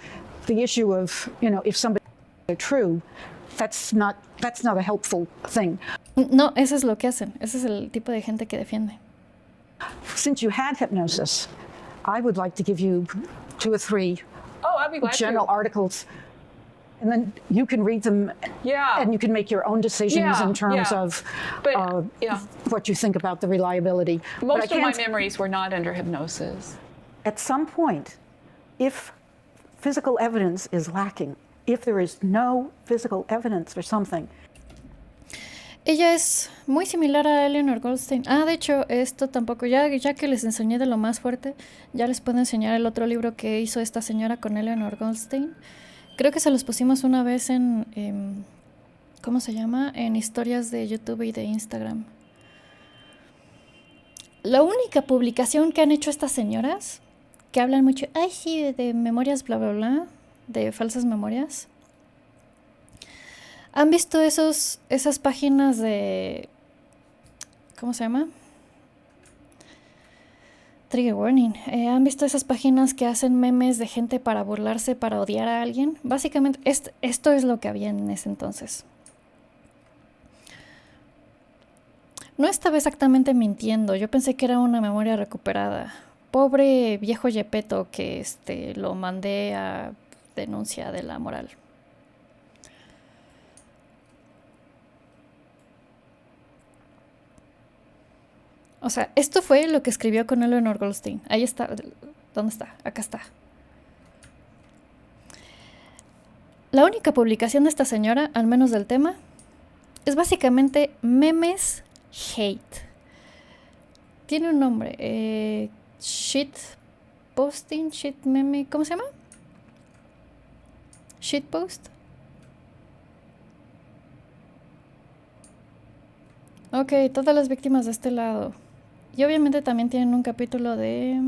the issue of, if somebody is true, that's not a helpful thing. No, eso es lo que hacen. Ese es el tipo de gente que defiende. Since you had hypnosis, I would like to give you 2 or 3 I'd be glad general articles. And then you can read them, and you can make your own decisions in terms of what you think about the reliability. Most of my memories were not under hypnosis. At some point, if physical evidence is lacking, if there is no physical evidence for something. Ella es muy similar a Eleanor Goldstein. Ah, de hecho, esto tampoco, ya que les enseñé de lo más fuerte, ya les puedo enseñar el otro libro que hizo esta señora con Eleanor Goldstein. Creo que se los pusimos una vez en ¿cómo se llama? En historias de YouTube y de Instagram. La única publicación que han hecho estas señoras, que hablan mucho, ay sí, de memorias bla bla bla, de falsas memorias. ¿Han visto esas páginas de, ¿cómo se llama? Trigger warning. ¿Han visto esas páginas que hacen memes de gente para burlarse, para odiar a alguien? Básicamente, esto es lo que había en ese entonces. No estaba exactamente mintiendo. Yo pensé que era una memoria recuperada. Pobre viejo Yepeto que lo mandé a denuncia de la moral. O sea, esto fue lo que escribió con Eleanor Goldstein. Ahí está. ¿Dónde está? Acá está. La única publicación de esta señora, al menos del tema, es básicamente memes hate. Tiene un nombre. Shit posting, shit meme. ¿Cómo se llama? Shit post. Ok, todas las víctimas de este lado. Y obviamente también tienen un capítulo de...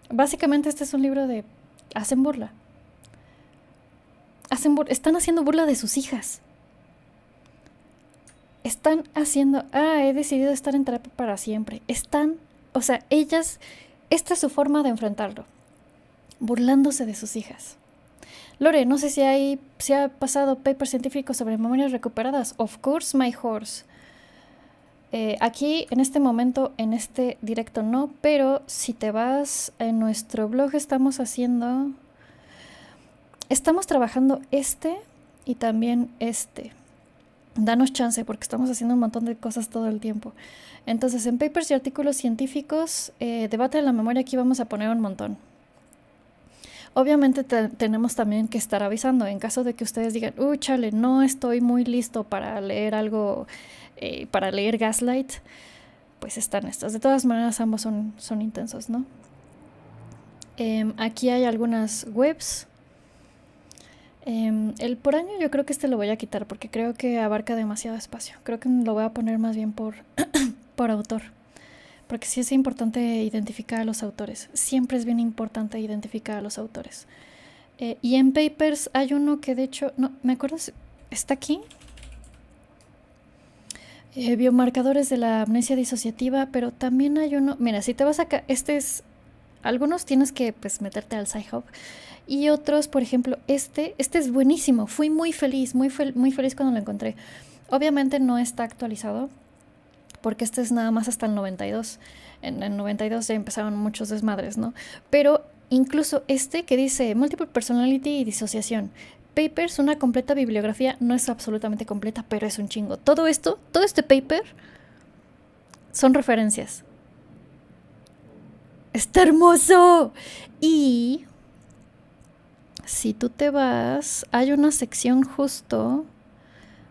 básicamente este es un libro de... Hacen burla. Están haciendo burla de sus hijas. Están haciendo... he decidido estar en terapia para siempre. O sea, ellas... Esta es su forma de enfrentarlo. Burlándose de sus hijas. Lore, no sé si ha pasado paper científico sobre memorias recuperadas. Of course, my horse. Aquí, en este momento, en este directo no, pero si te vas en nuestro blog estamos trabajando este y también este. Danos chance porque estamos haciendo un montón de cosas todo el tiempo. Entonces, en papers y artículos científicos, debate de la memoria, aquí vamos a poner un montón. Obviamente tenemos también que estar avisando en caso de que ustedes digan, chale, no estoy muy listo para leer algo, para leer Gaslight, pues están estas. De todas maneras, ambos son intensos, ¿no? Aquí hay algunas webs. El por año yo creo que este lo voy a quitar porque creo que abarca demasiado espacio. Creo que lo voy a poner más bien por autor. Porque sí es importante identificar a los autores. Siempre es bien importante identificar a los autores. Y en papers hay uno que de hecho... No, me acuerdo... ¿Está aquí? Biomarcadores de la amnesia disociativa. Pero también hay uno... Mira, si te vas acá... Algunos tienes que pues meterte al Sci-Hub. Y otros, por ejemplo, este es buenísimo. Fui muy feliz cuando lo encontré. Obviamente no está actualizado. Porque este es nada más hasta el 92. En el 92 ya empezaron muchos desmadres, ¿no? Pero incluso este que dice Multiple Personality y Disociación. Papers, una completa bibliografía, no es absolutamente completa, pero es un chingo. Todo este paper son referencias. ¡Está hermoso! Y si tú te vas, hay una sección justo...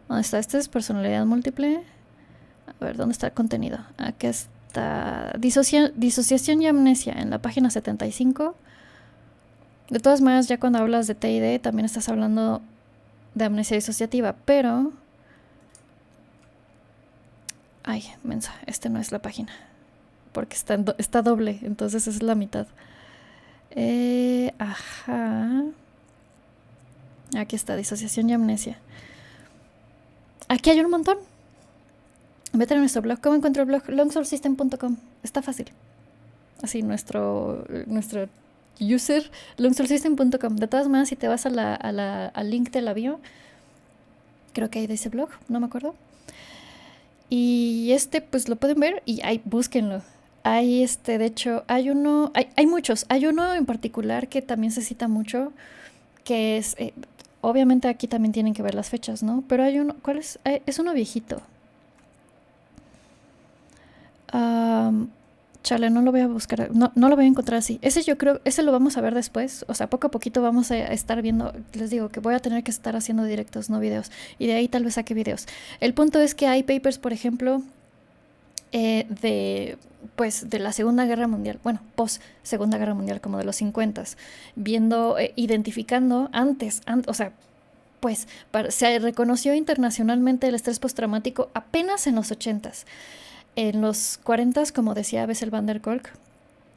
¿Dónde está? Este es personalidad múltiple... A ver, ¿dónde está el contenido? Aquí está. Disociación y amnesia en la página 75. De todas maneras, ya cuando hablas de TID, también estás hablando de amnesia disociativa, pero... Ay, mensa, no es la página. Porque está doble, entonces es la mitad. Ajá. Aquí está, disociación y amnesia. Aquí hay un montón. Vete a nuestro blog. ¿Cómo encuentro el blog? longsoulsystem.com. Está fácil. Así, nuestro user, longsoulsystem.com. De todas maneras, si te vas al link de la bio, creo que hay de ese blog, no me acuerdo. Y pues lo pueden ver y búsquenlo. Hay de hecho, hay muchos. Hay uno en particular que también se cita mucho, que es, obviamente aquí también tienen que ver las fechas, ¿no? Pero hay uno, ¿cuál es? Es uno viejito. Chale, no lo voy a buscar, no lo voy a encontrar así. Ese lo vamos a ver después. O sea, poco a poquito vamos a estar viendo. Les digo que voy a tener que estar haciendo directos, no videos. Y de ahí tal vez saque videos. El punto es que hay papers, por ejemplo, de la Segunda Guerra Mundial. Bueno, post Segunda Guerra Mundial, como de los 50s. Viendo, identificando o sea, pues se reconoció internacionalmente el estrés postraumático apenas en los 80s. En los 40s, como decía Bessel van der Kolk,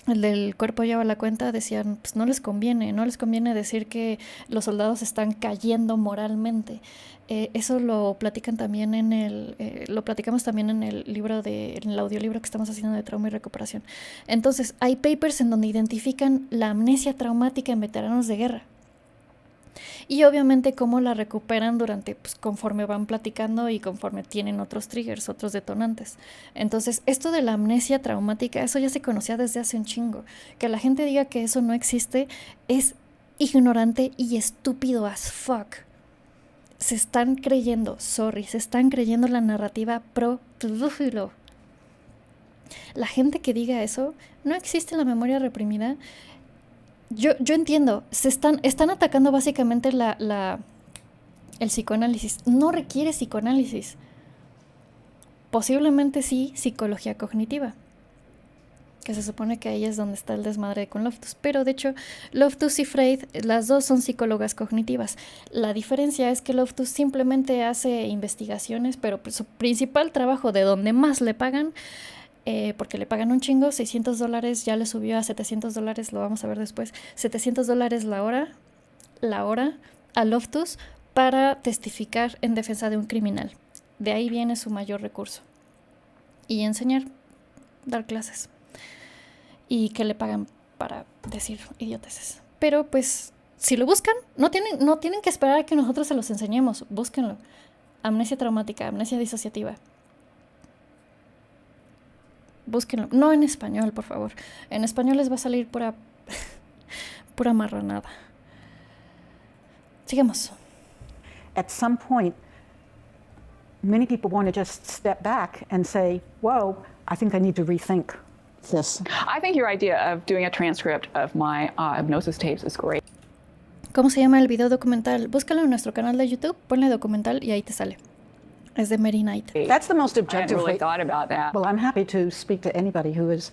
el del cuerpo lleva la cuenta, decían, pues no les conviene decir que los soldados están cayendo moralmente. Eso lo platican también lo platicamos también en el audiolibro que estamos haciendo de trauma y recuperación. Entonces, hay papers en donde identifican la amnesia traumática en veteranos de guerra. Y obviamente cómo la recuperan durante, pues, conforme van platicando y conforme tienen otros triggers, otros detonantes. Entonces, esto de la amnesia traumática, eso ya se conocía desde hace un chingo. Que la gente diga que eso no existe es ignorante y estúpido as fuck. Se están creyendo la narrativa pro pedófilo. La gente que diga eso, no existe la memoria reprimida. Yo entiendo, están atacando básicamente el psicoanálisis. No requiere psicoanálisis. Posiblemente sí psicología cognitiva, que se supone que ahí es donde está el desmadre con Loftus. Pero de hecho, Loftus y Freud, las dos son psicólogas cognitivas. La diferencia es que Loftus simplemente hace investigaciones, pero su principal trabajo, de donde más le pagan, porque le pagan un chingo, $600, ya le subió a $700, lo vamos a ver después, $700 la hora a Loftus para testificar en defensa de un criminal. De ahí viene su mayor recurso. Y enseñar, dar clases. Y que le pagan para decir idioteces. Pero pues, si lo buscan, no tienen que esperar a que nosotros se los enseñemos. Búsquenlo. Amnesia traumática, amnesia disociativa. Búsquenlo. No en español, por favor. En español les va a salir pura marranada. Sigamos. At some point, many people want to just step back and say, whoa, I think I need to rethink this. I think your idea of doing a transcript of my hypnosis tapes is great. ¿Cómo se llama el video documental? Búscalo en nuestro canal de YouTube, ponle documental y ahí te sale. Es de Mary Knight. That's the most objective I hadn't really way. thought about that. Well, I'm happy to speak to anybody who is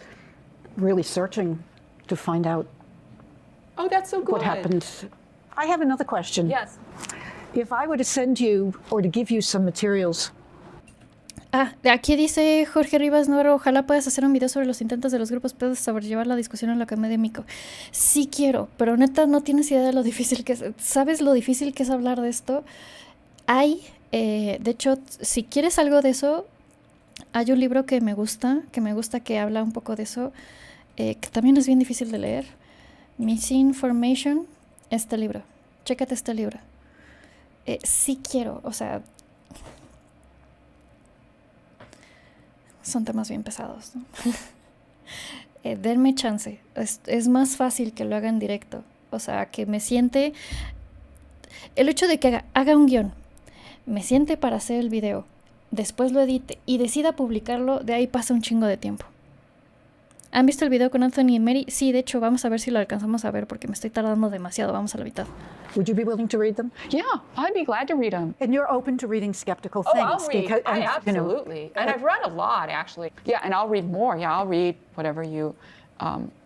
really searching to find out Oh, that's so good. what happened. I have another question. Yes. If I were to send you or to give you some materials. De aquí dice Jorge Rivas Nuevo, ojalá puedas hacer un video sobre los intentos de los grupos pedos sobrellevar la discusión en lo académico. Sí quiero, pero neta no tienes idea de lo difícil que es. ¿Sabes lo difícil que es hablar de esto? De hecho, si quieres algo de eso, hay un libro que me gusta que habla un poco de eso, que también es bien difícil de leer. Misinformation, este libro. Chécate este libro. Sí quiero, o sea, son temas bien pesados, ¿no? Denme chance. Es más fácil que lo haga en directo. O sea, que me siente... El hecho de que haga un guión, me siente para hacer el video, después lo edite y decida publicarlo, de ahí pasa un chingo de tiempo. ¿Han visto el video con Anthony y Mary? Sí, de hecho, vamos a ver si lo alcanzamos a ver porque me estoy tardando demasiado. Vamos a la mitad. Would you be willing to read them? Yeah, I'd be glad to read them. And you're open to reading skeptical Oh, things. I'll read. Because, and, Absolutely. And I've read a lot, actually. Yeah, and I'll read more. Yeah, I'll read whatever you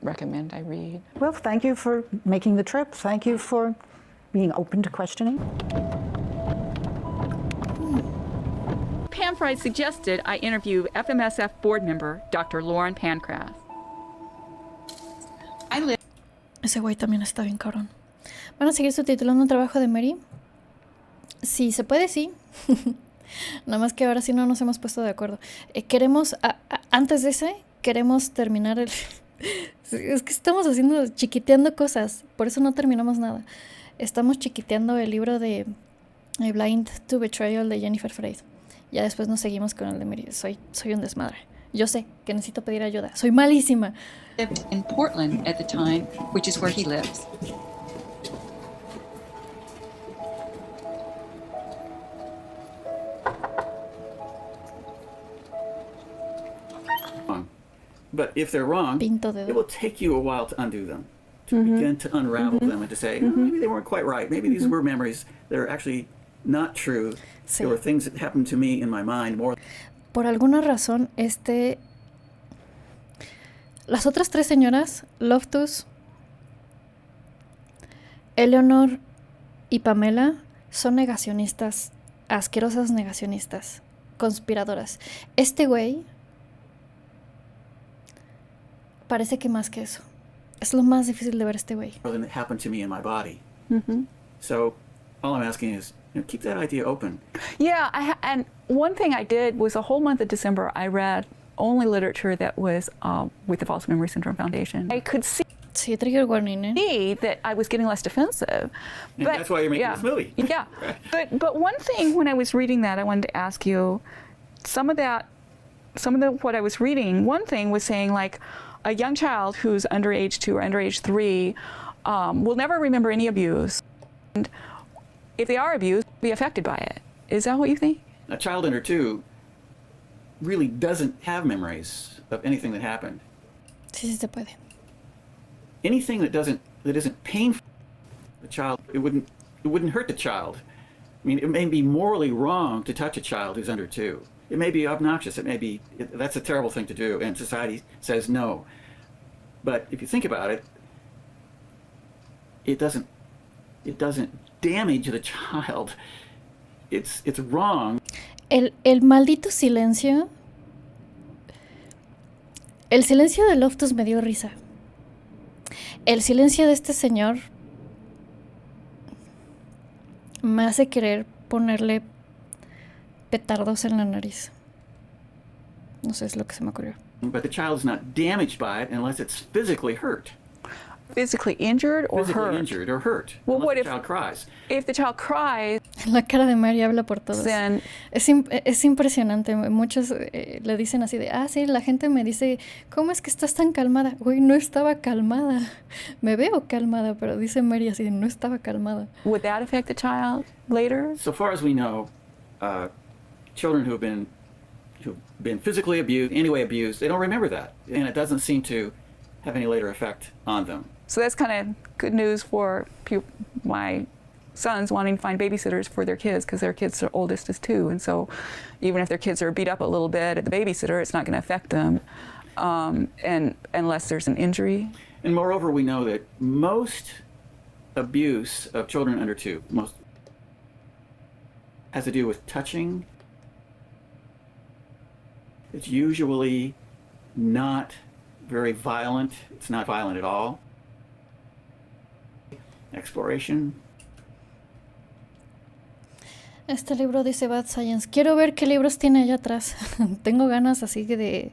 recommend I read. Well, thank you for making the trip. Thank you for being open to questioning. Pam Fried suggested I interview FMSF board member Dr. Lauren Pancras. Ese güey también está bien cabrón. ¿Van a seguir subtitulando un trabajo de Mary? Sí, se puede, sí. Nada más que ahora sí no nos hemos puesto de acuerdo. Queremos, antes de ese, queremos terminar el... Es que estamos chiquiteando cosas, por eso no terminamos nada. Estamos chiquiteando el libro de Blind to Betrayal de Jennifer Freyd. Ya después nos seguimos con el de Mary. Soy un desmadre. Yo sé que necesito pedir ayuda. Soy malísima. Lived in Portland at the time, which is where he lives. But if they're wrong, it will take you a while to undo them, to begin to unravel them and to say, oh, maybe they weren't quite right. Maybe these were memories that are actually not true. Sí. There were things that happened to me in my mind more. Por alguna razón, las otras tres señoras, Loftus, Eleanor y Pamela, son negacionistas, asquerosas negacionistas, conspiradoras. Este güey parece que más que eso. Es lo más difícil de ver este güey. More than it happened to me in my body. So all I'm asking is, keep that idea open. Yeah, and one thing I did was a whole month of December, I read only literature that was with the False Memory Syndrome Foundation. I could see... Sí, trigger warning, Me that I was getting less defensive. And that's why you're making this movie. Yeah. But one thing when I was reading that, I wanted to ask you, some of what I was reading, one thing was saying like a young child who's under age 2 or under age 3 will never remember any abuse. And if they are abused, be affected by it. Is that what you think? A child under 2 really doesn't have memories of anything that happened. Sí, se puede. Anything that isn't painful, the child, it wouldn't hurt the child. I mean, it may be morally wrong to touch a child who's under 2. It may be obnoxious. That's a terrible thing to do, and society says no. But if you think about it, it doesn't damage the child. It's wrong. El maldito silencio. El silencio de Loftus me dio risa. El silencio de este señor me hace querer ponerle petardos en la nariz. No sé, es lo que se me ocurrió. But the child is not damaged by it unless it's physically hurt. Physically injured or physically hurt? Injured or hurt. Well, what if the child cries? If the child cries, la cara de Mary habla por todos. Then, es impresionante. Muchos le dicen así de, sí, la gente me dice, ¿cómo es que estás tan calmada? Güey, no estaba calmada. Me veo calmada, pero dice Mary así, no estaba calmada. Would that affect the child later? So far as we know, children who've been physically abused, anyway abused, they don't remember that, and it doesn't seem to have any later effect on them. So that's kind of good news for my sons wanting to find babysitters for their kids, because their kids are oldest is 2, and so even if their kids are beat up a little bit at the babysitter, it's not going to affect them, and unless there's an injury. And moreover, we know that most abuse of children under 2 has to do with touching. It's usually not very violent. It's not violent at all. Exploration. Este libro dice Bad Science. Quiero ver qué libros tiene allá atrás. Tengo ganas así de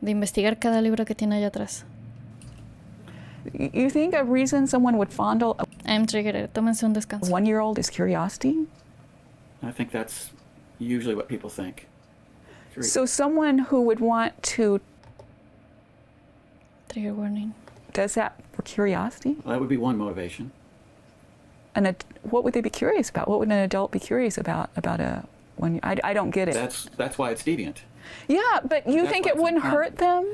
investigar cada libro que tiene allá atrás. You think a reason someone would fondle I'm triggered. Tómense un descanso. 1-year-old is curiosity? I think that's usually what people think. So someone who would want to... Trigger warning. Does that for curiosity? Well, that would be one motivation. And what would they be curious about? What would an adult be curious about a one? I don't get it. That's why it's deviant. Yeah, but you think it wouldn't hurt them?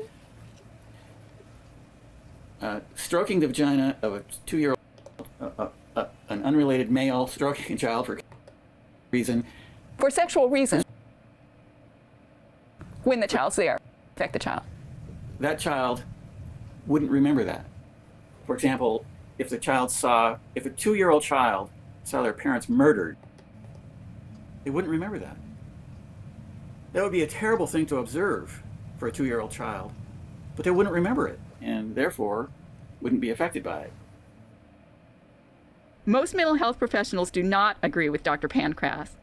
Stroking the vagina of a 2-year-old, an unrelated male stroking a child for reason. For sexual reasons. When the child's there, affect the child. That child wouldn't remember that. For example, if a 2-year-old child saw their parents murdered, they wouldn't remember that. That would be a terrible thing to observe for a 2-year-old child, but they wouldn't remember it, and therefore wouldn't be affected by it. Most mental health professionals do not agree with Dr. Pancras.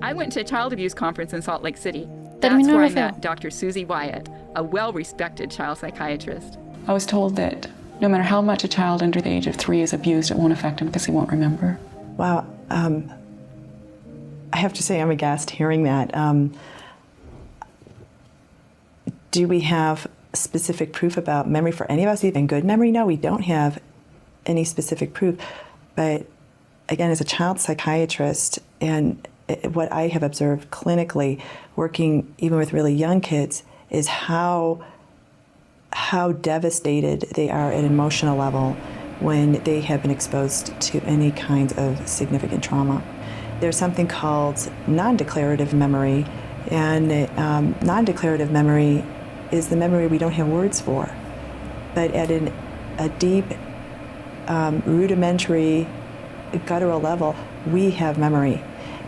I went to a child abuse conference in Salt Lake City. That's where I met Dr. Susie Wyatt, a well-respected child psychiatrist. I was told that no matter how much a child under the age of 3 is abused, it won't affect him because he won't remember. Wow. I have to say I'm aghast hearing that. Do we have specific proof about memory for any of us, even good memory? No, we don't have any specific proof. But again, as a child psychiatrist, and what I have observed clinically, working even with really young kids, is how devastated they are at an emotional level when they have been exposed to any kind of significant trauma. There's something called non-declarative memory, and non-declarative memory is the memory we don't have words for. But at a deep, rudimentary, guttural level, we have memory.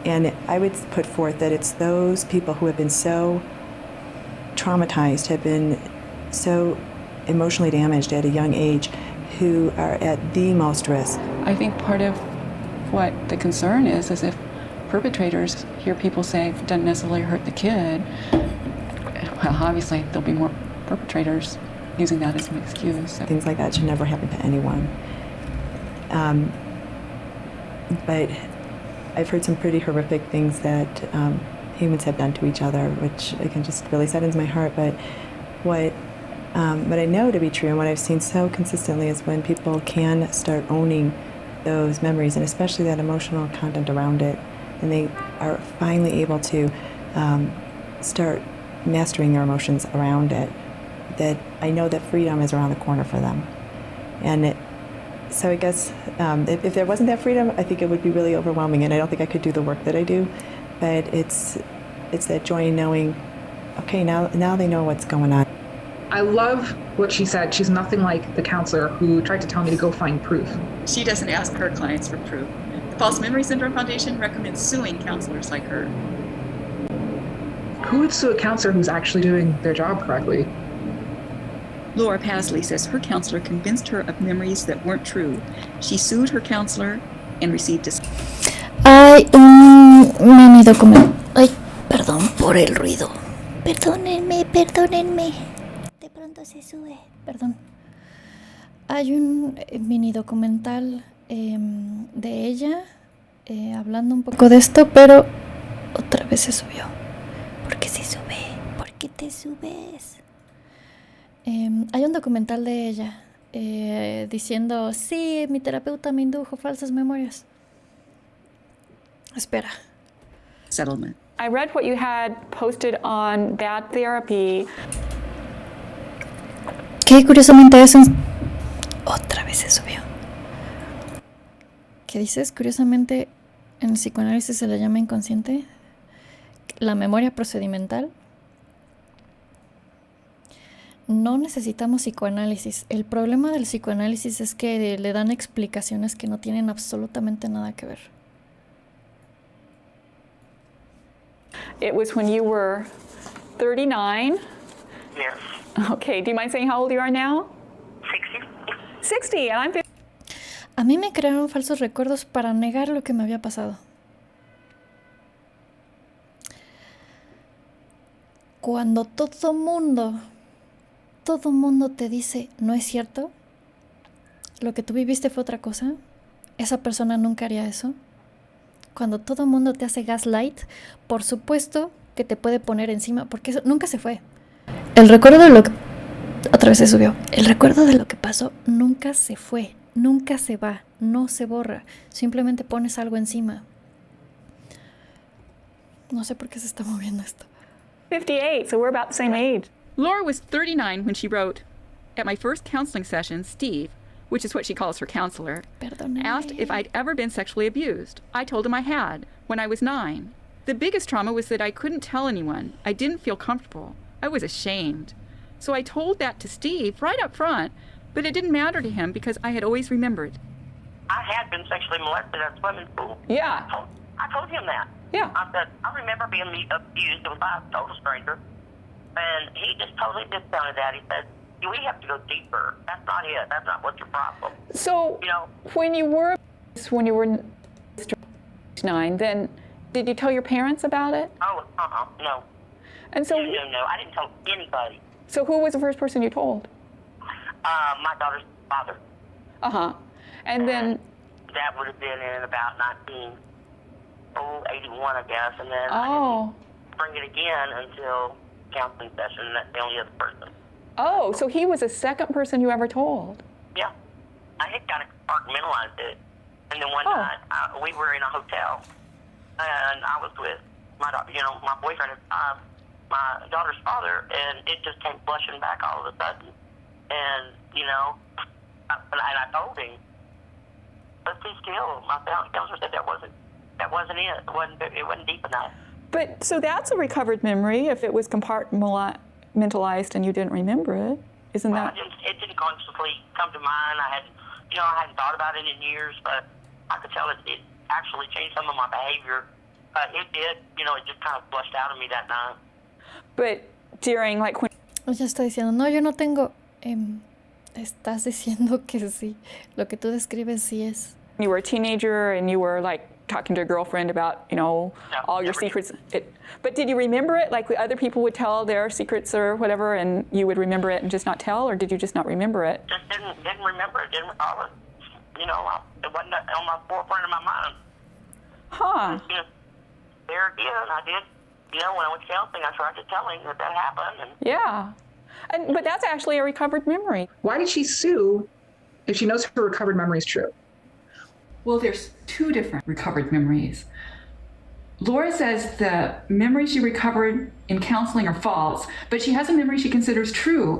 And I would put forth that it's those people who have been so traumatized, have been so emotionally damaged at a young age, who are at the most risk. I think part of what the concern is if perpetrators hear people say it doesn't necessarily hurt the kid, well, obviously there'll be more perpetrators. using that as an excuse. Things like that should never happen to anyone. But I've heard some pretty horrific things that humans have done to each other, which again just really saddens my heart. But what I know to be true and what I've seen so consistently is when people can start owning those memories, and especially that emotional content around it, and they are finally able to start mastering their emotions around it, that I know that freedom is around the corner for them. And so I guess if there wasn't that freedom, I think it would be really overwhelming, and I don't think I could do the work that I do. But it's that joy in knowing, okay, now they know what's going on. I love what she said. She's nothing like the counselor who tried to tell me to go find proof. She doesn't ask her clients for proof. The False Memory Syndrome Foundation recommends suing counselors like her. Who would sue a counselor who's actually doing their job correctly? Laura Pasley says her counselor convinced her of memories that weren't true. She sued her counselor and received a... Hay un mini documento. Ay, perdón por el ruido. Perdónenme. De pronto se sube. Perdón. Hay un mini documental de ella hablando un poco de esto, pero otra vez se subió. ¿Por qué se sube? ¿Por qué te subes? Hay un documental de ella diciendo, sí, mi terapeuta me indujo falsas memorias. Espera. Settlement. I read what you had posted on Bad Therapy. Que curiosamente es un... Otra vez se subió. ¿Qué dices? Curiosamente en el psicoanálisis se le llama inconsciente. La memoria procedimental. No necesitamos psicoanálisis. El problema del psicoanálisis es que le dan explicaciones que no tienen absolutamente nada que ver. It was when you were 39. Yes. Okay, do you mind saying how old you are now? 60, and I'm 50. A mí me crearon falsos recuerdos para negar lo que me había pasado. Cuando todo mundo te dice, no es cierto, lo que tú viviste fue otra cosa, esa persona nunca haría eso. Cuando todo mundo te hace gaslight, por supuesto que te puede poner encima, porque eso nunca se fue. El recuerdo de lo que... Otra vez se subió. El recuerdo de lo que pasó nunca se fue, nunca se va, no se borra. Simplemente pones algo encima. No sé por qué se está moviendo esto. 58, so we're about the same age. Laura was 39 when she wrote, at my first counseling session, Steve, which is what she calls her counselor, asked if I'd ever been sexually abused. I told him I had, when I was 9. The biggest trauma was that I couldn't tell anyone. I didn't feel comfortable. I was ashamed. So I told that to Steve right up front, but it didn't matter to him because I had always remembered. I had been sexually molested at a swimming pool. Yeah. I told him that. Yeah. I said, I remember being abused by a total stranger. And he just totally discounted that. He said, we have to go deeper. That's not it. That's not what's your problem. So, when you were 9, then did you tell your parents about it? Oh, no. And so, No. I didn't tell anybody. So who was the first person you told? My daughter's father. Uh-huh. And then... That would have been in about 1981, I guess. And then I didn't bring it again until counseling session, and that's the only other person. Oh, so he was the second person you ever told? Yeah. I had kind of compartmentalized it. And then one night, we were in a hotel, and I was with my boyfriend at the time, my daughter's father, and it just came flushing back all of a sudden. And, I told him, but see, still, my counselor said that wasn't it. It wasn't deep enough. But, so that's a recovered memory if it was compartmentalized and you didn't remember it. Isn't that? It didn't consciously come to mind. I hadn't thought about it in years, but I could tell it actually changed some of my behavior. It did, it just kind of flushed out of me that night. But during, when... Ella está diciendo, no, yo no tengo... Estás diciendo que sí. Lo que tú describes sí es. You were a teenager and you were, talking to a girlfriend about, all your secrets. But did you remember it? Like other people would tell their secrets or whatever, and you would remember it and just not tell, or did you just not remember it? Just didn't remember it. It wasn't on my forefront of my mind. Huh. There again, I did. When I was counseling, I tried to tell him that happened. And yeah. But that's actually a recovered memory. Why did she sue if she knows her recovered memory is true? Well, there's two different recovered memories. Laura says the memories she recovered in counseling are false, but she has a memory she considers true.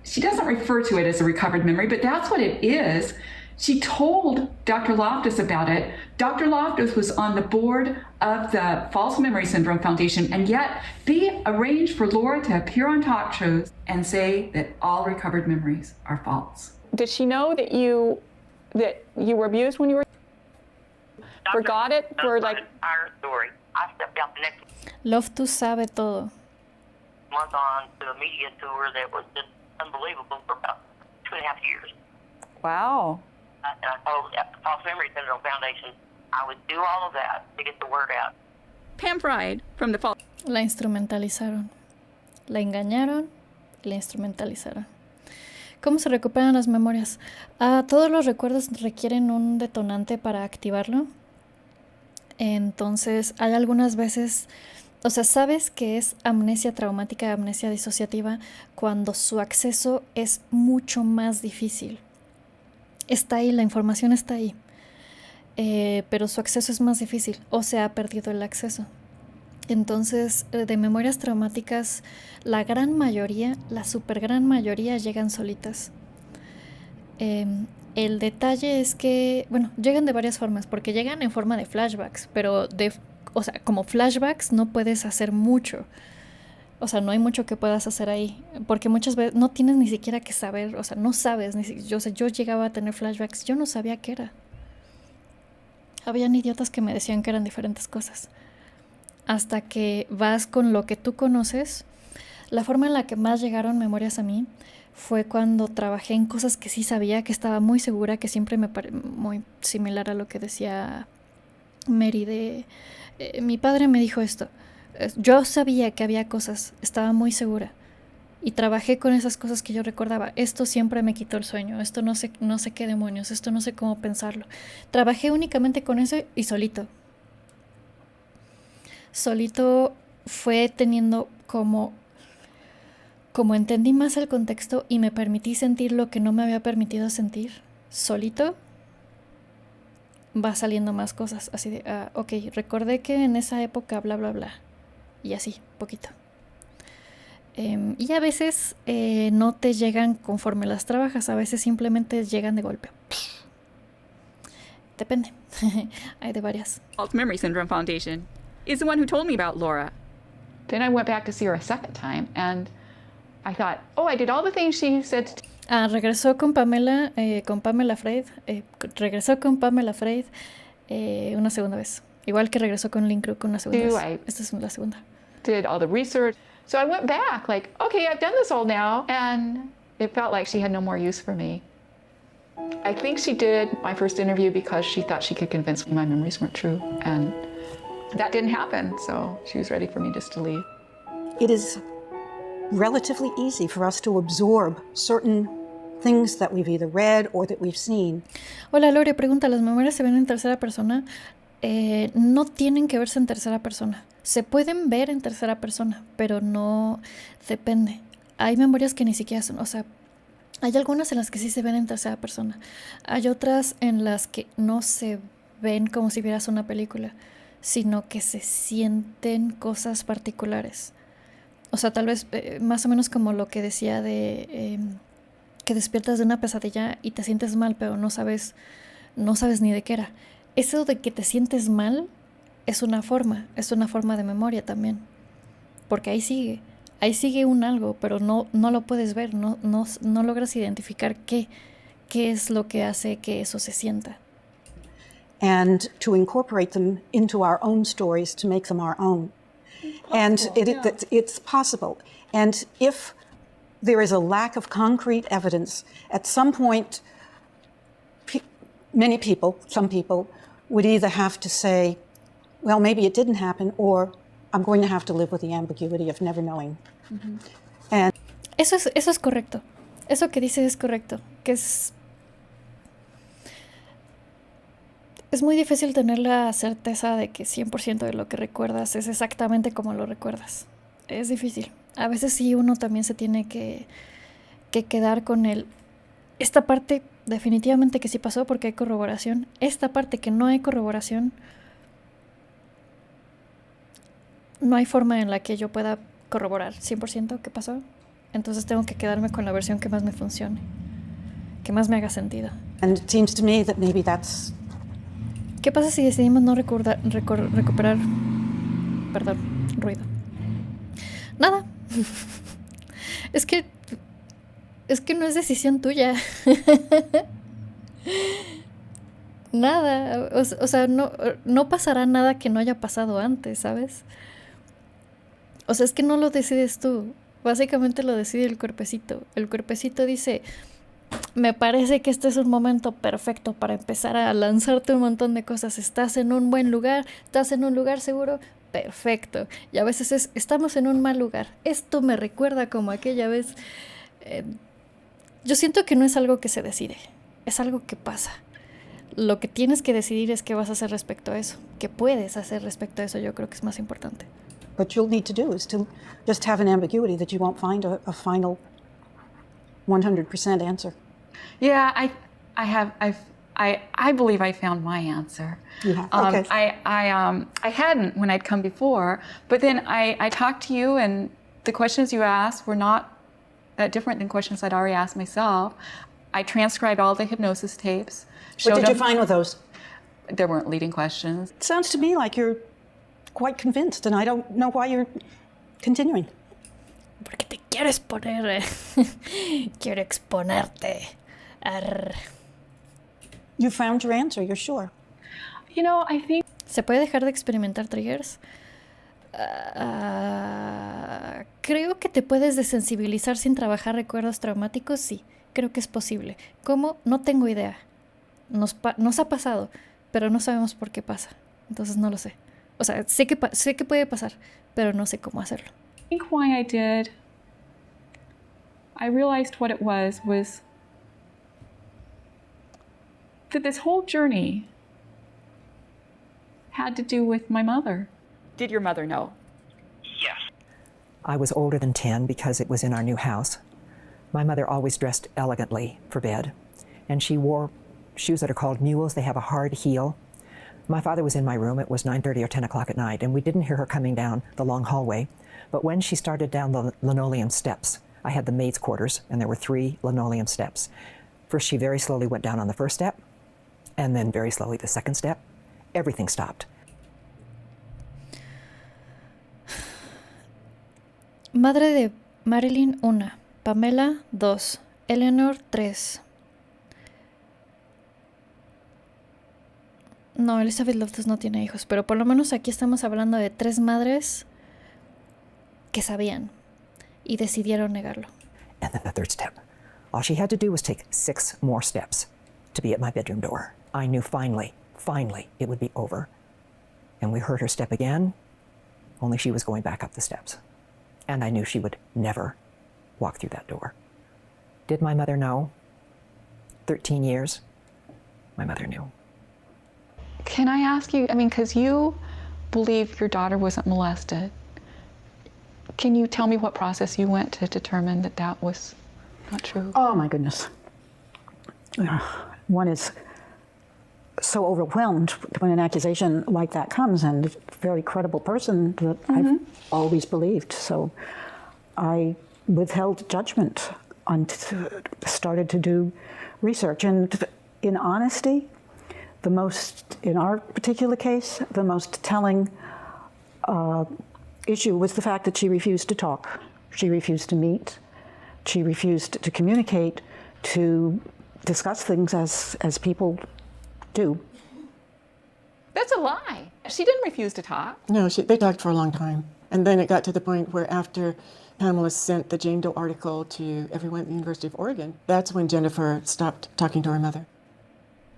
She doesn't refer to it as a recovered memory, but that's what it is. She told Dr. Loftus about it. Dr. Loftus was on the board of the False Memory Syndrome Foundation, and yet they arranged for Laura to appear on talk shows and say that all recovered memories are false. Did she know that you were abused when you were? Forgot it for like. Entire story. I stepped out the next Loftus sabe todo. month on to a media tour that was just unbelievable for about 2.5 years. Wow. And I told the False Memory Syndrome Foundation I would do all of that to get the word out. Pam Fried from the False. La instrumentalizaron. La engañaron y la instrumentalizaron. ¿Cómo se recuperan las memorias? Todos los recuerdos requieren un detonante para activarlo. Entonces, hay algunas veces, o sea, sabes que es amnesia traumática, amnesia disociativa, cuando su acceso es mucho más difícil. Está ahí, la información está ahí, pero su acceso es más difícil o se ha perdido el acceso. Entonces, de memorias traumáticas, la gran mayoría, la super gran mayoría llegan solitas. El detalle es que, bueno, llegan de varias formas, porque llegan en forma de flashbacks, pero como flashbacks no puedes hacer mucho. O sea, no hay mucho que puedas hacer ahí, porque muchas veces no tienes ni siquiera que saber, o sea, no sabes, yo llegaba a tener flashbacks, yo no sabía qué era. Habían idiotas que me decían que eran diferentes cosas. Hasta que vas con lo que tú conoces. La forma en la que más llegaron memorias a mí fue cuando trabajé en cosas que sí sabía, que estaba muy segura, que siempre me pareció muy similar a lo que decía Mary de... mi padre me dijo esto. Yo sabía que había cosas, estaba muy segura. Y trabajé con esas cosas que yo recordaba. Esto siempre me quitó el sueño, esto no sé qué demonios, esto no sé cómo pensarlo. Trabajé únicamente con eso y solito. Solito fue teniendo como entendí más el contexto y me permití sentir lo que no me había permitido sentir. Solito va saliendo más cosas. Así de, ok, recordé que en esa época bla, bla, bla. Y así, poquito. Y a veces no te llegan conforme las trabajas, a veces simplemente llegan de golpe. Depende. Hay de varias. False Memory Syndrome Foundation is the one who told me about Laura. Then I went back to see her a second time, and I thought, I did all the things she said. Regresó con Pamela Freid. Regresó con Pamela Freid una segunda vez. Igual que regresó con Lynn Crook una segunda vez. Esta es la segunda. Did all the research. So I went back, like, okay, I've done this all now. And it felt like she had no more use for me. I think she did my first interview because she thought she could convince me my memories weren't true. And that didn't happen. So she was ready for me just to leave. It is relatively easy for us to absorb certain things that we've either read or that we've seen. Hola, Lore, pregunta, ¿las memorias se ven en tercera persona? No tienen que verse en tercera persona. Se pueden ver en tercera persona, pero no depende. Hay memorias que ni siquiera son, o sea, hay algunas en las que sí se ven en tercera persona. Hay otras en las que no se ven como si vieras una película, sino que se sienten cosas particulares. O sea, tal vez más o menos como lo que decía de que despiertas de una pesadilla y te sientes mal, pero no sabes ni de qué era. Eso de que te sientes mal es una forma de memoria también. Porque ahí sigue un algo, pero no lo puedes ver, no logras identificar qué es lo que hace que eso se sienta. And to incorporate them into our own stories to make them our own. And it's possible. And if there is a lack of concrete evidence, at some point, some people would either have to say, well, maybe it didn't happen, or I'm going to have to live with the ambiguity of never knowing. Ujú. And Eso es correcto. Eso que dices es correcto. Que es muy difícil tener la certeza de que 100% de lo que recuerdas es exactamente como lo recuerdas. Es difícil. A veces sí uno también se tiene que quedar con esta parte definitivamente que sí pasó porque hay corroboración. Esta parte que no hay corroboración, no hay forma en la que yo pueda corroborar 100% qué pasó. Entonces tengo que quedarme con la versión que más me funcione, que más me haga sentido. And it seems to me that maybe that's... ¿Qué pasa si decidimos no recuperar... Perdón, ruido. Nada. Es que no es decisión tuya. Nada. O sea, no pasará nada que no haya pasado antes, ¿sabes? O sea, es que no lo decides tú. Básicamente lo decide el cuerpecito. El cuerpecito dice, me parece que este es un momento perfecto para empezar a lanzarte un montón de cosas. Estás en un buen lugar, estás en un lugar seguro, perfecto. Y a veces estamos en un mal lugar. Esto me recuerda como aquella vez. Yo siento que no es algo que se decide, es algo que pasa. Lo que tienes que decidir es qué vas a hacer respecto a eso. ¿Qué puedes hacer respecto a eso? Yo creo que es más importante. What you'll need to do is to just have an ambiguity that you won't find a final 100% answer. Yeah, I believe I found my answer. You have? Okay. I hadn't when I'd come before, but then I talked to you, and the questions you asked were not that different than questions I'd already asked myself. I transcribed all the hypnosis tapes. What did you find with those? There weren't leading questions. It sounds to me like you're quite convinced, and I don't know why you're continuing. Porque te quieres poner... Quiero exponerte. Arr. You found your answer, you're sure? You know, I think... ¿Se puede dejar de experimentar triggers? Creo que te puedes desensibilizar sin trabajar recuerdos traumáticos, sí. Creo que es posible. ¿Cómo? No tengo idea. Nos ha pasado, pero no sabemos por qué pasa. Entonces no lo sé. O sea, sé que puede pasar, pero no sé cómo hacerlo. I think why I did, I realized what it was that this whole journey had to do with my mother. Did your mother know? I was older than 10 because it was in our new house. My mother always dressed elegantly for bed, and she wore shoes that are called mules. They have a hard heel. My father was in my room. It was 9:30 or 10 o'clock at night, and we didn't hear her coming down the long hallway. But when she started down the linoleum steps, I had the maid's quarters, and there were 3 linoleum steps. First, she very slowly went down on the first step, and then very slowly the second step. Everything stopped. Madre de Marilyn, 1. Pamela, 2. Eleanor, 3. No, Elizabeth Loftus no tiene hijos, pero por lo menos aquí estamos hablando de 3 madres que sabían y decidieron negarlo. And then the third step. All she had to do was take 6 more steps to be at my bedroom door. I knew finally it would be over. And we heard her step again, only she was going back up the steps. And I knew she would never walk through that door. Did my mother know? 13 years, my mother knew. Can I ask you, I mean, because you believe your daughter wasn't molested. Can you tell me what process you went to determine that that was not true? Oh, my goodness. One is so overwhelmed when an accusation like that comes, and a very credible person that I've always believed. So I withheld judgment and started to do research. And in honesty, in our particular case, the most telling issue was the fact that she refused to talk. She refused to meet. She refused to communicate, to discuss things as people do. That's a lie. She didn't refuse to talk. No, they talked for a long time. And then it got to the point where after Pamela sent the Jane Doe article to everyone at the University of Oregon, that's when Jennifer stopped talking to her mother.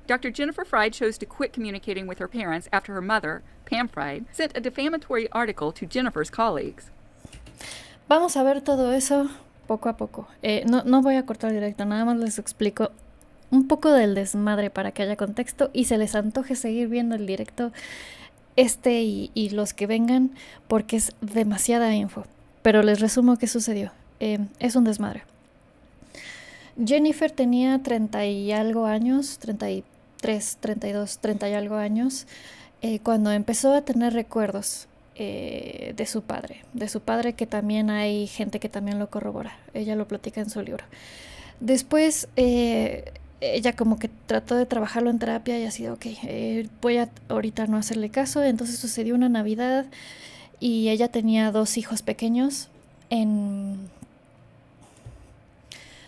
Dr. Jennifer Freid chose to quit communicating with her parents after her mother, Pam Freid, sent a defamatory article to Jennifer's colleagues. Vamos a ver todo eso poco a poco. No voy a cortar directo, nada más les explico un poco del desmadre para que haya contexto y se les antoje seguir viendo el directo y los que vengan, porque es demasiada info. Pero les resumo qué sucedió. Es un desmadre. Jennifer tenía 30 y algo años, 33, 32, 30 y algo años, cuando empezó a tener recuerdos de su padre, que también hay gente que también lo corrobora. Ella lo platica en su libro. Después ella como que trató de trabajarlo en terapia y ha sido ok, voy a ahorita no hacerle caso. Entonces sucedió una Navidad y ella tenía 2 hijos pequeños.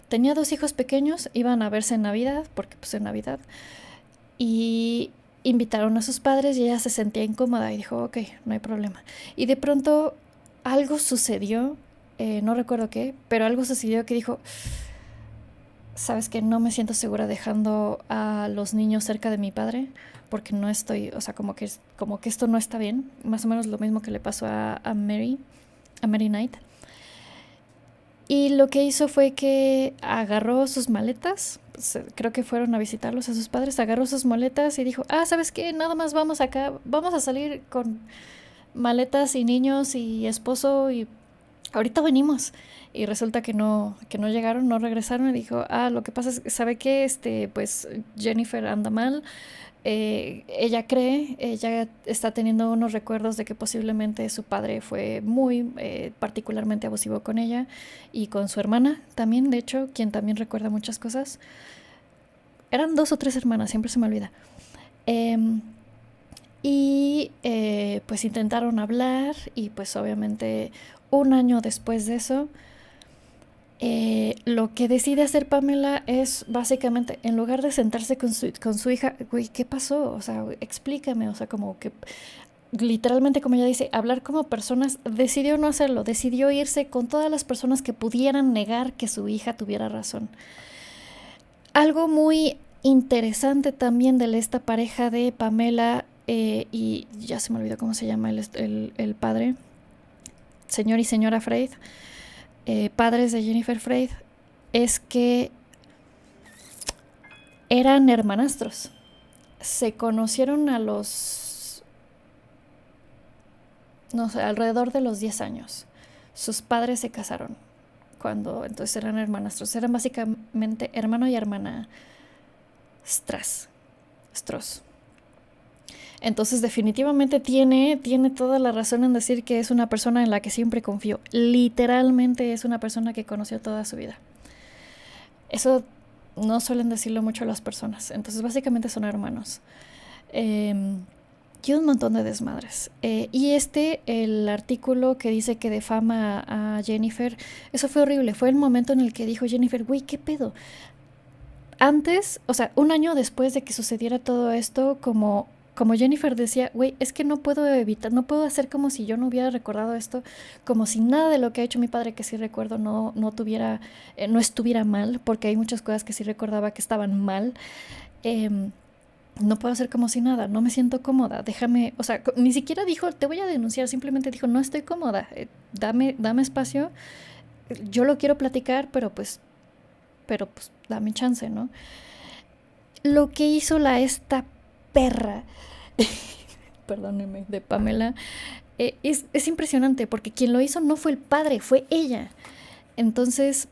Tenía 2 hijos pequeños, iban a verse en Navidad, porque pues en Navidad, y invitaron a sus padres y ella se sentía incómoda y dijo ok, no hay problema. Y de pronto algo sucedió, no recuerdo qué, pero algo sucedió que dijo, sabes que no me siento segura dejando a los niños cerca de mi padre, porque no estoy, o sea, como que esto no está bien. Más o menos lo mismo que le pasó a Mary Knight. Y lo que hizo fue que agarró sus maletas, creo que fueron a visitarlos a sus padres, agarró sus maletas y dijo, ¿sabes qué? Nada más vamos a salir con maletas y niños y esposo y ahorita venimos. Y resulta que no llegaron, no regresaron y dijo, lo que pasa es que, ¿sabe qué? Pues Jennifer anda mal. Ella está teniendo unos recuerdos de que posiblemente su padre fue muy particularmente abusivo con ella y con su hermana también, de hecho, quien también recuerda muchas cosas. Eran 2 o 3 hermanas, siempre se me olvida. Pues intentaron hablar y pues obviamente un año después de eso, lo que decide hacer Pamela es básicamente, en lugar de sentarse con su hija, güey, ¿qué pasó? O sea, explícame, o sea, como que literalmente, como ella dice, hablar como personas, decidió no hacerlo, decidió irse con todas las personas que pudieran negar que su hija tuviera razón. Algo muy interesante también de esta pareja de Pamela y ya se me olvidó cómo se llama el padre, señor y señora Freid, padres de Jennifer Freid, es que eran hermanastros. Se conocieron alrededor de los 10 años. Sus padres se casaron entonces eran hermanastros. Eran básicamente hermano y hermana Strauss. Entonces definitivamente tiene toda la razón en decir que es una persona en la que siempre confió. Literalmente es una persona que conoció toda su vida. Eso no suelen decirlo mucho las personas. Entonces básicamente son hermanos. Y un montón de desmadres. Y el artículo que dice que difama a Jennifer, eso fue horrible. Fue el momento en el que dijo Jennifer, güey, ¿qué pedo? Antes, o sea, un año después de que sucediera todo esto, como Jennifer decía, güey, es que no puedo hacer como si yo no hubiera recordado esto, como si nada de lo que ha hecho mi padre, que sí recuerdo, no estuviera mal, porque hay muchas cosas que sí recordaba que estaban mal. No puedo hacer como si nada, no me siento cómoda, déjame, o sea, ni siquiera dijo, te voy a denunciar, simplemente dijo, no estoy cómoda, dame espacio, yo lo quiero platicar, pero pues dame chance, ¿no? Lo que hizo esta perra, perdónenme, de Pamela, es impresionante, porque quien lo hizo no fue el padre, fue ella. Entonces,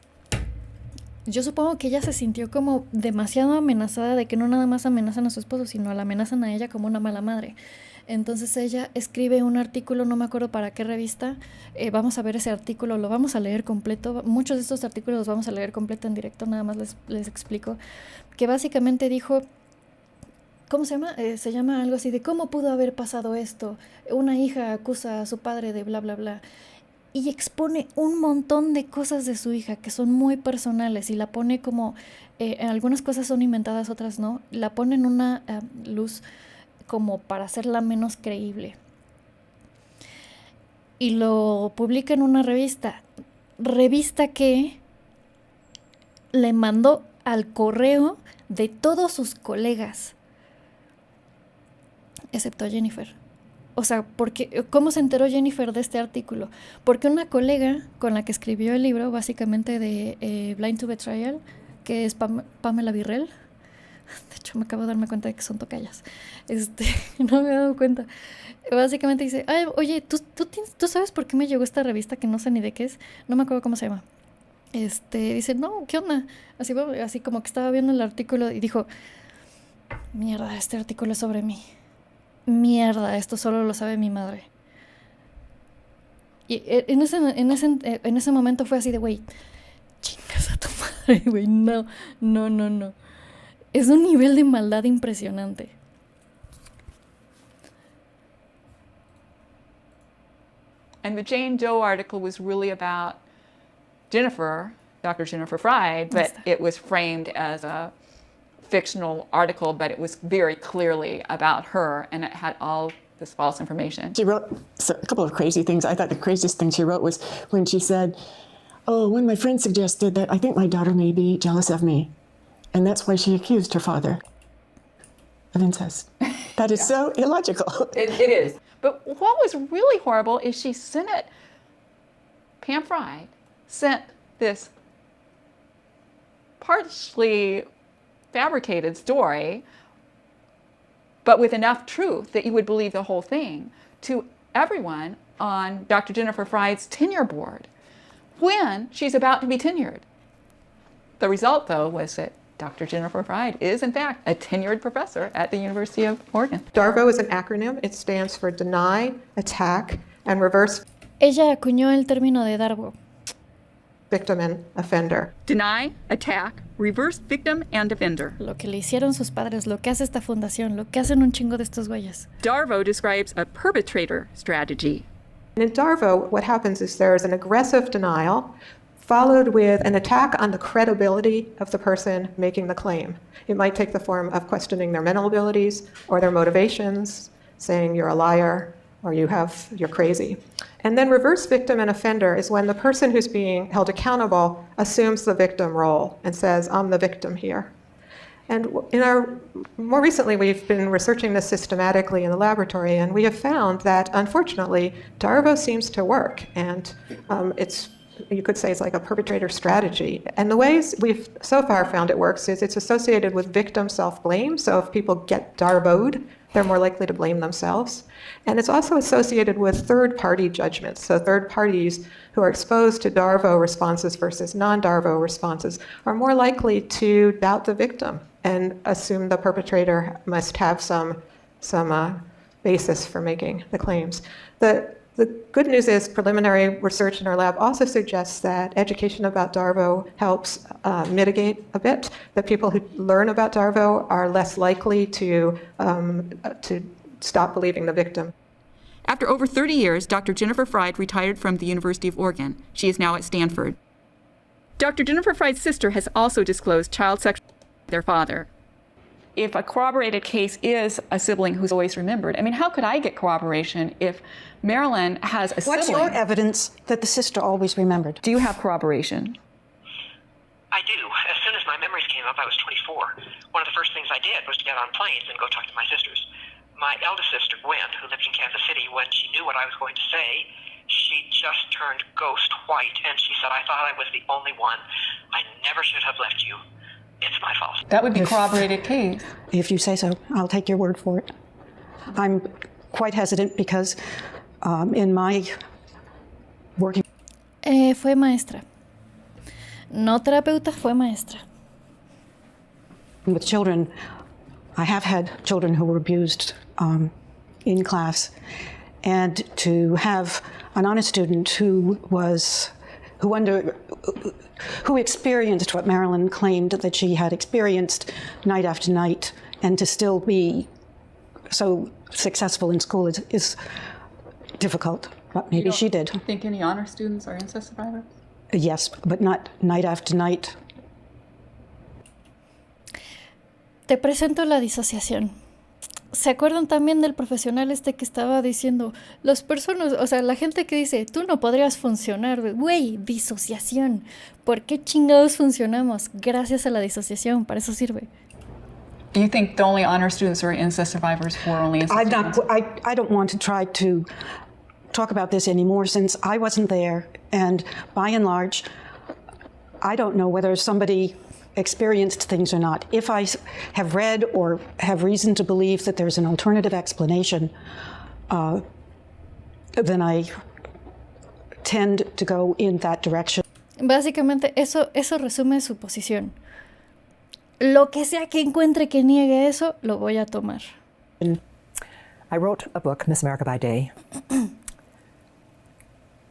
yo supongo que ella se sintió como demasiado amenazada de que no nada más amenazan a su esposo, sino la amenazan a ella como una mala madre. Entonces ella escribe un artículo, no me acuerdo para qué revista, vamos a ver ese artículo, lo vamos a leer completo. Muchos de estos artículos los vamos a leer completo en directo, nada más les explico. Que básicamente dijo, ¿cómo se llama? Se llama algo así de ¿cómo pudo haber pasado esto? Una hija acusa a su padre de bla, bla, bla. Y expone un montón de cosas de su hija que son muy personales y la pone como, algunas cosas son inventadas, otras no, la pone en una luz como para hacerla menos creíble. Y lo publica en una revista que le mandó al correo de todos sus colegas excepto a Jennifer. O sea, ¿cómo se enteró Jennifer de este artículo? Porque una colega con la que escribió el libro, básicamente de Blind to Betrayal, que es Pamela Birrell. De hecho, me acabo de darme cuenta de que son tocallas. No me he dado cuenta. Básicamente dice, ay, oye, ¿tú sabes por qué me llegó esta revista que no sé ni de qué es? No me acuerdo cómo se llama. Dice, no, ¿qué onda? Así como que estaba viendo el artículo y dijo, mierda, este artículo es sobre mí. Mierda, esto solo lo sabe mi madre. Y en ese momento fue así de, güey, chingas a tu madre, güey, no. Es un nivel de maldad impresionante. And the Jane Doe article was really about Jennifer, Dr. Jennifer Fried, but it was framed as a fictional article, but it was very clearly about her, and it had all this false information. She wrote a couple of crazy things. I thought the craziest thing she wrote was when she said, oh, when my friend suggested that I think my daughter may be jealous of me, and that's why she accused her father of incest. That is so illogical. It is. But what was really horrible is she sent it, Pam Fried sent this partially fabricated story, but with enough truth that you would believe the whole thing, to everyone on Dr. Jennifer Fried's tenure board when she's about to be tenured. The result, though, was that Dr. Jennifer Fried is, in fact, a tenured professor at the University of Oregon. DARVO is an acronym. It stands for Deny, Attack, and Reverse Ella acuñó el término de DARVO. Victim and Offender. Deny, Attack, Reverse Victim and Offender. Lo que le hicieron sus padres, lo que hace esta fundación, lo que hacen un chingo de estos güeyes. DARVO describes a perpetrator strategy. And in DARVO, what happens is there's an aggressive denial followed with an attack on the credibility of the person making the claim. It might take the form of questioning their mental abilities or their motivations, saying you're a liar or you're crazy. And then reverse victim and offender is when the person who's being held accountable assumes the victim role and says, I'm the victim here. And more recently, we've been researching this systematically in the laboratory, and we have found that, unfortunately, DARVO seems to work, and you could say it's like a perpetrator strategy. And the ways we've so far found it works is it's associated with victim self-blame. So if people get DARVO'd, they're more likely to blame themselves. And it's also associated with third-party judgments. So third parties who are exposed to DARVO responses versus non-DARVO responses are more likely to doubt the victim and assume the perpetrator must have some basis for making the claims. The good news is preliminary research in our lab also suggests that education about DARVO helps mitigate a bit. That people who learn about DARVO are less likely to stop believing the victim. After over 30 years, Dr. Jennifer Fried retired from the University of Oregon. She is now at Stanford. Dr. Jennifer Fried's sister has also disclosed child sexuality with their father. If a corroborated case is a sibling who's always remembered, I mean, how could I get corroboration if Marilyn has a sibling? What's your evidence that the sister always remembered? Do you have corroboration? I do. As soon as my memories came up, I was 24. One of the first things I did was to get on planes and go talk to my sisters. My eldest sister, Gwen, who lived in Kansas City, when she knew what I was going to say, she just turned ghost white, and she said, I thought I was the only one. I never should have left you. It's my fault. That would be corroborated case. If you say so, I'll take your word for it. I'm quite hesitant because in my working... Fue maestra. No terapeuta, fue maestra. With children, I have had children who were abused in class, and to have an honest student who experienced what Marilyn claimed that she had experienced night after night, and to still be so successful in school is difficult. But maybe she did. Do you think any honor students are incest survivors? Yes, but not night after night. Te presento la disociación. ¿Se acuerdan también del profesional que estaba diciendo, las personas, o sea, la gente que dice, tú no podrías funcionar, güey, disociación? ¿Por qué chingados funcionamos? Gracias a la disociación, para eso sirve. Do you think the only honor students are incest survivors who are only incest survivors? I don't want to try to talk about this anymore since I wasn't there, and by and large, I don't know whether somebody experienced things or not. If I have read or have reason to believe that there's an alternative explanation, then I tend to go in that direction. Básicamente, eso resume su posición. Lo que sea que encuentre que niegue eso, lo voy a tomar. I wrote a book, Miss America by Day,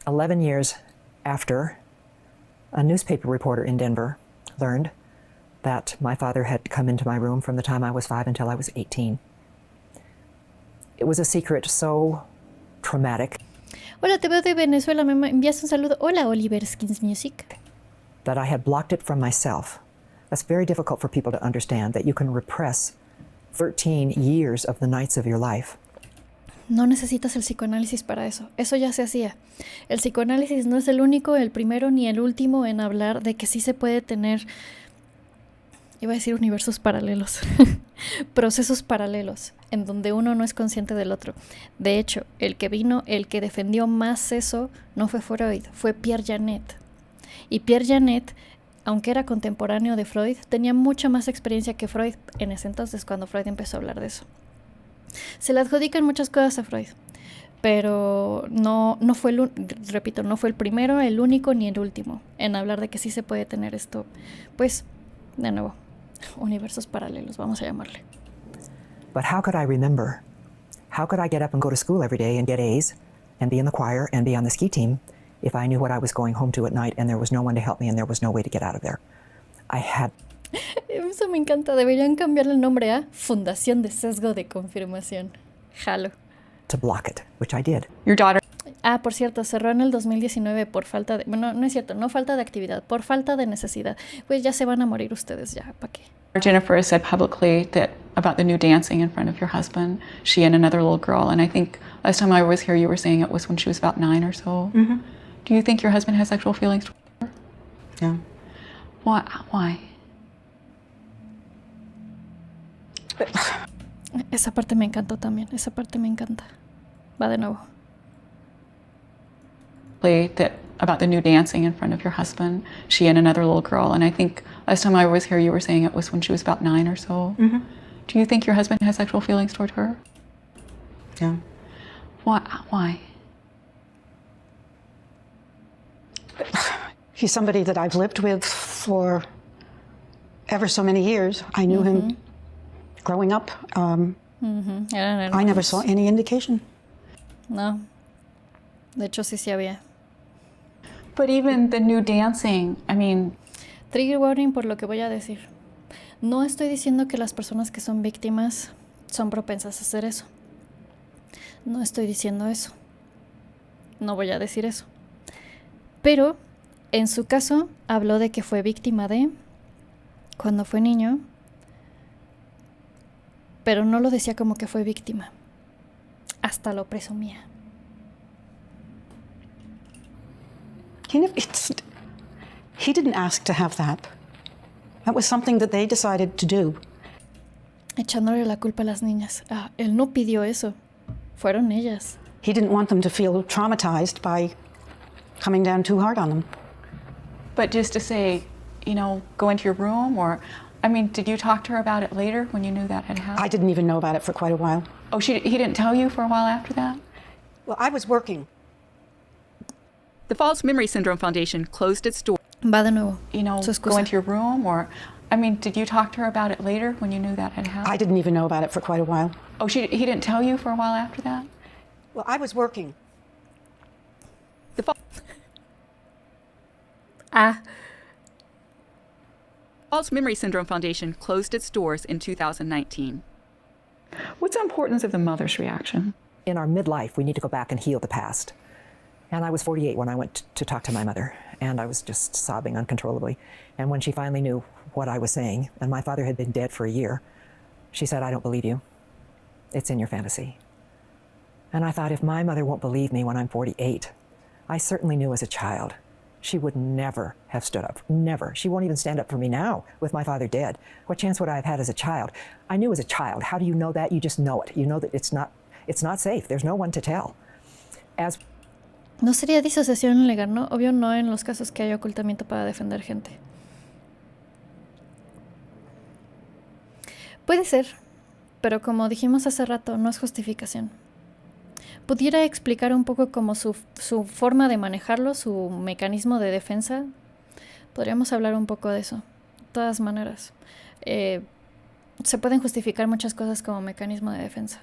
11 years after a newspaper reporter in Denver learned that my father had come into my room from the time I was 5 until I was 18. It was a secret so traumatic. Hola, te veo de Venezuela, me envías un saludo. Hola, Oliver Skins Music. That I had blocked it from myself. That's very difficult for people to understand, that you can repress 13 years of the nights of your life. No necesitas el psicoanálisis para eso. Eso ya se hacía. El psicoanálisis no es el único, el primero ni el último en hablar de que sí se puede tener, iba a decir universos paralelos, procesos paralelos, en donde uno no es consciente del otro. De hecho, el que defendió más eso no fue Freud, fue Pierre Janet. Y Pierre Janet, aunque era contemporáneo de Freud, tenía mucha más experiencia que Freud en ese entonces, cuando Freud empezó a hablar de eso. Se le adjudican muchas cosas a Freud, pero no fue no fue el primero, el único ni el último en hablar de que sí se puede tener esto, pues, de nuevo, universos paralelos, vamos a llamarle. But how could I remember? How could I get up and go to school every day and get A's and be in the choir and be on the ski team if I knew what I was going home to at night and there was no one to help me and there was no way to get out of there? I had... Eso me encanta, deberían cambiarle el nombre a Fundación de Sesgo de Confirmación. Jalo. To block it, which I did. Your daughter... Ah, por cierto, cerró en el 2019 por falta de... Bueno, no es cierto, no falta de actividad, por falta de necesidad. Pues ya se van a morir ustedes, ya, ¿para qué? Jennifer said publicly that about the new dancing in front of your husband, she and another little girl, and I think last time I was here you were saying it was when she was about 9 or so. Mm-hmm. Do you think your husband has sexual feelings toward her? Yeah. Why? Esa parte me encantó también, esa parte me encanta. Va de nuevo. That about the new dancing in front of your husband, she and another little girl, and I think last time I was here you were saying it was when she was about 9 or so. Mm-hmm. Do you think your husband has sexual feelings toward her? Yeah. Why? He's somebody that I've lived with for ever so many years. I knew him growing up. I never saw any indication. No. De hecho, sí había. But even the new dancing, I mean... Trigger warning por lo que voy a decir. No estoy diciendo que las personas que son víctimas son propensas a hacer eso. No estoy diciendo eso. No voy a decir eso. Pero, en su caso, habló de que fue víctima de... cuando fue niño... pero no lo decía como que fue víctima. Hasta lo presumía. He didn't ask to have that. That was something that they decided to do. Echándole la culpa a las niñas. Ah, él no pidió eso. Fueron ellas. He didn't want them to feel traumatized by coming down too hard on them. But just to say, go into your room or... I mean, did you talk to her about it later when you knew that had happened? I didn't even know about it for quite a while. Oh, he didn't tell you for a while after that? Well, I was working. The False Memory Syndrome Foundation closed its doors. Va de nuevo. Go into your room or... I mean, did you talk to her about it later when you knew that had happened? I didn't even know about it for quite a while. Oh, he didn't tell you for a while after that? Well, I was working. The False Memory Syndrome Foundation closed its doors in 2019. What's the importance of the mother's reaction? In our midlife, we need to go back and heal the past. And I was 48 when I went to talk to my mother, and I was just sobbing uncontrollably. And when she finally knew what I was saying, and my father had been dead for a year, she said, "I don't believe you. It's in your fantasy." And I thought, if my mother won't believe me when I'm 48, I certainly knew as a child She would never have stood up. Never. She won't even stand up for me now with my father dead. What chance would I have had as a child? I knew as a child. How do you know that? You just know it. You know that it's not safe. There's no one to tell. No sería disociación legal, ¿no? Obvio no en los casos que hay ocultamiento para defender gente. Puede ser, pero como dijimos hace rato, no es justificación. ¿Pudiera explicar un poco como su forma de manejarlo, su mecanismo de defensa? Podríamos hablar un poco de eso. De todas maneras, se pueden justificar muchas cosas como mecanismo de defensa.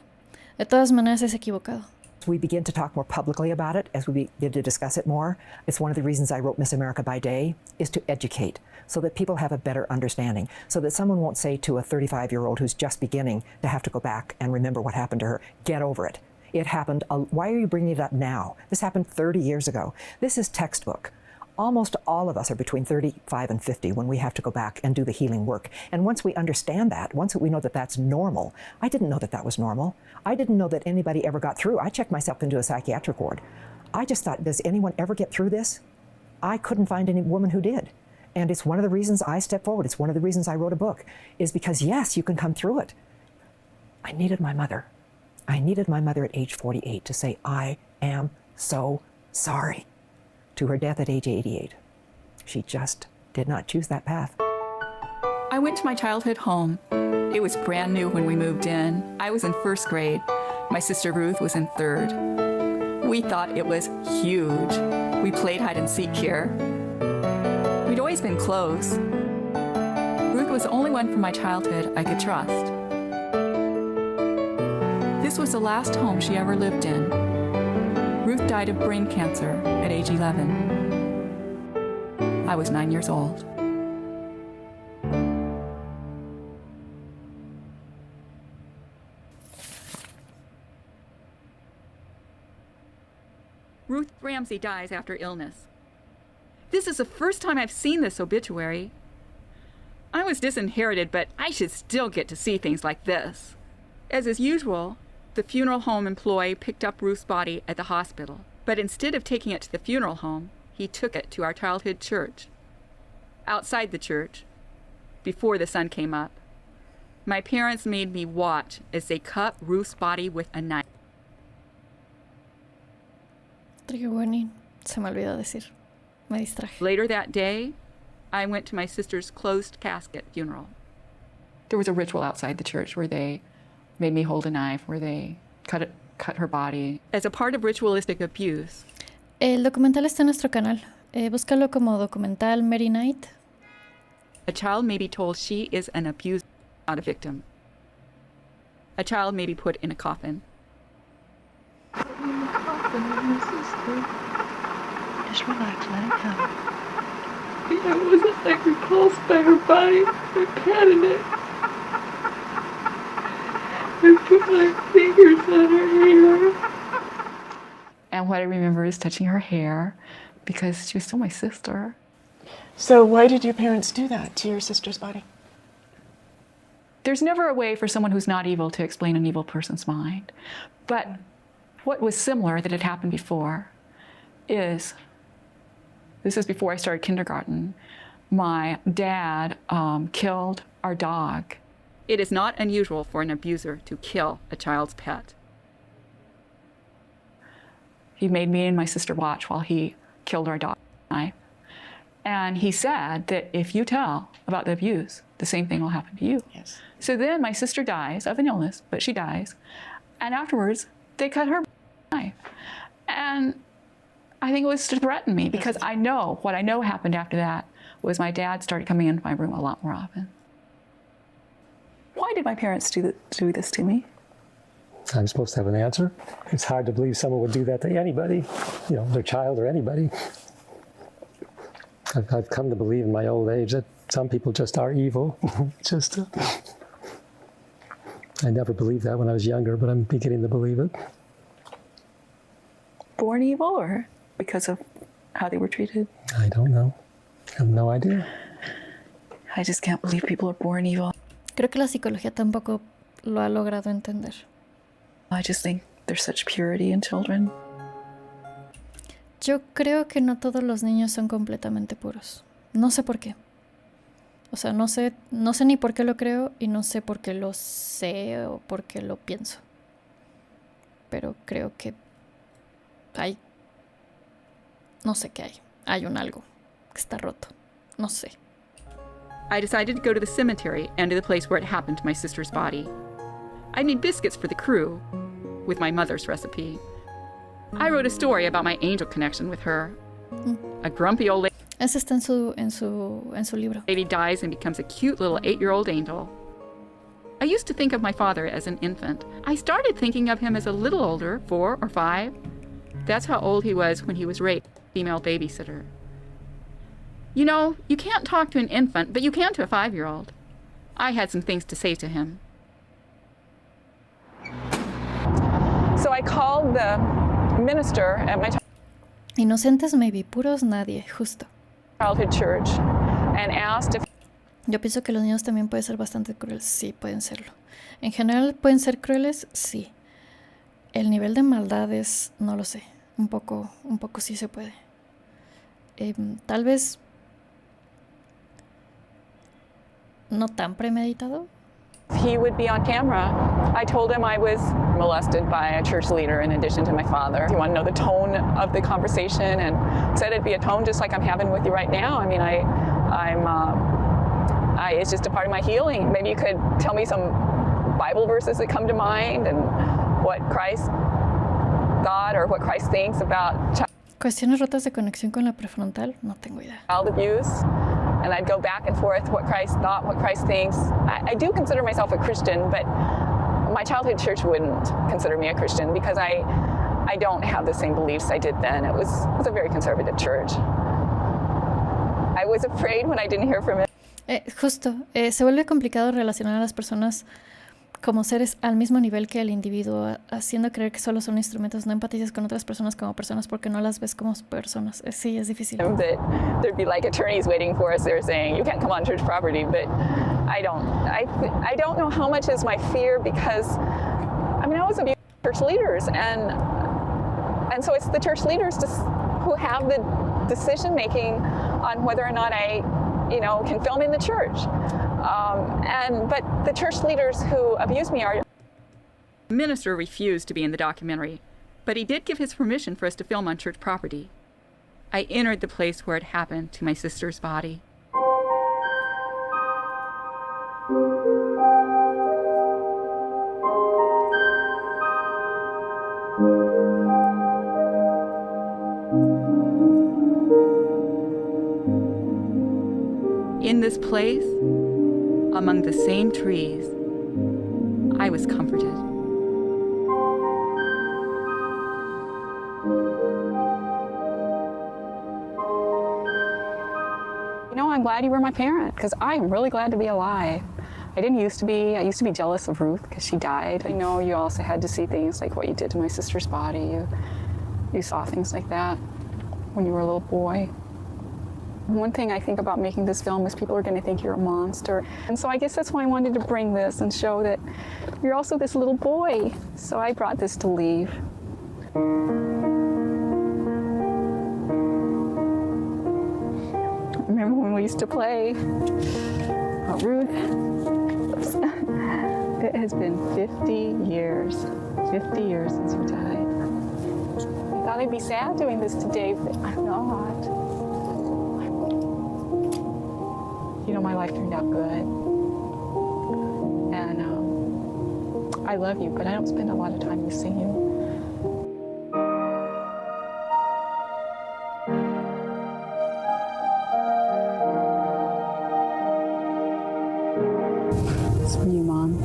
De todas maneras, es equivocado. We begin to talk more publicly about it as we begin to discuss it more. It's one of the reasons I wrote Miss America by Day, is to educate so that people have a better understanding, so that someone won't say to a 35-year-old who's just beginning to have to go back and remember what happened to her, get over it. It happened. Why are you bringing it up now? This happened 30 years ago. This is textbook. Almost all of us are between 35 and 50 when we have to go back and do the healing work. And once we understand that, once we know that that's normal, I didn't know that that was normal. I didn't know that anybody ever got through. I checked myself into a psychiatric ward. I just thought, does anyone ever get through this? I couldn't find any woman who did. And it's one of the reasons I stepped forward. It's one of the reasons I wrote a book, is because, yes, you can come through it. I needed my mother. I needed my mother at age 48 to say, I am so sorry. To her death at age 88. She just did not choose that path. I went to my childhood home. It was brand new when we moved in. I was in first grade. My sister Ruth was in third. We thought it was huge. We played hide and seek here. We'd always been close. Ruth was the only one from my childhood I could trust. This was the last home she ever lived in. Ruth died of brain cancer at age 11. I was 9 years old. Ruth Ramsey dies after illness. This is the first time I've seen this obituary. I was disinherited, but I should still get to see things like this. As is usual, the funeral home employee picked up Ruth's body at the hospital, but instead of taking it to the funeral home, he took it to our childhood church. Outside the church, before the sun came up, my parents made me watch as they cut Ruth's body with a knife. Trigger warning. Se me olvidó decir. Me distraje. Later that day, I went to my sister's closed casket funeral. There was a ritual outside the church where they made me hold a knife, where they cut her body. As a part of ritualistic abuse. El documental está en nuestro canal. Búscalo como documental Mary Knight. A child may be told she is an abuser, not a victim. A child may be put in a coffin. Just relax, let it come. I wasn't like repulsed by her body. I patted it. I put my fingers on her hair. And what I remember is touching her hair because she was still my sister. So why did your parents do that to your sister's body? There's never a way for someone who's not evil to explain an evil person's mind. But what was similar that had happened before is, this is before I started kindergarten, my dad killed our dog. It is not unusual for an abuser to kill a child's pet. He made me and my sister watch while he killed our dog with a knife. And he said that if you tell about the abuse, the same thing will happen to you. Yes. So then my sister dies of an illness, but she dies. And afterwards, they cut her with a knife. And I think it was to threaten me because I know what I know happened after that was my dad started coming into my room a lot more often. Why did my parents do this to me? I'm supposed to have an answer. It's hard to believe someone would do that to anybody, you know, their child or anybody. I've come to believe in my old age that some people just are evil. I never believed that when I was younger, but I'm beginning to believe it. Born evil or because of how they were treated? I don't know. I have no idea. I just can't believe people are born evil. Creo que la psicología tampoco lo ha logrado entender. I just think there's such purity in children. Yo creo que no todos los niños son completamente puros. No sé por qué. O sea, no sé ni por qué lo creo y no sé por qué lo sé o por qué lo pienso. Pero creo que hay... No sé qué hay. Hay un algo que está roto. No sé. I decided to go to the cemetery and to the place where it happened to my sister's body. I made biscuits for the crew with my mother's recipe. I wrote a story about my angel connection with her. A grumpy old Ese está en su libro. lady dies and becomes a cute little 8-year-old angel. I used to think of my father as an infant. I started thinking of him as a little older, 4 or 5. That's how old he was when he was raped, female babysitter. You know, you can't talk to an infant, but you can to a 5-year-old. I had some things to say to him. So I called the minister at my Inocentes maybe, puros nadie, justo. childhood church and asked if Yo pienso que los niños también pueden ser bastante crueles. Sí, pueden serlo. En general, ¿pueden ser crueles? Sí. El nivel de maldades, no lo sé. Un poco sí se puede. Tal vez no tan premeditado. he would be on camera. I told him I was molested by a church leader in addition to my father. You want to know the tone of the conversation, and said it'd be a tone just like I'm having with you right now. I mean, it's just a part of my healing. Maybe you could tell me some Bible verses that come to mind and what Christ thought or what Christ thinks about Cuestiones rotas de conexión con la prefrontal, no tengo idea. child abuse. And I'd go back and forth what Christ thought, what Christ thinks. I do consider myself a Christian, but my childhood church wouldn't consider me a Christian because I don't have the same beliefs I did then. It was a very conservative church. I was afraid when I didn't hear from him. Justo, se vuelve complicado relacionar a las personas como seres al mismo nivel que el individuo, haciendo creer que solo son instrumentos. No empatices con otras personas como personas porque no las ves como personas. Sí, es difícil. That there'd be like attorneys waiting for us. They were saying, you can't come on church property, but I don't know how much is my fear because, I mean, I was abused by church leaders, and so it's the church leaders who have the decision making on whether or not I can film in the church. But the church leaders who abuse me are... The minister refused to be in the documentary, but he did give his permission for us to film on church property. I entered the place where it happened to my sister's body. In this place, among the same trees, I was comforted. I'm glad you were my parent because I'm really glad to be alive. I didn't used to be. I used to be jealous of Ruth because she died. I know you also had to see things like what you did to my sister's body. You saw things like that when you were a little boy. One thing I think about making this film is people are going to think you're a monster. And so I guess that's why I wanted to bring this and show that you're also this little boy. So I brought this to leave. Remember when we used to play? Oh, Ruth. Oops. It has been 50 years. 50 years since you died. I thought I'd be sad doing this today, but I'm not. My life turned out good. And I love you, but I don't spend a lot of time missing you. It's from you, Mom.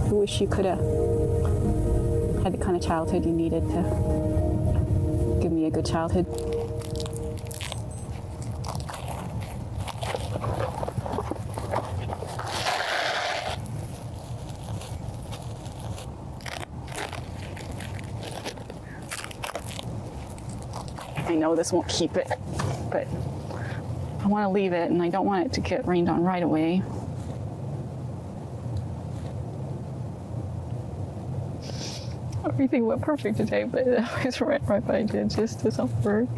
I wish you could have had the kind of childhood you needed to give me a good childhood. I know this won't keep it, but I want to leave it, and I don't want it to get rained on right away. Everything went perfect today, but I was right by it just doesn't work.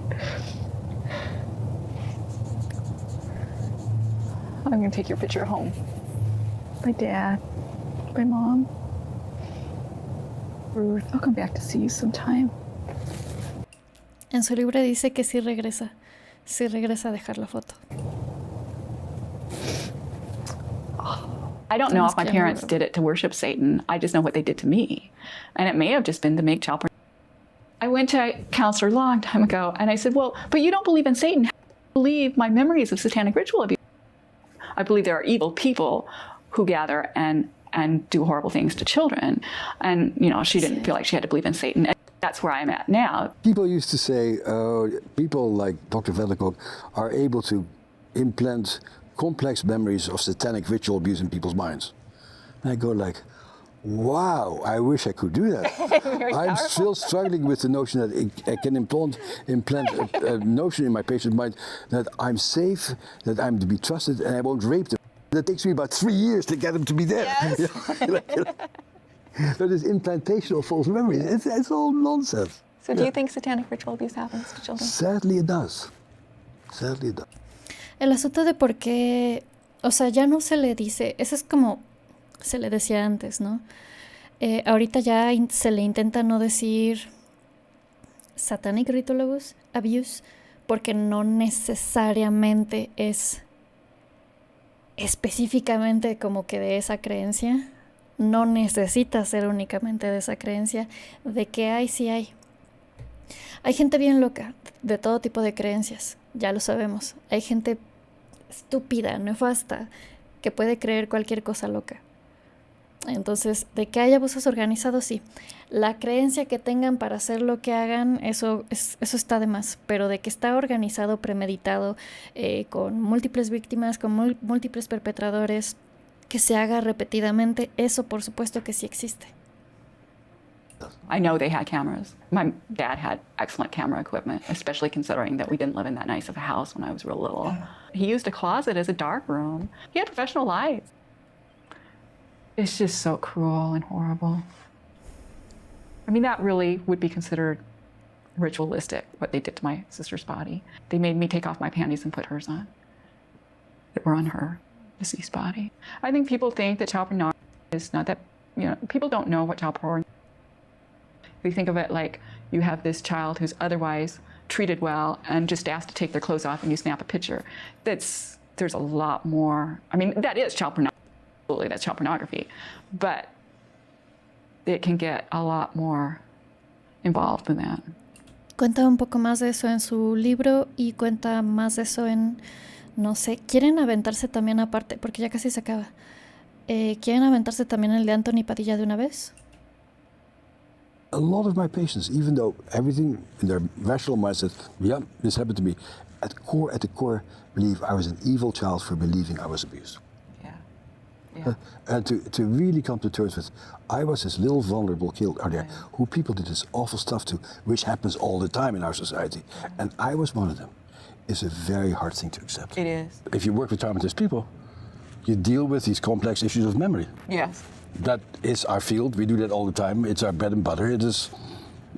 I'm gonna take your picture home. My dad, my mom, Ruth. I'll come back to see you sometime. En su libro dice que sí regresa a dejar la foto. I don't know if my parents did it to worship Satan. I just know what they did to me. And it may have just been to make child porn. I went to a counselor a long time ago and I said, well, but you don't believe in Satan. How do you believe my memories of satanic ritual abuse? I believe there are evil people who gather and do horrible things to children. And, you know, she didn't feel like she had to believe in Satan. And that's where I'm at now. People used to say, people like Dr. Vellecock are able to implant complex memories of satanic ritual abuse in people's minds. And I go like, wow, I wish I could do that. I'm still struggling with the notion that I can implant a notion in my patient's mind that I'm safe, that I'm to be trusted, and I won't rape them. That takes me about 3 years to get them to be there. Yes. So this implantation of false memories, it's all nonsense. So do you think satanic ritual abuse happens to children? Sadly it does. Sadly it does. El asunto de por qué, o sea, ya no se le dice, eso es como se le decía antes, ¿no? Ahorita ya se le intenta no decir satanic ritual abuse porque no necesariamente es específicamente como que de esa creencia. No necesita ser únicamente de esa creencia. De que hay, sí hay. Hay gente bien loca, de todo tipo de creencias, ya lo sabemos. Hay gente estúpida, nefasta, que puede creer cualquier cosa loca. Entonces, de que hay abusos organizados, sí. La creencia que tengan para hacer lo que hagan, eso está de más. Pero de que está organizado, premeditado, con múltiples víctimas, con múltiples perpetradores, que se haga repetidamente, eso por supuesto que sí existe. I know they had cameras. My dad had excellent camera equipment, especially considering that we didn't live in that nice of a house when I was real little. He used a closet as a dark room. He had professional lights. It's just so cruel and horrible. I mean, that really would be considered ritualistic, what they did to my sister's body. They made me take off my panties and put hers on. That were on her deceased body. I think people think that child pornography is not that, people don't know what child porn is. We think of it like you have this child who's otherwise treated well and just asked to take their clothes off and you snap a picture. There's a lot more. I mean, that is child pornography. Absolutely, that's child pornography. But it can get a lot more involved than that. Cuenta un poco más de eso en su libro y cuenta más de eso en, no sé, ¿quieren aventarse también aparte? Porque ya casi se acaba. ¿Quieren aventarse también el de Anthony Padilla de una vez? A lot of my patients, even though everything in their rational mind said, yeah, this happened to me, at the core, believe I was an evil child for believing I was abused. Yeah. And to really come to terms with, I was this little vulnerable kid out there who people did this awful stuff to, which happens all the time in our society. And I was one of them. It's a very hard thing to accept. It is. If you work with traumatized people, you deal with these complex issues of memory. Yes. That is our field. We do that all the time. It's our bread and butter. It is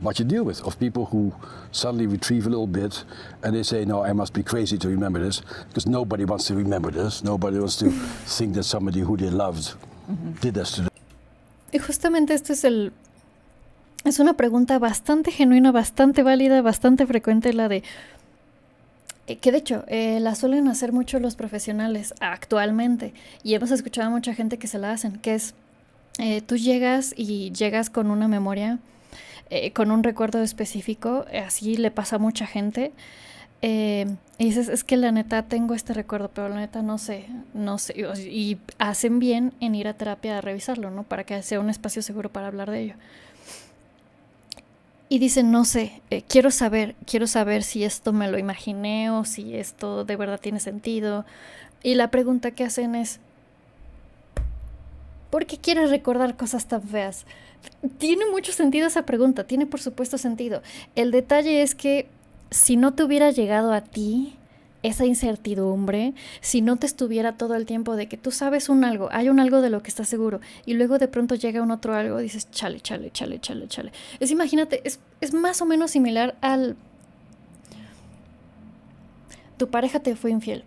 what you deal with, of people who suddenly retrieve a little bit and they say, no, I must be crazy to remember this, because nobody wants to remember this. Nobody wants to think that somebody who they loved did this to them. Y justamente esto es una pregunta bastante genuina, bastante válida, bastante frecuente, la de que de hecho la suelen hacer mucho los profesionales actualmente, y hemos escuchado a mucha gente que se la hacen, que es tú llegas con una memoria, con un recuerdo específico, así le pasa a mucha gente, y dices, es que la neta tengo este recuerdo, pero la neta no sé, y hacen bien en ir a terapia a revisarlo, ¿no? Para que sea un espacio seguro para hablar de ello. Y dicen, no sé, quiero saber si esto me lo imaginé o si esto de verdad tiene sentido. Y la pregunta que hacen es, ¿por qué quieres recordar cosas tan feas? Tiene mucho sentido esa pregunta, tiene por supuesto sentido. El detalle es que si no te hubiera llegado a ti, esa incertidumbre, si no te estuviera todo el tiempo de que tú sabes hay un algo de lo que estás seguro, y luego de pronto llega un otro algo, dices, chale. Imagínate, es más o menos similar al... Tu pareja te fue infiel.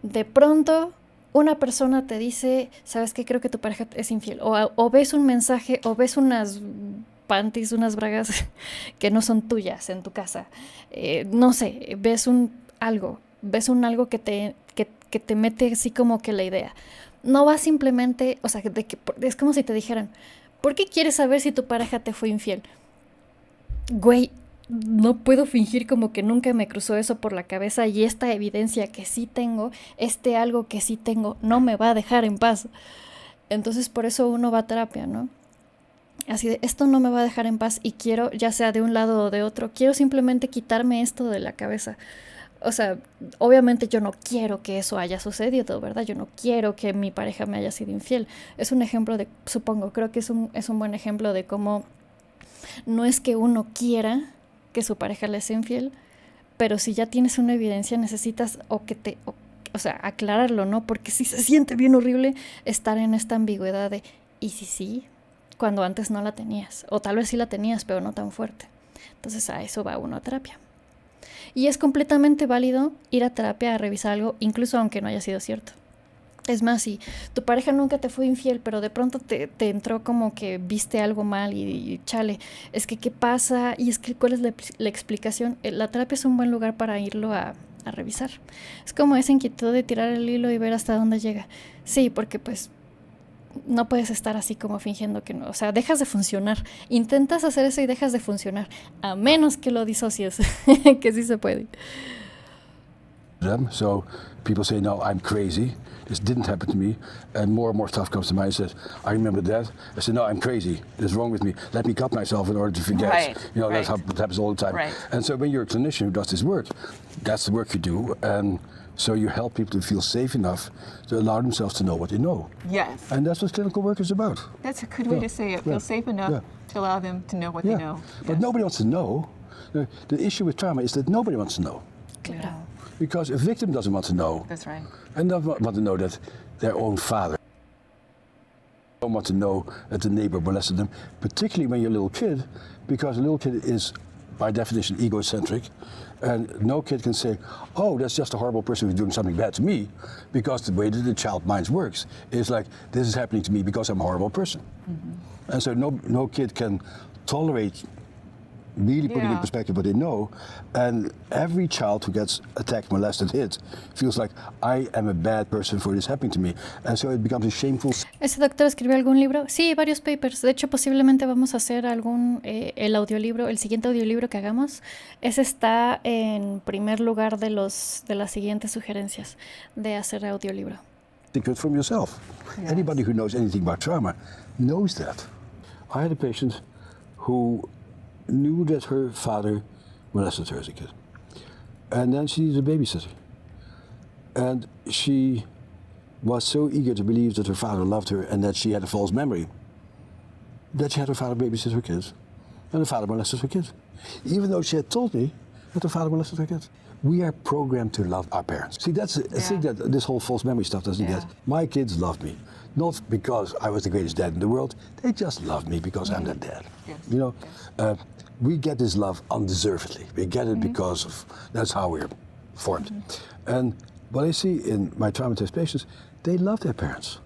De pronto, una persona te dice, ¿sabes qué? Creo que tu pareja es infiel. O ves un mensaje, o ves unas panties, unas bragas que no son tuyas en tu casa. No sé, ves un algo que te mete así como que la idea. No va simplemente, o sea, es como si te dijeran, ¿por qué quieres saber si tu pareja te fue infiel? Güey, no puedo fingir como que nunca me cruzó eso por la cabeza, y esta evidencia que sí tengo, algo que sí tengo, no me va a dejar en paz. Entonces por eso uno va a terapia, ¿no? Así de, esto no me va a dejar en paz y quiero, ya sea de un lado o de otro, quiero simplemente quitarme esto de la cabeza. O sea, obviamente yo no quiero que eso haya sucedido, ¿verdad? Yo no quiero que mi pareja me haya sido infiel. Es un ejemplo creo que es un buen ejemplo de cómo no es que uno quiera que su pareja le sea infiel, pero si ya tienes una evidencia necesitas aclararlo, ¿no? Porque sí se siente bien horrible estar en esta ambigüedad de ¿y si sí? Cuando antes no la tenías, o tal vez sí la tenías, pero no tan fuerte. Entonces a eso va uno a terapia. Y es completamente válido ir a terapia a revisar algo, incluso aunque no haya sido cierto. Es más, si tu pareja nunca te fue infiel, pero de pronto te entró como que viste algo mal y chale, es que ¿qué pasa? Y es que ¿cuál es la explicación? La terapia es un buen lugar para irlo a revisar. Es como esa inquietud de tirar el hilo y ver hasta dónde llega. Sí, porque pues no puedes estar así como fingiendo que no. O sea, dejas de funcionar. Intentas hacer eso y dejas de funcionar. A menos que lo disocies, que sí se puede. So people say, no, I'm crazy. This didn't happen to me. And more stuff comes to mind. I said, I remember that. I said, no, I'm crazy. What's wrong with me? Let me cut myself in order to forget. Right. That's how it happens all the time. Right. And so when you're a clinician who does this work, that's the work you do. And so you help people to feel safe enough to allow themselves to know what they know. Yes. And that's what clinical work is about. That's a good way to say it. Feel safe enough to allow them to know what they know. But nobody wants to know. The issue with trauma is that nobody wants to know. Claro. Because a victim doesn't want to know. That's right. And doesn't want to know that their own father don't want to know that the neighbor molested them, particularly when you're a little kid, because a little kid is, by definition, egocentric. And no kid can say, oh, that's just a horrible person who's doing something bad to me, because the way that the child mind works is like, this is happening to me because I'm a horrible person. Mm-hmm. And so no kid can tolerate really putting in perspective what they know. And every child who gets attacked, molested, hit, feels like, I am a bad person for this happening to me. And so it becomes a shameful... ¿Ese doctor escribió algún libro? Sí, varios papers. De hecho, posiblemente vamos a hacer el audiolibro, el siguiente audiolibro que hagamos. Ese está en primer lugar de las siguientes sugerencias de hacer audiolibro. Think it from yourself. Yes. Anybody who knows anything about trauma knows that. I had a patient who knew that her father molested her as a kid. And then she needed a babysitter. And she was so eager to believe that her father loved her and that she had a false memory that she had her father babysit her kids. And her father molested her kids. Even though she had told me that her father molested her kids. We are programmed to love our parents. See, that's a thing that this whole false memory stuff doesn't get. My kids loved me. Not because I was the greatest dad in the world. They just loved me because I'm their dad. Yes. You know, we get this love undeservedly. We get it because of, that's how we're formed. And what I see in my traumatized patients, they love their parents.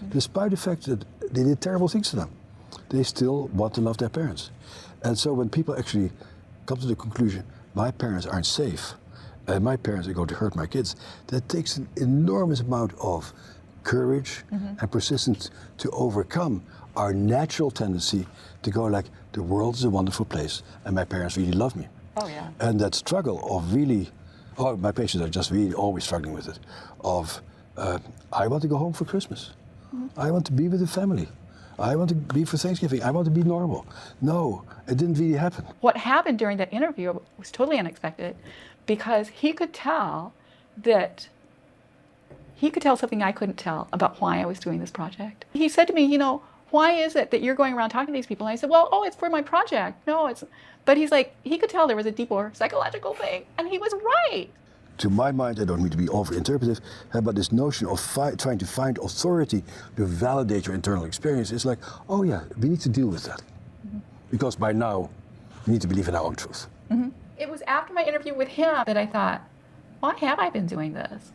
Despite the fact that they did terrible things to them. They still want to love their parents. And so when people actually come to the conclusion, my parents aren't safe, and my parents are going to hurt my kids, that takes an enormous amount of courage and persistence to overcome our natural tendency to go like, the world is a wonderful place and my parents really love me. Oh, yeah. And that struggle of really, my patients are just really always struggling with it, of I want to go home for Christmas. I want to be with the family. I want to be for Thanksgiving. I want to be normal. No, it didn't really happen. What happened during that interview was totally unexpected because he could tell something I couldn't tell about why I was doing this project. He said to me, you know, why is it that you're going around talking to these people? And I said, well, it's for my project. No, it's, but he's like, he could tell there was a deeper psychological thing. And he was right. to my mind, I don't mean to be over-interpretive, but this notion of trying to find authority to validate your internal experience is like, oh yeah, we need to deal with that. Because by now, we need to believe in our own truth. It was after my interview with him that I thought, why have I been doing this?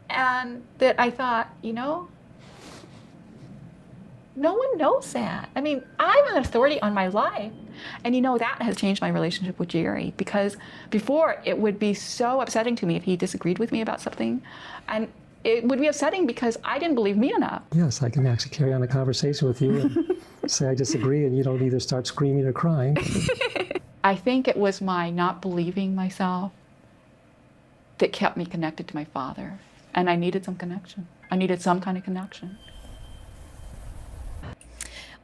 And that I thought, no one knows that. I mean, I'm an authority on my life. And that has changed my relationship with Jerry, because before it would be so upsetting to me if he disagreed with me about something. And it would be upsetting because I didn't believe me enough. Yes, I can actually carry on a conversation with you and say I disagree, and you don't either start screaming or crying. I think it was my not believing myself that kept me connected to my father. And I needed some connection. I needed some kind of connection.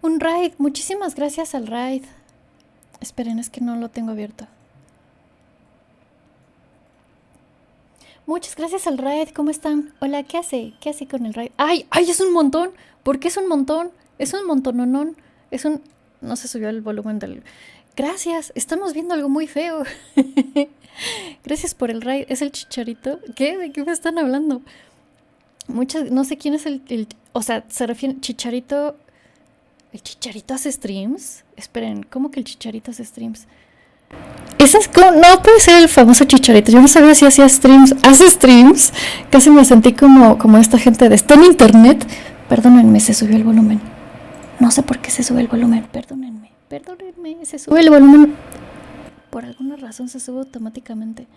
Un raid. Muchísimas gracias al raid. Esperen, es que no lo tengo abierto. Muchas gracias al raid. ¿Cómo están? Hola, ¿qué hace? ¿Qué hace con el raid? ¡Ay! ¡Ay! Es un montón. ¿Por qué es un montón? Es un montononón. Es un... No se subió el volumen del... Gracias. Estamos viendo algo muy feo. Gracias por el raid. ¿Es el Chicharito? ¿Qué? ¿De qué me están hablando? Muchas... No sé quién es el... O sea, se refiere... Chicharito... ¿El Chicharito hace streams? Esperen, ¿cómo que el Chicharito hace streams? No puede ser el famoso Chicharito. Yo no sabía si hacía streams. ¿Hace streams? Casi me sentí como esta gente de... ¿Está en internet? Perdónenme, se subió el volumen. No sé por qué se sube el volumen. Perdónenme, se sube el volumen. Por alguna razón se sube automáticamente.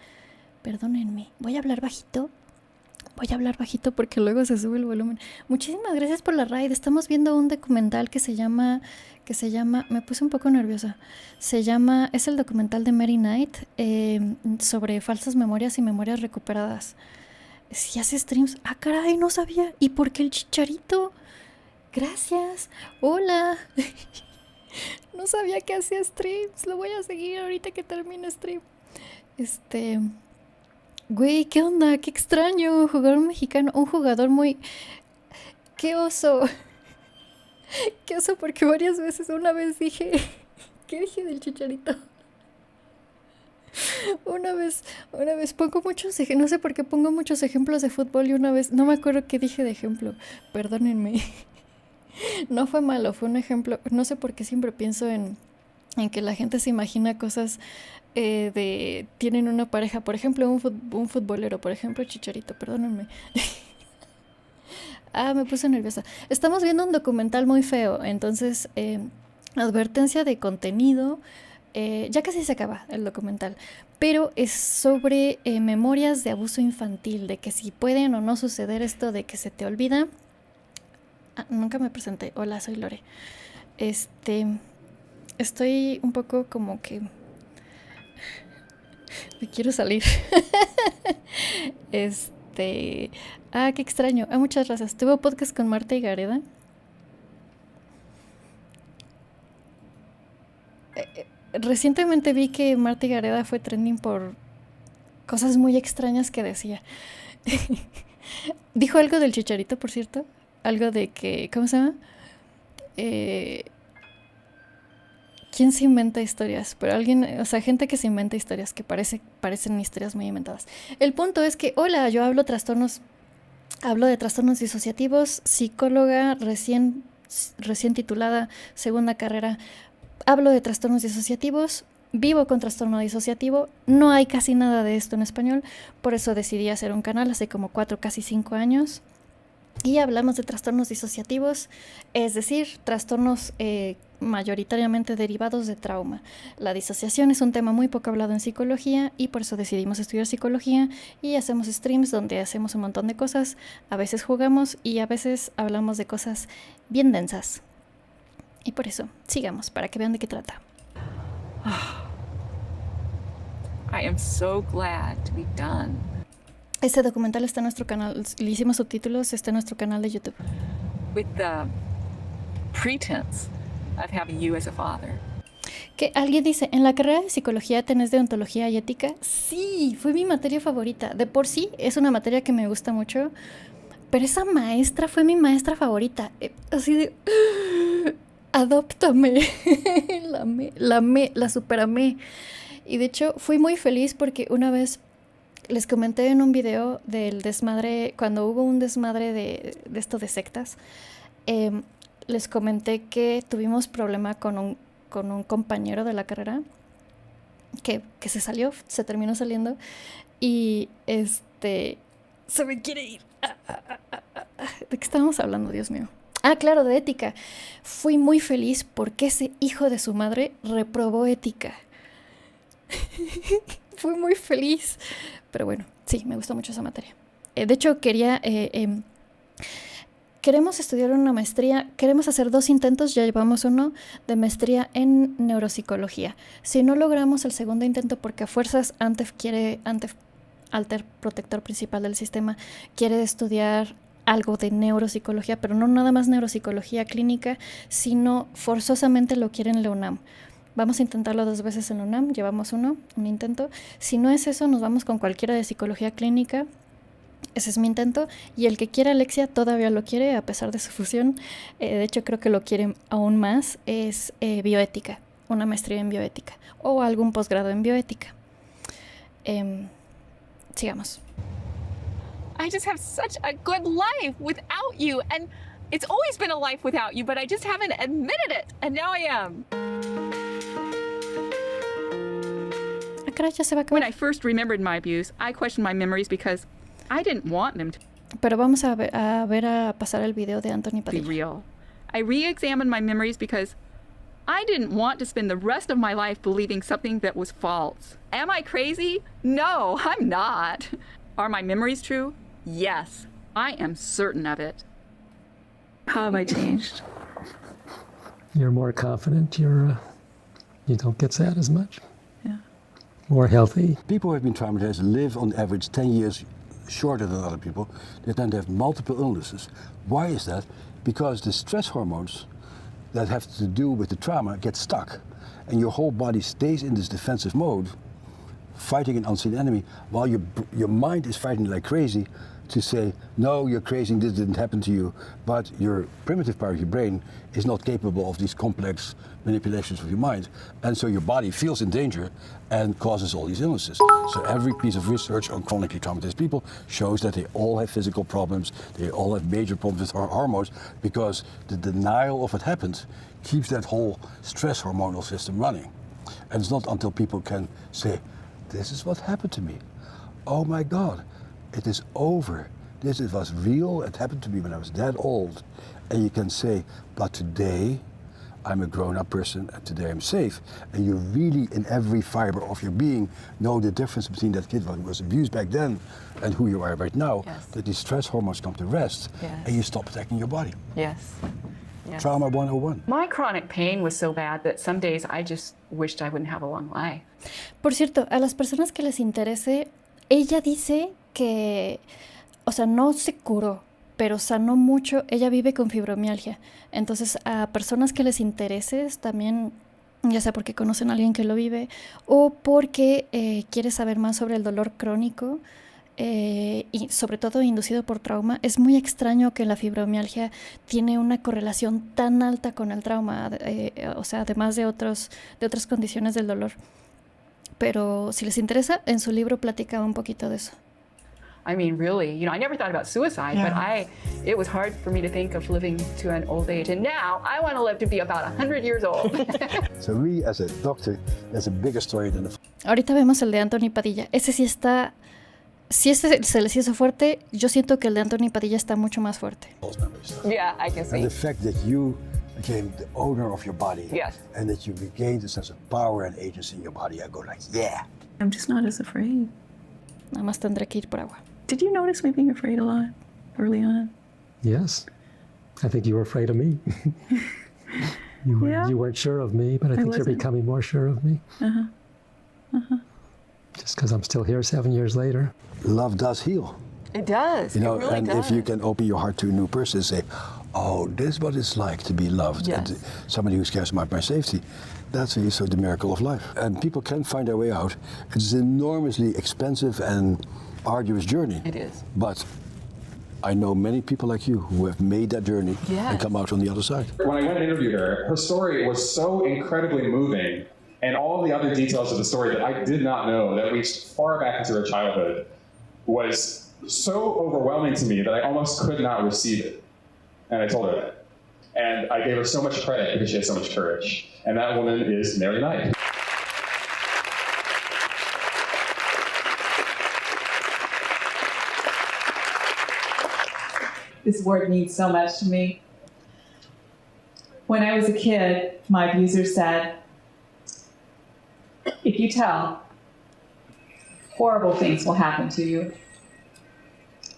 Perdónenme. Voy a hablar bajito porque luego se sube el volumen. Muchísimas gracias por la raid. Estamos viendo un documental que se llama, me puse un poco nerviosa. Es el documental de Mary Knight sobre falsas memorias y memorias recuperadas. Si hace streams. Ah, caray, no sabía. ¿Y por qué el Chicharito? Gracias. Hola. No sabía que hacía streams. Lo voy a seguir ahorita que termine stream. Güey, ¿qué onda? Qué extraño. Jugador mexicano. Un jugador muy... ¡Qué oso! ¡Qué oso! Porque varias veces, una vez dije... ¿Qué dije del Chicharito? Una vez pongo muchos ejemplos... No sé por qué pongo muchos ejemplos de fútbol y una vez... No me acuerdo qué dije de ejemplo. Perdónenme. No fue malo, fue un ejemplo... No sé por qué siempre pienso en que la gente se imagina cosas... tienen una pareja, por ejemplo, un futbolero, por ejemplo, Chicharito, perdónenme. Me puse nerviosa. Estamos viendo un documental muy feo, entonces, advertencia de contenido, ya casi se acaba el documental, pero es sobre memorias de abuso infantil, de que si pueden o no suceder esto de que se te olvida. Nunca me presenté. Hola, soy Lore. Estoy un poco como que... Me quiero salir. Qué extraño. Muchas gracias. Tuve podcast con Marta y Gareda. Recientemente vi que Marta y Gareda fue trending por cosas muy extrañas que decía. Dijo algo del Chicharito, por cierto. Algo de que... ¿Cómo se llama? ¿Quién se inventa historias? Pero alguien, o sea, gente que se inventa historias que parecen historias muy inventadas. El punto es que, hola, yo hablo de trastornos disociativos, psicóloga recién titulada, segunda carrera. Hablo de trastornos disociativos, vivo con trastorno disociativo, no hay casi nada de esto en español, por eso decidí hacer un canal hace como 4, casi 5 años. Y hablamos de trastornos disociativos, es decir, trastornos mayoritariamente derivados de trauma. La disociación es un tema muy poco hablado en psicología y por eso decidimos estudiar psicología y hacemos streams donde hacemos un montón de cosas. A veces jugamos y a veces hablamos de cosas bien densas. Y por eso, sigamos para que vean de qué trata. I am so glad to be done. Este documental está en nuestro canal, le hicimos subtítulos, está en nuestro canal de YouTube. With the pretense of having you as a father. Que alguien dice, ¿en la carrera de psicología tenés deontología y ética? Sí, fue mi materia favorita. De por sí, es una materia que me gusta mucho, pero esa maestra fue mi maestra favorita. Así de... Adóptame. La superamé. Y de hecho, fui muy feliz porque una vez... Les comenté en un video del desmadre, cuando hubo un desmadre de esto de sectas, les comenté que tuvimos problema con un compañero de la carrera que se terminó saliendo y se me quiere ir. ¿De qué estábamos hablando, Dios mío? Ah, claro, de ética. Fui muy feliz porque ese hijo de su madre reprobó ética. Fui muy feliz. Pero bueno, sí, me gustó mucho esa materia. De hecho, queremos estudiar una maestría, queremos hacer 2 intentos, ya llevamos uno, de maestría en neuropsicología. Si no logramos el segundo intento, porque a fuerzas Alter, protector principal del sistema, quiere estudiar algo de neuropsicología, pero no nada más neuropsicología clínica, sino forzosamente lo quiere en la UNAM. Vamos a intentarlo 2 veces en la UNAM, llevamos un intento. Si no es eso, nos vamos con cualquiera de psicología clínica. Ese es mi intento. Y el que quiera Alexia todavía lo quiere, a pesar de su fusión. De hecho, creo que lo quiere aún más. Es bioética, una maestría en bioética o algún posgrado en bioética. Sigamos. I just have such a good life without you, and it's always been a life without you, but I just haven't admitted it, and now I am. Ya se va a acabar. When I first remembered my abuse, I questioned my memories because I didn't want them to Pero vamos a pasar el video de Anthony be Padilla. real. I re-examined my memories because I didn't want to spend the rest of my life believing something that was false. Am I crazy? No, I'm not. Are my memories true? Yes, I am certain of it. How have I changed? You're more confident. You don't get sad as much. More healthy. People who have been traumatized live on average 10 years shorter than other people. They tend to have multiple illnesses. Why is that? Because the stress hormones that have to do with the trauma get stuck, and your whole body stays in this defensive mode, fighting an unseen enemy, while your mind is fighting like crazy to say, no, you're crazy, this didn't happen to you. But your primitive part of your brain is not capable of these complex manipulations of your mind. And so your body feels in danger and causes all these illnesses. So every piece of research on chronically traumatized people shows that they all have physical problems, they all have major problems with hormones, because the denial of what happened keeps that whole stress hormonal system running. And it's not until people can say, this is what happened to me. Oh my God, it is over. This was real. It happened to me when I was that old. And you can say, but today I'm a grown-up person and today I'm safe. And you really, in every fiber of your being, know the difference between that kid who was abused back then and who you are right now. Yes. That these stress hormones come to rest, Yes. and you stop attacking your body. Yes. Yes. Trauma 101. My chronic pain was so bad that some days I just wished I wouldn't have a long life. Por cierto, a las personas que les interese, ella dice que, o sea, no se curó, pero sanó mucho. Ella vive con fibromialgia. Entonces, a personas que les interese también, ya sea porque conocen a alguien que lo vive o porque quiere saber más sobre el dolor crónico, y sobre todo inducido por trauma, es muy extraño que la fibromialgia tiene una correlación tan alta con el trauma, o sea, además de otras condiciones del dolor. Pero si les interesa, en su libro platica un poquito de eso. I mean, really, I never thought about suicide, but it was hard for me to think of living to an old age. And now I want to live to be about 100 years old. So me, as a doctor, there's a bigger story than the... Ahorita vemos el de Anthony Padilla. Ese sí está... Si ese se les hizo fuerte, yo siento que el de Anthony Padilla está mucho más fuerte. Yeah, I can see. And the fact that you became the owner of your body, Yes. and that you regained a sense of power and agency in your body, I go like, yeah. I'm just not as afraid. Nada más tendré que ir por agua. Did you notice me being afraid a lot early on? Yes. I think you were afraid of me. You weren't sure of me, but I think you're wasn't. becoming more sure of me. Uh-huh. Uh-huh. Just because I'm still here 7 years later. Love does heal. It does. You know, it really and does. if you can open your heart to a new person and say, oh, this is what it's like to be loved, Yes. and somebody who cares about my safety, that's really so the miracle of life. And people can find their way out. It's an enormously expensive and arduous journey. It is. But I know many people like you who have made that journey Yes. and come out on the other side. When I went and interviewed her, her story was so incredibly moving, and all the other details of the story that I did not know that reached far back into her childhood. was so overwhelming to me that I almost could not receive it. And I told her that. And I gave her so much credit because she had so much courage. And that woman is Mary Knight. This word means so much to me. When I was a kid, my abuser said, if you tell, horrible things will happen to you.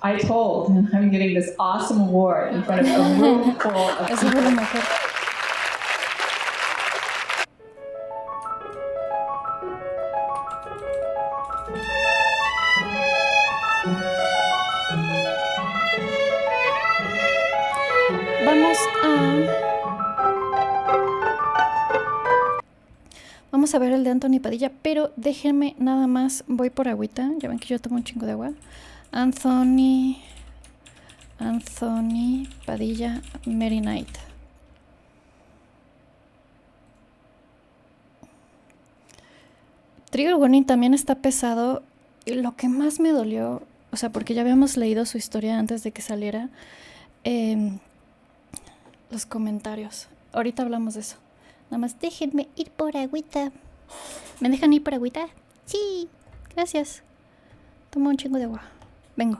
I told, and I'm getting this awesome award in front of a room full of people. Vamos a ver el de Anthony Padilla, pero déjenme nada más, voy por agüita, ya ven que yo tomo un chingo de agua. Anthony Padilla, Mary Knight. Trigger Warning también está pesado. Y lo que más me dolió, o sea, porque ya habíamos leído su historia antes de que saliera, los comentarios. Ahorita hablamos de eso. Nada más déjenme ir por agüita. ¿Me dejan ir por agüita? Sí, gracias. Toma un chingo de agua. Vengo.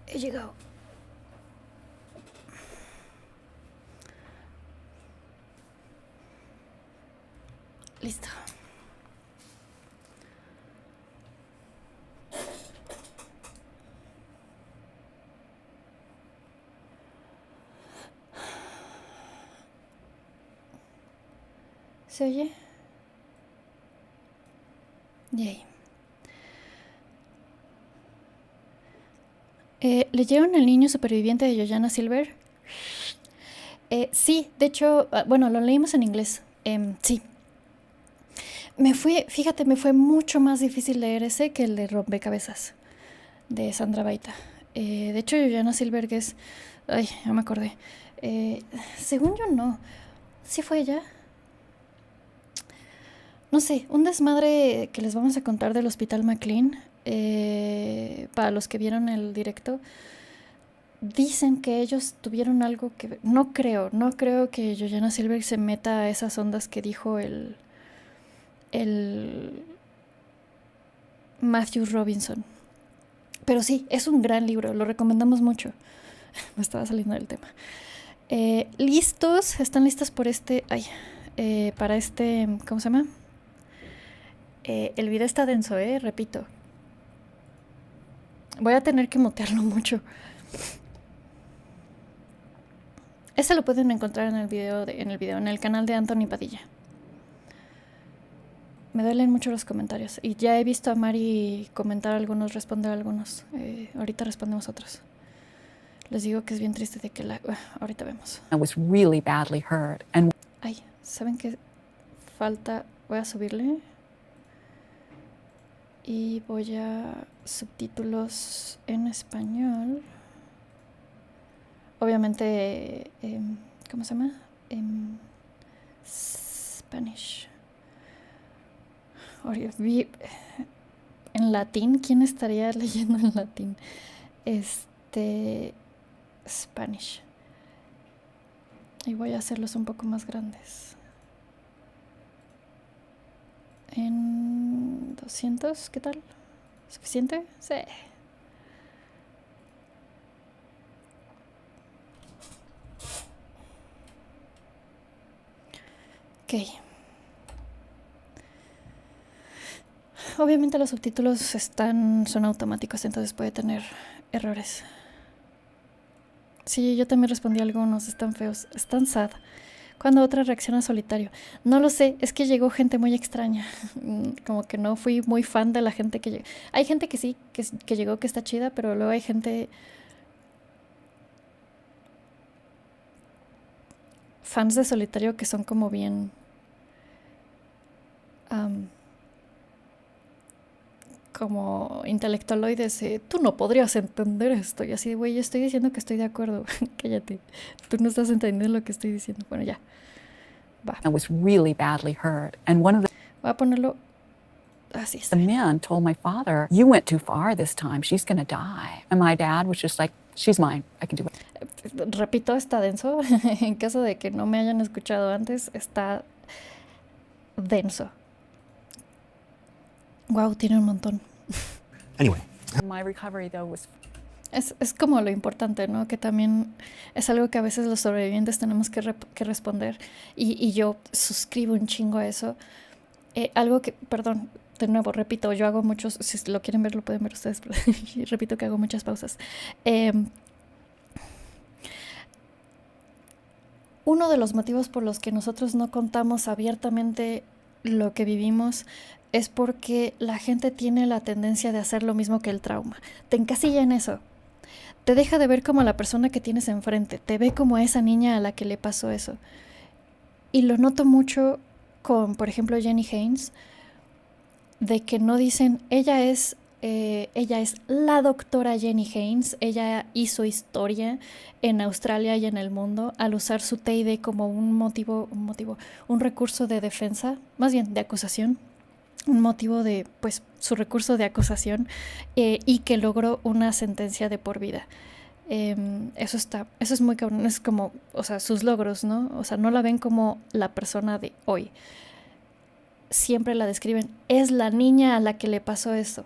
He llegado. Listo. ¿Se oye? Yay. ¿Leyeron El niño superviviente de Johanna Silver? Sí, de hecho, bueno, lo leímos en inglés. Sí. Me fue mucho más difícil leer ese que el de Rompecabezas, de Sandra Baita. De hecho, Johanna Silver es... Ay, ya me acordé. Según yo, no. ¿Sí fue ella? No sé, un desmadre que les vamos a contar del Hospital McLean. Para los que vieron el directo, dicen que ellos tuvieron algo que ver. No creo que Johanna Silver se meta a esas ondas que dijo el Matthew Robinson. Pero sí, es un gran libro, lo recomendamos mucho. Me estaba saliendo del tema. ¿Listos? ¿Están listas por para este, ¿cómo se llama? El video está denso, repito. Voy a tener que mutearlo mucho. Ese lo pueden encontrar en el canal de Anthony Padilla. Me duelen mucho los comentarios. Y ya he visto a Mari comentar algunos, responder algunos. Ahorita respondemos otros. Les digo que es bien triste de que ahorita vemos. I was really badly hurt. And Ay, ¿saben qué falta? Voy a subirle. Y voy a subtítulos en español. Obviamente, ¿cómo se llama? Spanish. En latín, ¿quién estaría leyendo en latín? Spanish. Y voy a hacerlos un poco más grandes. En 200, ¿qué tal? ¿Suficiente? Sí. Ok. Obviamente los subtítulos son automáticos, entonces puede tener errores. Sí, yo también respondí a algunos, están feos, están sad. Cuando otra reacciona solitario. No lo sé, es que llegó gente muy extraña. Como que no fui muy fan de la gente que llegó. Hay gente que sí, que llegó, que está chida, pero luego hay gente... fans de solitario que son como bien... como intelectualoides. Tú no podrías entender esto. Y así de, güey, yo estoy diciendo que estoy de acuerdo. Cállate. Tú no estás entendiendo lo que estoy diciendo. Bueno, ya. Va. I was really badly hurt. And one of the... Voy a ponerlo así. The men told my father, you went too far this time. She's going to die. And my dad was just like, she's mine. I can do it. Repito, está denso. En caso de que no me hayan escuchado antes, está denso. Wow, tiene un montón. Anyway. My recovery, though, was... Es como lo importante, ¿no? Que también es algo que a veces los sobrevivientes tenemos que responder. Y yo suscribo un chingo a eso. Algo que, perdón, de nuevo, repito, yo hago muchos, si lo quieren ver, lo pueden ver ustedes. Repito que hago muchas pausas. Uno de los motivos por los que nosotros no contamos abiertamente lo que vivimos es porque la gente tiene la tendencia de hacer lo mismo que el trauma. Te encasilla en eso. Te deja de ver como a la persona que tienes enfrente. Te ve como a esa niña a la que le pasó eso. Y lo noto mucho con, por ejemplo, Jenny Haynes, de que no dicen, ella es la doctora Jenny Haynes, ella hizo historia en Australia y en el mundo al usar su TID como un recurso de defensa, más bien de acusación, un motivo de, pues, su recurso de acusación, y que logró una sentencia de por vida. Eso es muy cabrón, es como, o sea, sus logros, ¿no? O sea, no la ven como la persona de hoy. Siempre la describen, es la niña a la que le pasó eso.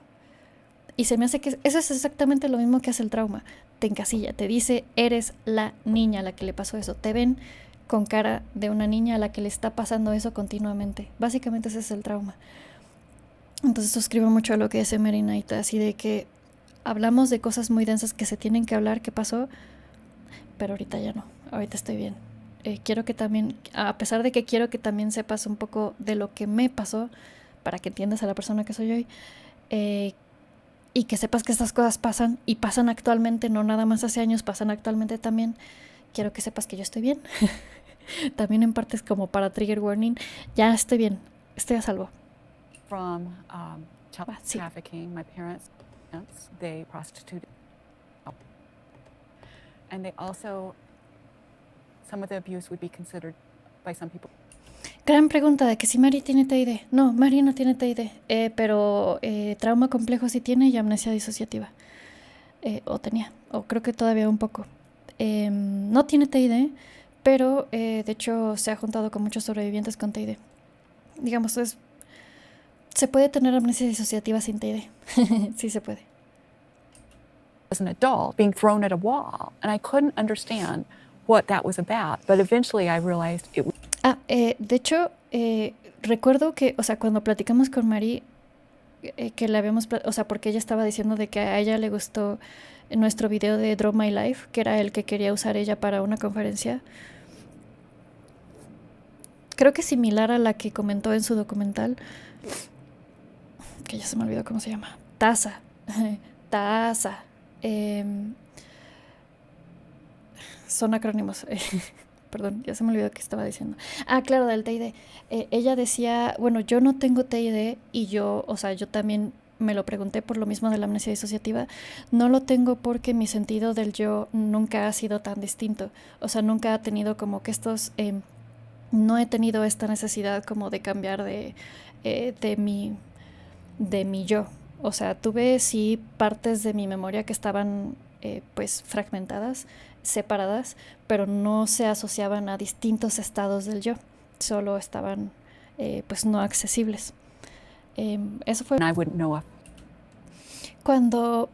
Y se me hace que eso es exactamente lo mismo que hace el trauma. Te encasilla, te dice, eres la niña a la que le pasó eso. Te ven con cara de una niña a la que le está pasando eso continuamente. Básicamente ese es el trauma. Entonces suscribo mucho a lo que dice Merinaita, así de que hablamos de cosas muy densas que se tienen que hablar, que pasó, pero ahorita ya no, ahorita estoy bien. quiero que también, a pesar de que quiero que también sepas un poco de lo que me pasó, para que entiendas a la persona que soy hoy, y que sepas que estas cosas pasan, y pasan actualmente, no nada más hace años, pasan actualmente también. Quiero que sepas que yo estoy bien. También en parte es como para trigger warning. Ya estoy bien, estoy a salvo. From child trafficking, my parents, they prostituted. And they also, some of the abuse would be considered by some people. Gran pregunta de que si Mari tiene TID. No, Mari no tiene TID, pero trauma complejo sí tiene y amnesia disociativa. O tenía, o creo que todavía un poco. No tiene TID, pero de hecho se ha juntado con muchos sobrevivientes con TID. Digamos, se puede tener amnesia disociativa sin TID. Sí se puede. As an adult, being thrown at a wall, and I couldn't understand what that was about, but eventually I realized it was. De hecho, recuerdo que, o sea, cuando platicamos con Mari, que le habíamos, o sea, porque ella estaba diciendo de que a ella le gustó nuestro video de Draw My Life, que era el que quería usar ella para una conferencia. Creo que similar a la que comentó en su documental, que ya se me olvidó cómo se llama. Taza. Son acrónimos. Perdón, ya se me olvidó qué estaba diciendo. Claro, del TID. Ella decía, bueno, yo no tengo TID y yo, o sea, yo también me lo pregunté por lo mismo de la amnesia disociativa. No lo tengo porque mi sentido del yo nunca ha sido tan distinto. O sea, nunca ha tenido como que estos... no he tenido esta necesidad como de cambiar de mi yo. O sea, tuve sí partes de mi memoria que estaban pues fragmentadas, separadas, pero no se asociaban a distintos estados del yo, solo estaban pues no accesibles. Eso fue cuando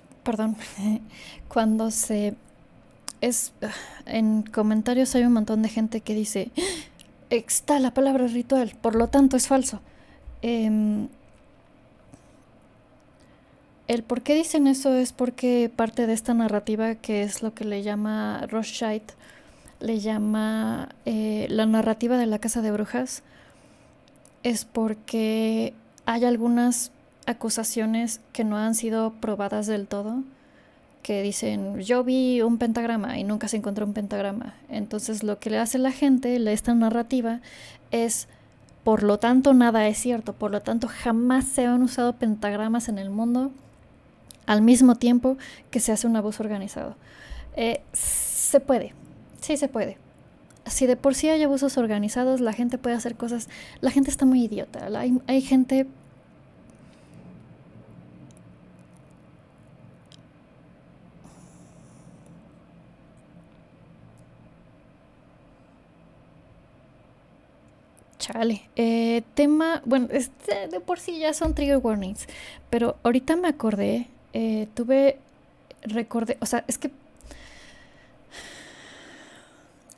en comentarios hay un montón de gente que dice, está la palabra ritual, por lo tanto es falso. El por qué dicen eso es porque parte de esta narrativa, que es lo que le llama Rothschild, le llama la narrativa de la casa de brujas, es porque hay algunas acusaciones que no han sido probadas del todo, que dicen, yo vi un pentagrama y nunca se encontró un pentagrama. Entonces lo que le hace la gente, esta narrativa, es, por lo tanto nada es cierto, por lo tanto jamás se han usado pentagramas en el mundo al mismo tiempo que se hace un abuso organizado. Se puede, sí se puede. Si de por sí hay abusos organizados, la gente puede hacer cosas. La gente está muy idiota. Hay gente... Chale. Tema... Bueno, de por sí ya son trigger warnings. Pero ahorita me acordé... recordé... O sea, es que...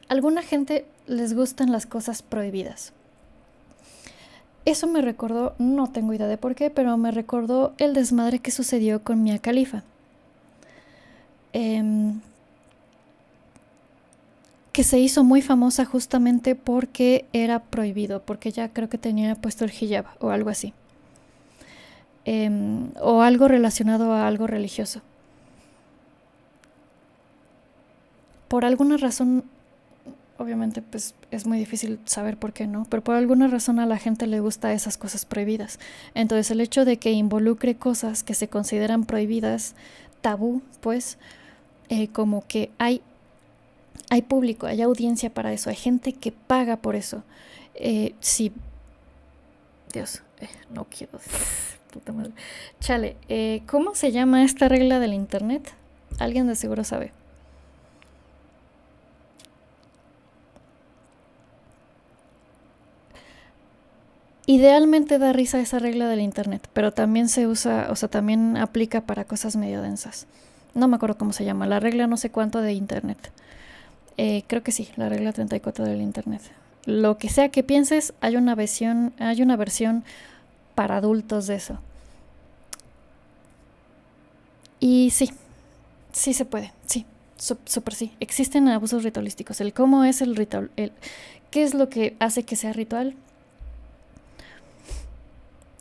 Alguna gente les gustan las cosas prohibidas. Eso me recordó, no tengo idea de por qué, pero me recordó el desmadre que sucedió con Mia Khalifa. Que se hizo muy famosa justamente porque era prohibido, porque ella creo que tenía puesto el hijab o algo así. O algo relacionado a algo religioso. Por alguna razón... Obviamente, pues es muy difícil saber por qué no, pero por alguna razón a la gente le gusta esas cosas prohibidas. Entonces el hecho de que involucre cosas que se consideran prohibidas, tabú, pues, como que hay público, hay audiencia para eso, hay gente que paga por eso. Sí, Dios, no quiero, puta madre. Chale, ¿cómo se llama esta regla del internet? Alguien de seguro sabe. Idealmente da risa esa regla del internet, pero también se usa, o sea, también aplica para cosas medio densas. No me acuerdo cómo se llama, la regla no sé cuánto de internet. Creo que sí, la regla 34 del internet. Lo que sea que pienses, hay una versión para adultos de eso. Y sí se puede, sí. Súper sí. Existen abusos ritualísticos. El cómo es el ritual. ¿Qué es lo que hace que sea ritual?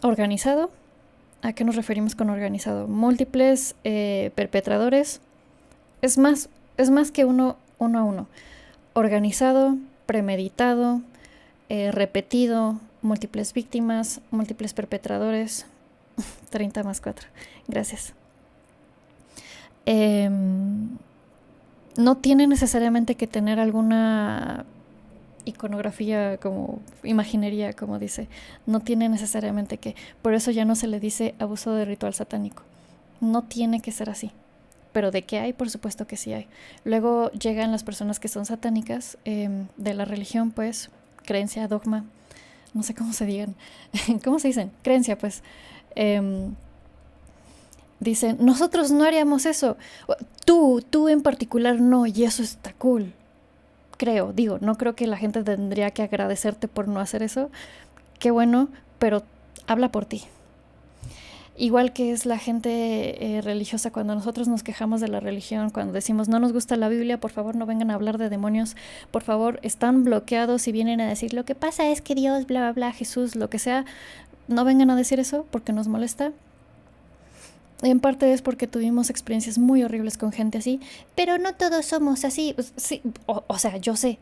Organizado. ¿A qué nos referimos con organizado? Múltiples perpetradores. Es más que uno a uno. Organizado, premeditado, repetido, múltiples víctimas, múltiples perpetradores. 30 más 4. Gracias. No tiene necesariamente que tener alguna iconografía como imaginería, como dice. No tiene necesariamente que. Por eso ya no se le dice abuso de ritual satánico. No tiene que ser así. Pero de qué hay, por supuesto que sí hay. Luego llegan las personas que son satánicas, de la religión, pues, creencia, dogma, no sé cómo se digan. ¿Cómo se dicen? Creencia, pues. Dicen, nosotros no haríamos eso. Tú en particular no, y eso está cool. No creo que la gente tendría que agradecerte por no hacer eso. Qué bueno, pero habla por ti. Igual que es la gente religiosa, cuando nosotros nos quejamos de la religión, cuando decimos no nos gusta la Biblia, por favor no vengan a hablar de demonios, por favor están bloqueados y vienen a decir lo que pasa es que Dios, bla, bla, bla, Jesús, lo que sea, no vengan a decir eso porque nos molesta. En parte es porque tuvimos experiencias muy horribles con gente así, pero no todos somos así. Sí, o sea, yo sé,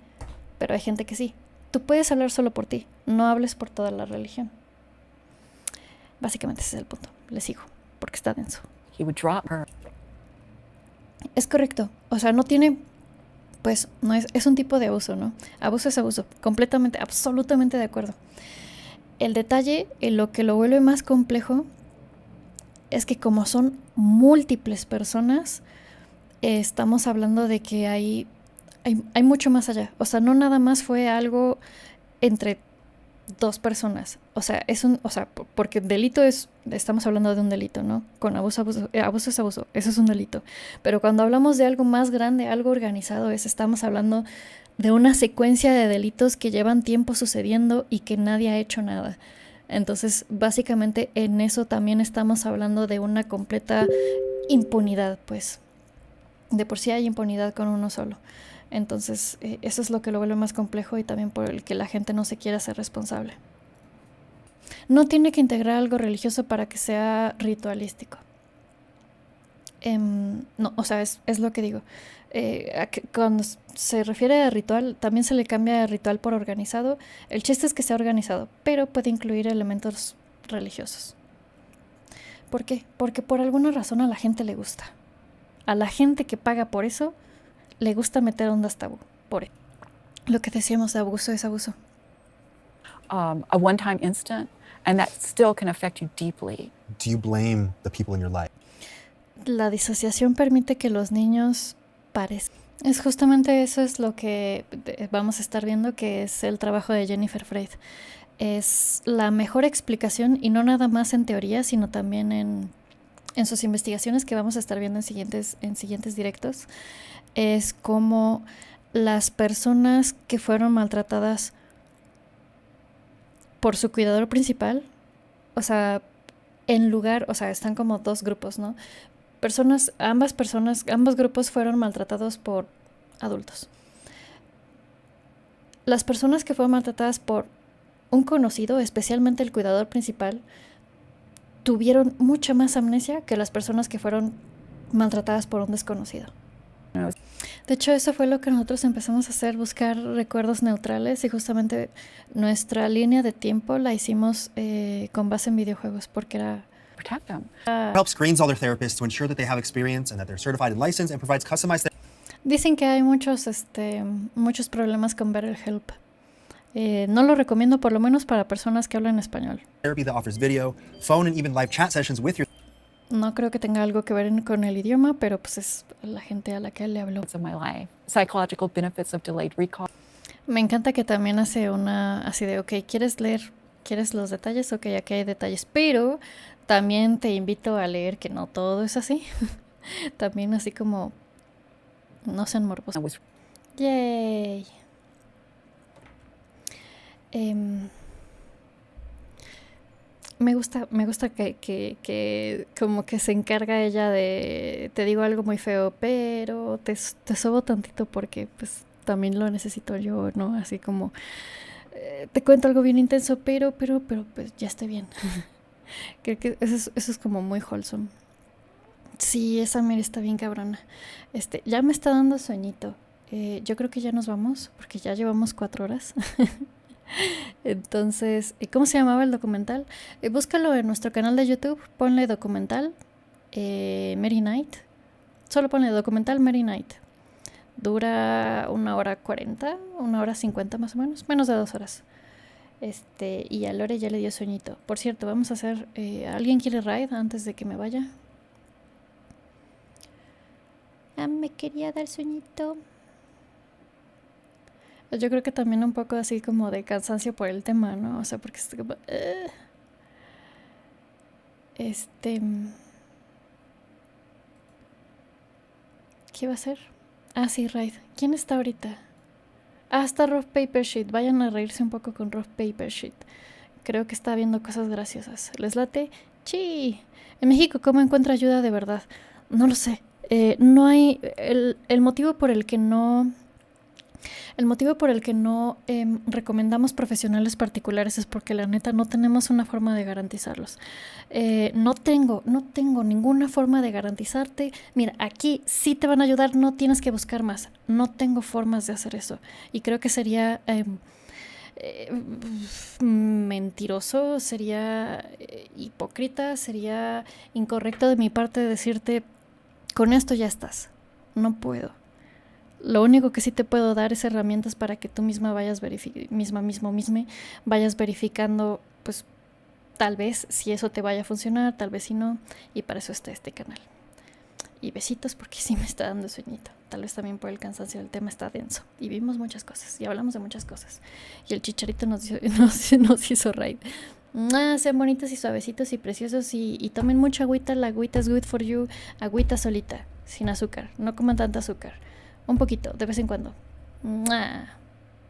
pero hay gente que sí. Tú puedes hablar solo por ti, no hables por toda la religión. Básicamente ese es el punto. Le sigo, porque está denso. He would drop her. Es correcto. O sea, no tiene, pues, no es un tipo de abuso, ¿no? Abuso es abuso. Completamente, absolutamente de acuerdo. El detalle, lo que lo vuelve más complejo, es que como son múltiples personas, estamos hablando de que hay mucho más allá. O sea, no nada más fue algo entre dos personas. O sea, porque delito estamos hablando de un delito, ¿no? Con abuso es abuso. Eso es un delito. Pero cuando hablamos de algo más grande, algo organizado, estamos hablando de una secuencia de delitos que llevan tiempo sucediendo y que nadie ha hecho nada. Entonces, básicamente en eso también estamos hablando de una completa impunidad, pues. De por sí hay impunidad con uno solo. Entonces, eso es lo que lo vuelve más complejo y también por el que la gente no se quiera hacer responsable. No tiene que integrar algo religioso para que sea ritualístico. No, o sea, es lo que digo. Cuando se refiere a ritual, también se le cambia de ritual por organizado. El chiste es que sea organizado, pero puede incluir elementos religiosos. ¿Por qué? Porque por alguna razón a la gente le gusta. A la gente que paga por eso, le gusta meter ondas tabú. Por eso. Lo que decíamos de abuso es abuso. A one-time instant, and that still can affect you deeply. Do you blame the people in your life? La disociación permite que los niños parezcan. Es justamente eso es lo que vamos a estar viendo, que es el trabajo de Jennifer Freyd. Es la mejor explicación, y no nada más en teoría, sino también en sus investigaciones que vamos a estar viendo en siguientes directos. Es como las personas que fueron maltratadas por su cuidador principal, o sea, están como dos grupos, ¿no? Ambos grupos fueron maltratados por adultos. Las personas que fueron maltratadas por un conocido, especialmente el cuidador principal, tuvieron mucha más amnesia que las personas que fueron maltratadas por un desconocido. De hecho, eso fue lo que nosotros empezamos a hacer, buscar recuerdos neutrales, y justamente nuestra línea de tiempo la hicimos con base en videojuegos, porque era... Help screens all their therapists to ensure that they have experience and that they're certified and licensed, and provides customized. Dicen que hay muchos problemas con BetterHelp. No lo recomiendo, por lo menos para personas que hablan español. Therapy that offers video, phone, and even live chat sessions with your. No creo que tenga algo que ver con el idioma, pero pues es la gente a la que él le habló. Psychological benefits of delayed recall. Me encanta que también hace una así de, ok, ¿quieres los detalles? Ok, aquí hay detalles, pero también te invito a leer que no todo es así. También así como, no sean morbosos. Yay. Me gusta que como que se encarga ella de, te digo algo muy feo, pero te sobo tantito porque pues también lo necesito yo, ¿no? Así como, te cuento algo bien intenso, pero pues ya esté bien. Creo que eso es como muy wholesome. Sí, esa Mary está bien cabrona. Ya me está dando sueñito. Yo creo que ya nos vamos, porque ya llevamos 4 horas. Entonces, ¿cómo se llamaba el documental? Búscalo en nuestro canal de YouTube, ponle documental Mary Knight. Solo ponle documental Mary Knight. Dura 1 hora 40, 1 hora 50 más o menos, menos de 2 horas. Y a Lore ya le dio sueñito. Por cierto, vamos a hacer... ¿alguien quiere raid antes de que me vaya? Me quería dar sueñito. Yo creo que también un poco así como de cansancio por el tema, ¿no? O sea, porque es como... ¿Qué iba a hacer? Ah, sí, raid. ¿Quién está ahorita? Ah, está Rough Paper Sheet. Vayan a reírse un poco con Rough Paper Sheet. Creo que está viendo cosas graciosas. ¿Les late? ¡Sí! En México, ¿cómo encuentra ayuda de verdad? No lo sé. No hay... El motivo por el que no... recomendamos profesionales particulares es porque la neta no tenemos una forma de garantizarlos. No tengo ninguna forma de garantizarte. Mira, aquí sí te van a ayudar, no tienes que buscar más. No tengo formas de hacer eso. Y creo que sería mentiroso, sería hipócrita, sería incorrecto de mi parte decirte, con esto ya estás. No puedo. Lo único que sí te puedo dar es herramientas para que tú misma vayas vayas verificando, pues tal vez si eso te vaya a funcionar, tal vez si no, y para eso está este canal. Y besitos porque sí me está dando sueñito. Tal vez también por el cansancio del tema está denso. Y vimos muchas cosas, y hablamos de muchas cosas. Y el chicharito nos hizo raid. Sean bonitos y suavecitos y preciosos y tomen mucha agüita. La agüita es good for you. Agüita solita, sin azúcar. No coman tanta azúcar. Un poquito, de vez en cuando.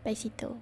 Besito.